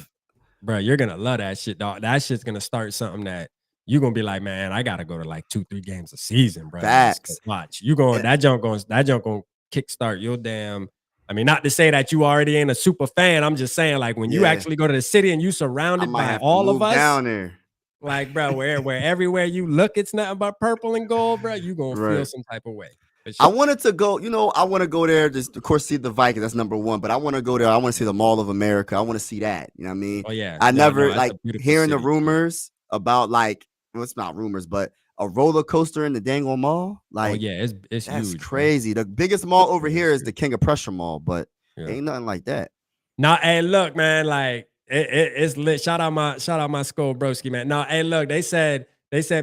bro, you're going to love that shit, dog. That shit's going to start something that you're going to be like, man, I got to go to like 2-3 games a season, bro. Facts. Watch. That junk going to kickstart your damn. I mean, not to say that you already ain't a super fan. I'm just saying, like, when you actually go to the city and you surrounded by all of us down there. Like, bro, where everywhere you look, it's nothing but purple and gold, bro. You gonna feel some type of way. Sure. I wanted to go, I want to go there. Just, of course, see the Vikings. That's number one. But I want to go there. I want to see the Mall of America. I want to see that. You know what I mean? Oh yeah. I never like hearing the rumors about like, well, it's not rumors, but a roller coaster in the dang old mall. Like, oh yeah, it's that's huge, crazy. Bro. The biggest mall over here is the King of Prussia Mall, but ain't nothing like that. Nah, hey, look, man, like it's lit. Shout out my SKOL broski, man. No, hey, look, they said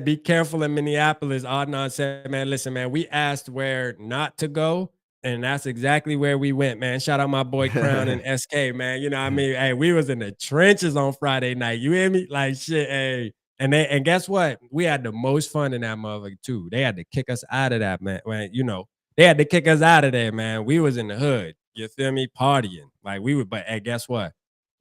be careful in Minneapolis. Adnan said, man, listen, man, we asked where not to go, and that's exactly where we went, man. Shout out my boy Crown and SK, man. You know what I mean? Hey, we was in the trenches on Friday night. You hear me? Like shit, hey. And guess what? We had the most fun in that motherfucker too. They had to kick us out of that, man. They had to kick us out of there, man. We was in the hood. You feel me? Partying. Like we would, but hey, guess what?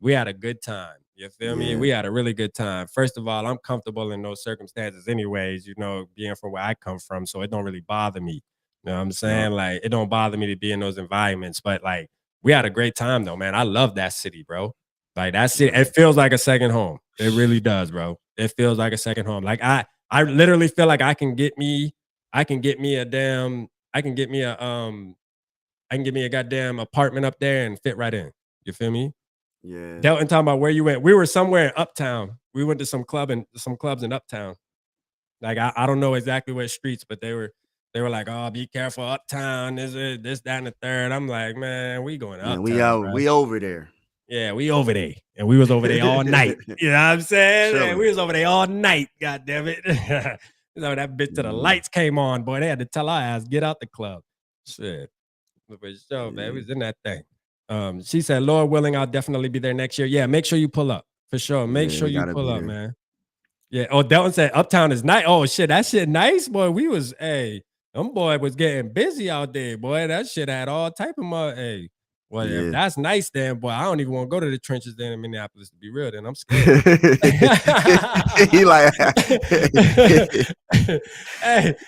We had a good time. You feel me? We had a really good time. First of all, I'm comfortable in those circumstances anyways, being from where I come from. So it don't really bother me. You know what I'm saying? No. Like, it don't bother me to be in those environments. But like, we had a great time though, man. I love that city, bro. Like that city, it feels like a second home. It really does, bro. It feels like a second home. Like I literally feel like I can get me a goddamn apartment up there and fit right in. You feel me? Yeah. Delton talking about where you went. We were somewhere in Uptown. We went to some clubs in Uptown. Like I don't know exactly what streets, but they were like, oh, be careful, Uptown, this, that, and the third. I'm like, man, we going Uptown. We over there. Yeah, we over there. And we was over there all night. You know what I'm saying? Man, we was over there all night, god damn it. That bitch till the lights came on, boy. They had to tell our ass, get out the club. Shit. For sure, man. We was in that thing. She said, Lord willing, I'll definitely be there next year. Yeah, make sure you pull up. For sure. Make sure you pull up, man. Yeah. Oh, Delton said Uptown is nice. Oh, shit. That shit nice, boy. We was, them boy was getting busy out there, boy. That shit had all type of mud. Well, if that's nice, then, boy, I don't even want to go to the trenches then in Minneapolis, to be real. Then I'm scared. He like,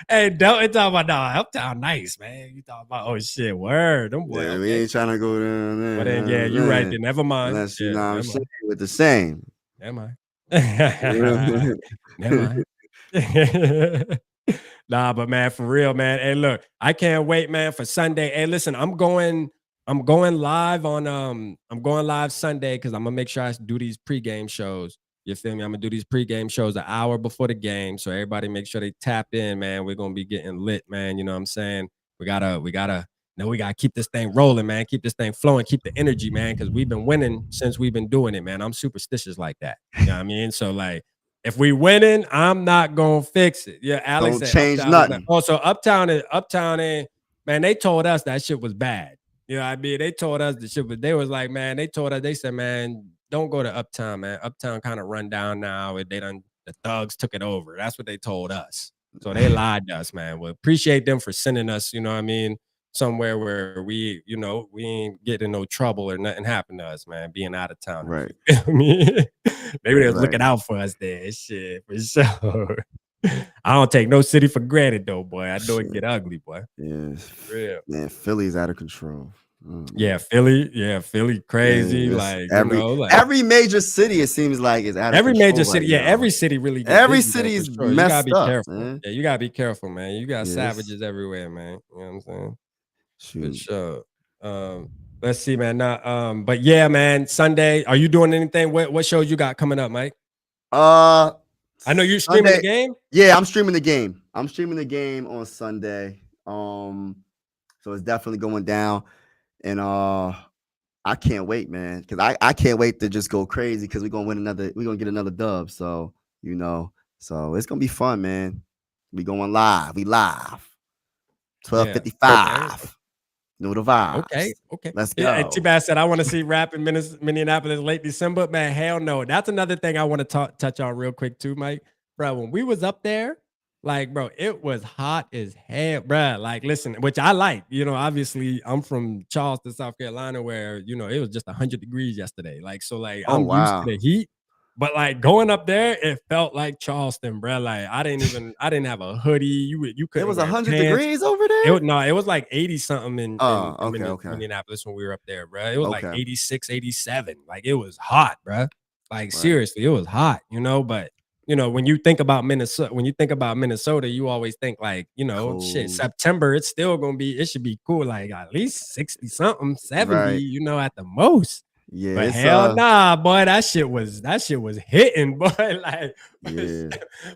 hey, Delton talking about, nah, Uptown nice, man. You talking about, oh shit, word. Them boy, we ain't trying to go down there. But then, yeah, you're right there. Never mind. Unless you know what I'm saying, with the same. Never mind. Never mind. Nah, but man, for real, man. Hey, look, I can't wait, man, for Sunday. Hey, listen, I'm going live Sunday because I'm gonna make sure I do these pregame shows. You feel me? I'm gonna do these pregame shows an hour before the game. So everybody make sure they tap in, man. We're gonna be getting lit, man. You know what I'm saying? We gotta keep this thing rolling, man. Keep this thing flowing, keep the energy, man, because we've been winning since we've been doing it, man. I'm superstitious like that. You know what I mean? So like, if we winning, I'm not gonna fix it. Yeah, Alex don't said change Uptown nothing. Also, Uptown, man, they told us that shit was bad. You know what I mean? They told us the shit, but they was like, man, they said, man, don't go to Uptown, man. Uptown kind of run down now. The thugs took it over. That's what they told us. So they lied to us, man. We appreciate them for sending us, you know what I mean, somewhere where we ain't getting no trouble or nothing happened to us, man, being out of town. Right. I mean, maybe they was looking out for us there. Shit, for sure. I don't take no city for granted, though, boy. I know it get ugly, boy. Yeah, real. Man, Philly's out of control. Yeah, Philly crazy. Yeah, like like every major city, it seems like is out of every control major city. right now. Every city really get Every busy though, for city's sure. You gotta messed be up, careful. man. Yeah, you gotta be careful, man. You got Yes. savages everywhere, man. You know what I'm saying? For Shoot. sure. Let's see, man. But yeah, man. Sunday, are you doing anything? What shows you got coming up, Mike? I know you're streaming the game. Yeah, I'm streaming the game. I'm streaming the game on Sunday. So it's definitely going down, and I can't wait, man, because I can't wait to just go crazy because we're gonna get another dub. So so it's gonna be fun, man. We going live. We live. 12:55. Know the vibes. Okay. Let's go. Yeah, T-Bass said, I want to see rap in Minneapolis late December. Man, hell no. That's another thing I want to touch on real quick too, Mike. Bro, when we was up there, like, bro, it was hot as hell, bro. Like, listen, which I like. Obviously, I'm from Charleston, South Carolina, where, it was just 100 degrees yesterday. Like, so, like, I'm used to the heat. But like going up there, it felt like Charleston, bro. Like I didn't have a hoodie. You couldn't. It was 100 pants. degrees over there. It was like 80 something in okay. Minneapolis when we were up there, bro. It was like 86, 87. Like it was hot, bro. Like seriously, it was hot. But when you think about Minnesota, you always think like shit. September, it's still gonna be. It should be cool. Like at least 60 something, 70. At the most. Yeah, but hell nah, boy, that shit was hitting, boy. Like, boy,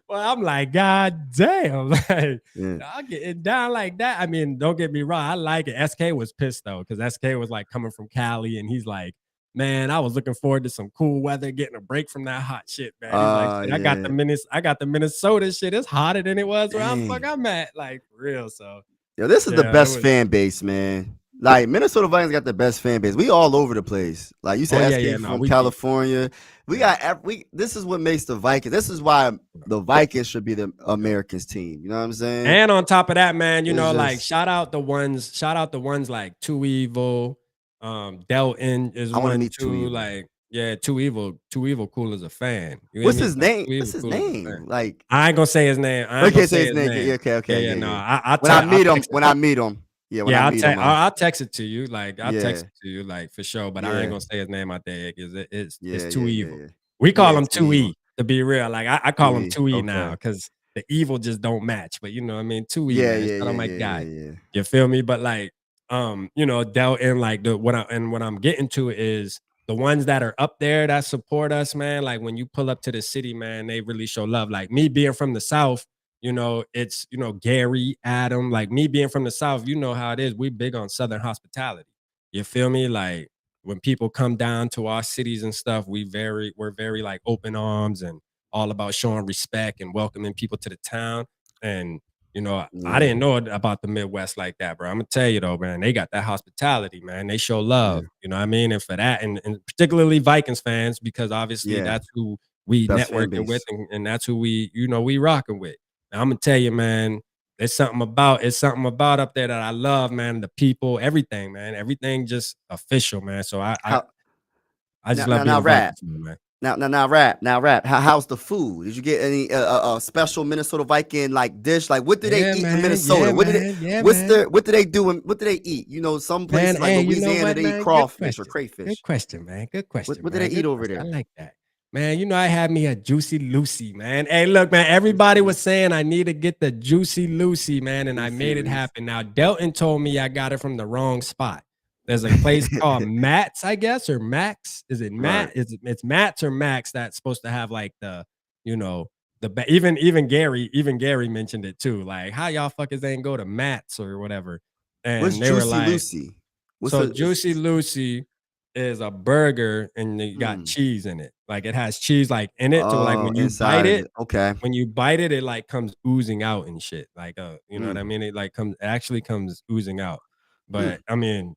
I'm like, God damn, like, I'll get it down like that. I mean, don't get me wrong, I like it. SK was pissed though, because SK was like coming from Cali, and he's like, man, I was looking forward to some cool weather, getting a break from that hot shit, man. He's like, I got the Minnesota shit. It's hotter than it was where I'm at, like for real. So, this is the best fan base, man. Like Minnesota Vikings got the best fan base. We all over the place. Like you said, SK from California. This is what makes the Vikings. This is why the Vikings should be the Americans team. You know what I'm saying? And on top of that, man, like shout out the ones like Too Evil, Delton is one too. Like, yeah, Too Evil cool as a fan. What's his name? What's his name? Like I ain't gonna say his name. I can't say his name. Okay. Yeah, no. When I meet him. I'll text it to you. Like I'll text it to you, like for sure. But I ain't gonna say his name out there because it's Too Evil. We call him 2E to be real. Like I call him 2E now because the evil just don't match. But you know what I mean? 2E. Oh my God. You feel me? But like Delton, like what I'm getting to is the ones that are up there that support us, man. Like when you pull up to the city, man, they really show love. Like me being from the South. It's Gary, Adam, like me being from the South, you know how it is. We big on Southern hospitality. You feel me? Like when people come down to our cities and stuff, we're very like open arms and all about showing respect and welcoming people to the town. And I didn't know about the Midwest like that, bro. I'm gonna tell you though, man, they got that hospitality, man. They show love. You know what I mean? And for that, and particularly Vikings fans, because obviously that's who we networking with, and that's who we rocking with. Now, I'm gonna tell you, man, it's something about up there that I love, man. The people, everything, man, everything just official, man. So I just love being Vikings, man. Now, rap. How's the food? Did you get any special Minnesota Viking like dish? Like, what do they eat in Minnesota? What do they do? What do they eat? Some places like Louisiana, they eat crawfish or crayfish. Good question, man. Good question. What do they eat over there? I like that. Man, I had me a Juicy Lucy, man. Hey, look, man, everybody was saying I need to get the Juicy Lucy, man, and I made it happen. Now, Delton told me I got it from the wrong spot. There's a place called Matt's, I guess, or Max. Is it Matt? Right. It's Matt's or Max that's supposed to have like the, even Gary mentioned it too. Like, how y'all fuckers ain't go to Matt's or whatever? And what's they Juicy were like, Lucy? Juicy Lucy is a burger and they got cheese in it. Like it has cheese like in it. So like when you bite it, when you bite it, it like comes oozing out and shit. Like you know what I mean? It like actually comes oozing out. But I mean,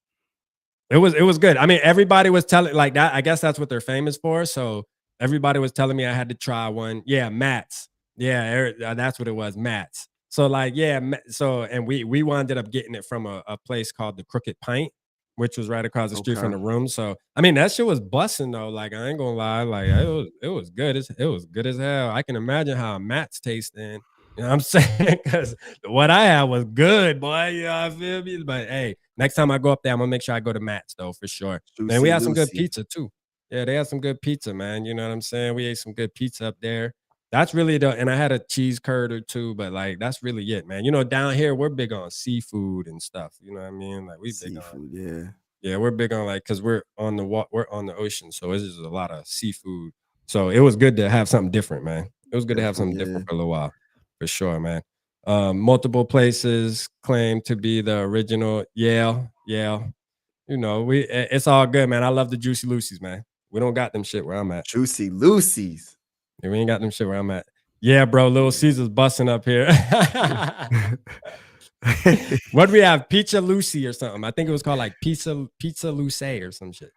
it was good. I mean, everybody was telling like that. I guess that's what they're famous for. So everybody was telling me I had to try one. Yeah, Matt's. Yeah, that's what it was, Matt's. So like, yeah, so and we wound up getting it from a place called the Crooked Pint, which was right across the street from the room. So I mean, that shit was busting though. Like I ain't gonna lie, like it was good. It was good as hell. I can imagine how Matt's tasting. You know what I'm saying? Because what I had was good, boy. You know what I feel me? But hey, next time I go up there, I'm gonna make sure I go to Matt's though, for sure. Man, we Juicy had some good Lucy. pizza too. Yeah, they had some good pizza, man. You know what I'm saying? We ate some good pizza up there. That's really and I had a cheese curd or two, but like that's really it, man. You know, down here we're big on seafood and stuff. You know what I mean? Like we big on, Seafood, yeah. yeah, we're big on like because we're on we're on the ocean, so it's just a lot of seafood. So it was good to have something different, man. It was good to have Different, something yeah. different for a little while, for sure, man. Multiple places claim to be the original. Yeah, yeah. You know, it's all good, man. I love the Juicy Lucy's, man. We don't got them shit where I'm at. Juicy Lucy's. Yeah, we ain't got them shit where I'm at. Yeah, bro. Little Caesar's busting up here. What do we have? Pizza Lucy or something. I think it was called like Pizza Luce or some shit.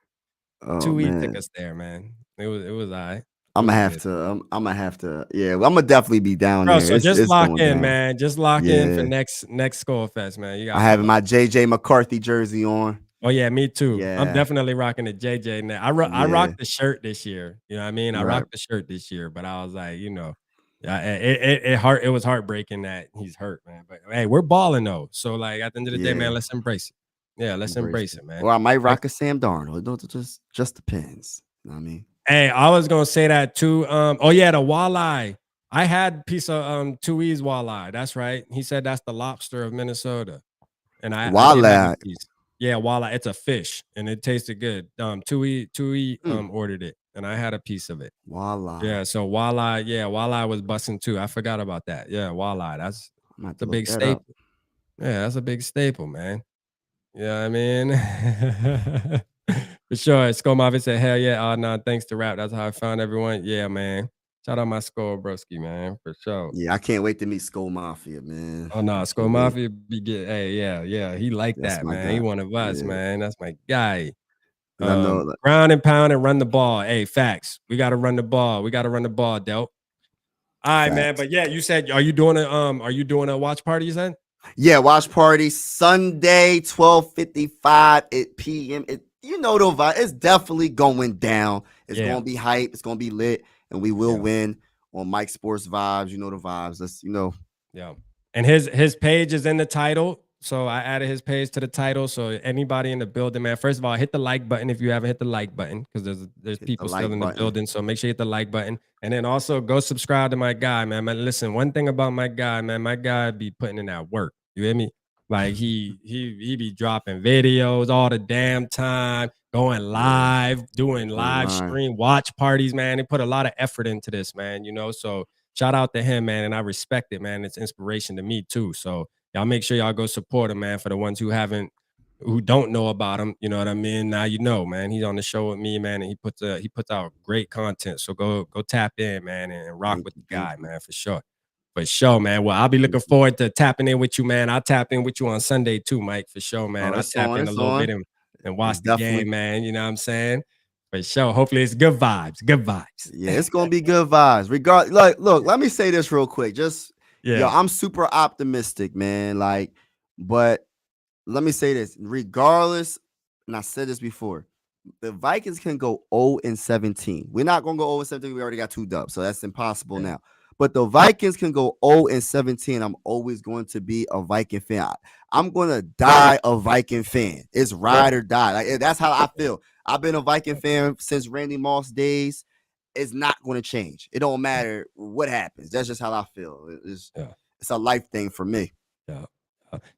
Oh 2E man. took us there, man. It was all right. I'm gonna have to. I'm gonna have to. Yeah, well, I'm gonna definitely be down Bro, there. so just It's lock going in, down. man. Just lock in for Yeah. next SKOL Fest, man. You got I have my JJ McCarthy jersey on. Oh yeah, me too. I'm Yeah. definitely rocking the JJ now. I Yeah. rocked the shirt this year. You know what I mean? I Right. rocked the shirt this year, but I was like, you know, yeah, it was heartbreaking that he's hurt, man. But hey, we're balling though. So like at the end of the day, Yeah. man, let's embrace it. Yeah, let's embrace it, man. Or I might Like, rock a Sam Darnold. It just depends. You know what I mean? hey, I was gonna say that too. Oh yeah, the walleye. I had piece of 2E's walleye. That's right. He said that's the lobster of Minnesota. And I did have a Walleye. piece. Yeah, walleye. It's a fish and it tasted good. 2E ordered it and I had a piece of it. Walleye. Yeah, so walleye, yeah, walleye was busting too. I forgot about that. Yeah, walleye. That's a big staple. Yeah, that's a big staple, man. Yeah, I mean, for sure. SKOL Mafia said, hell yeah, oh no, thanks to rap. That's how I found everyone. Yeah, man. Shout out my SKOL broski, man, for sure. Yeah, I can't wait to meet SKOL Mafia, man. Oh no, SKOL Mafia be good. Hey, yeah. He like That's that, my man. guy. He one of us, Yeah. man. That's my guy. I know. Ground and pound and run the ball. Hey, facts. We gotta run the ball. We gotta run the ball, Del. All right, man. But yeah, you said, are you doing a watch party, you said? Yeah, watch party Sunday, 12:55 p.m. You know the vibe. It's definitely going down. It's gonna be hype. It's gonna be lit, and we will win on Mike Sports Vibes. You know the vibes. Let's Yeah. And his page is in the title. So I added his page to the title. So anybody in the building, man, first of all, hit the like button if you haven't hit the like button, because there's people still in the building. So make sure you hit the like button. And then also go subscribe to my guy, man. Listen, one thing about my guy, man, my guy be putting in that work. You hear me? Like he be dropping videos all the damn time, going live, doing live stream watch parties, man. They put a lot of effort into this, man, you know. So shout out to him, man. And I respect it, man. It's inspiration to me too. So y'all make sure y'all go support him, man. For the ones who don't know about him, you know what I mean? Now you know, man. He's on the show with me, man, and he puts out great content. So go tap in, man, and rock with the guy, man, for sure. For sure, man. Well, I'll be looking forward to tapping in with you, man. I'll tap in with you on Sunday too, Mike, for sure, man. I'll tap in a little bit and watch the game, man. You know what I'm saying? For sure. Hopefully it's good vibes. Good vibes. Yeah, it's gonna be good vibes. Look, let me say this real quick. Yo, I'm super optimistic, man. But let me say this. Regardless, and I said this before, the Vikings can go 0-17. We're not gonna go 0-17. We already got 2 dubs, so that's impossible now. But the Vikings can go 0-17. I'm always going to be a Viking fan. I'm gonna die a Viking fan. It's ride or die. Like that's how I feel. I've been a Viking fan since Randy Moss days. It's not going to change. It don't matter what happens. That's just how I feel. It's a life thing for me. Yeah.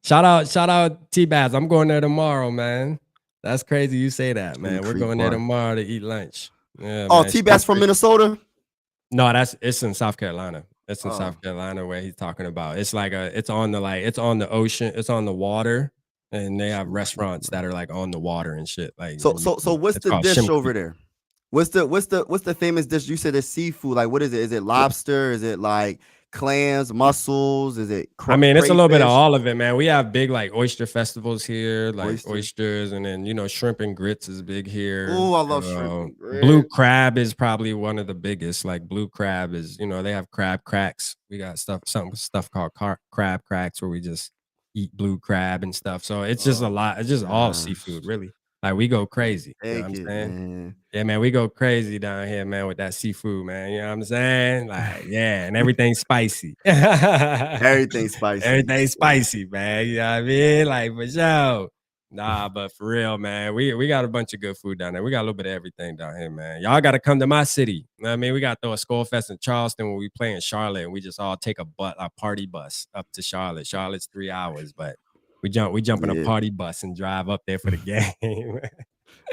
Shout out T-Baz. I'm going there tomorrow, man. That's crazy you say that, man. We're going there tomorrow to eat lunch. Yeah, oh, T-Baz from Minnesota? No, it's in South Carolina. It's in South Carolina where he's talking about. It's like it's on the ocean, it's on the water, and they have restaurants that are like on the water and shit. Like so what's the dish over there? What's the famous dish? You said it's seafood. Like what is it? Is it lobster? Is it like clams, mussels? Is it I mean, it's a little bit of all of it, man. We have big like oyster festivals here, like oysters, and then shrimp and grits is big here. Oh, I love shrimp. Blue crab is probably one of the biggest. Like blue crab is, they have crab cracks. We got stuff called crab cracks where we just eat blue crab and stuff. So it's just a lot. It's just all seafood, really. Like we go crazy. You know what I'm Thank you, saying? man. Yeah, man, we go crazy down here, man, with that seafood, man. You know what I'm saying? Like, yeah, and everything's spicy. Everything's spicy. Everything's spicy, man. You know what I mean? Like, for sure. Nah, but for real, man, we got a bunch of good food down there. We got a little bit of everything down here, man. Y'all got to come to my city. You know what I mean? We got to throw a SKOL Fest in Charleston when we play in Charlotte, and we just all take a party bus up to Charlotte. Charlotte's 3 hours, but we jump in a party bus and drive up there for the game.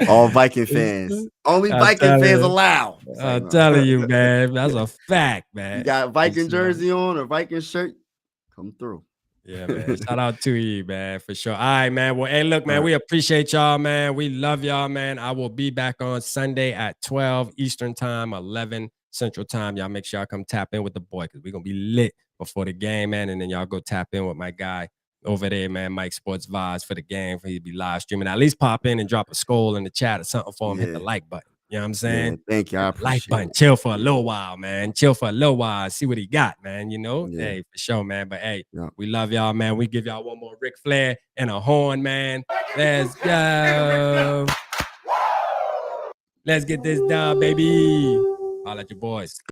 All Viking fans. Only Viking fans allowed. I'm telling you, man. That's a fact, man. You got Viking jersey on or Viking shirt? Come through. Yeah, man. Shout out to you, man, for sure. All right, man. Well, hey, look, man, we appreciate y'all, man. We love y'all, man. I will be back on Sunday at 12 Eastern time, 11 Central time. Y'all make sure y'all come tap in with the boy because we're going to be lit before the game, man. And then y'all go tap in with my guy over there, man, Mike Sports Vibes for the game. He'll be live streaming. At least pop in and drop a SKOL in the chat or something for him. Hit the like button. You know what I'm saying? Yeah, thank you. I appreciate like button. Chill for a little while, man. Chill for a little while. See what he got, man. You know? Yeah. Hey, for sure, man. But hey, we love y'all, man. We give y'all one more Ric Flair and a horn, man. Let's go. Let's get this done, baby. Holla at your boys.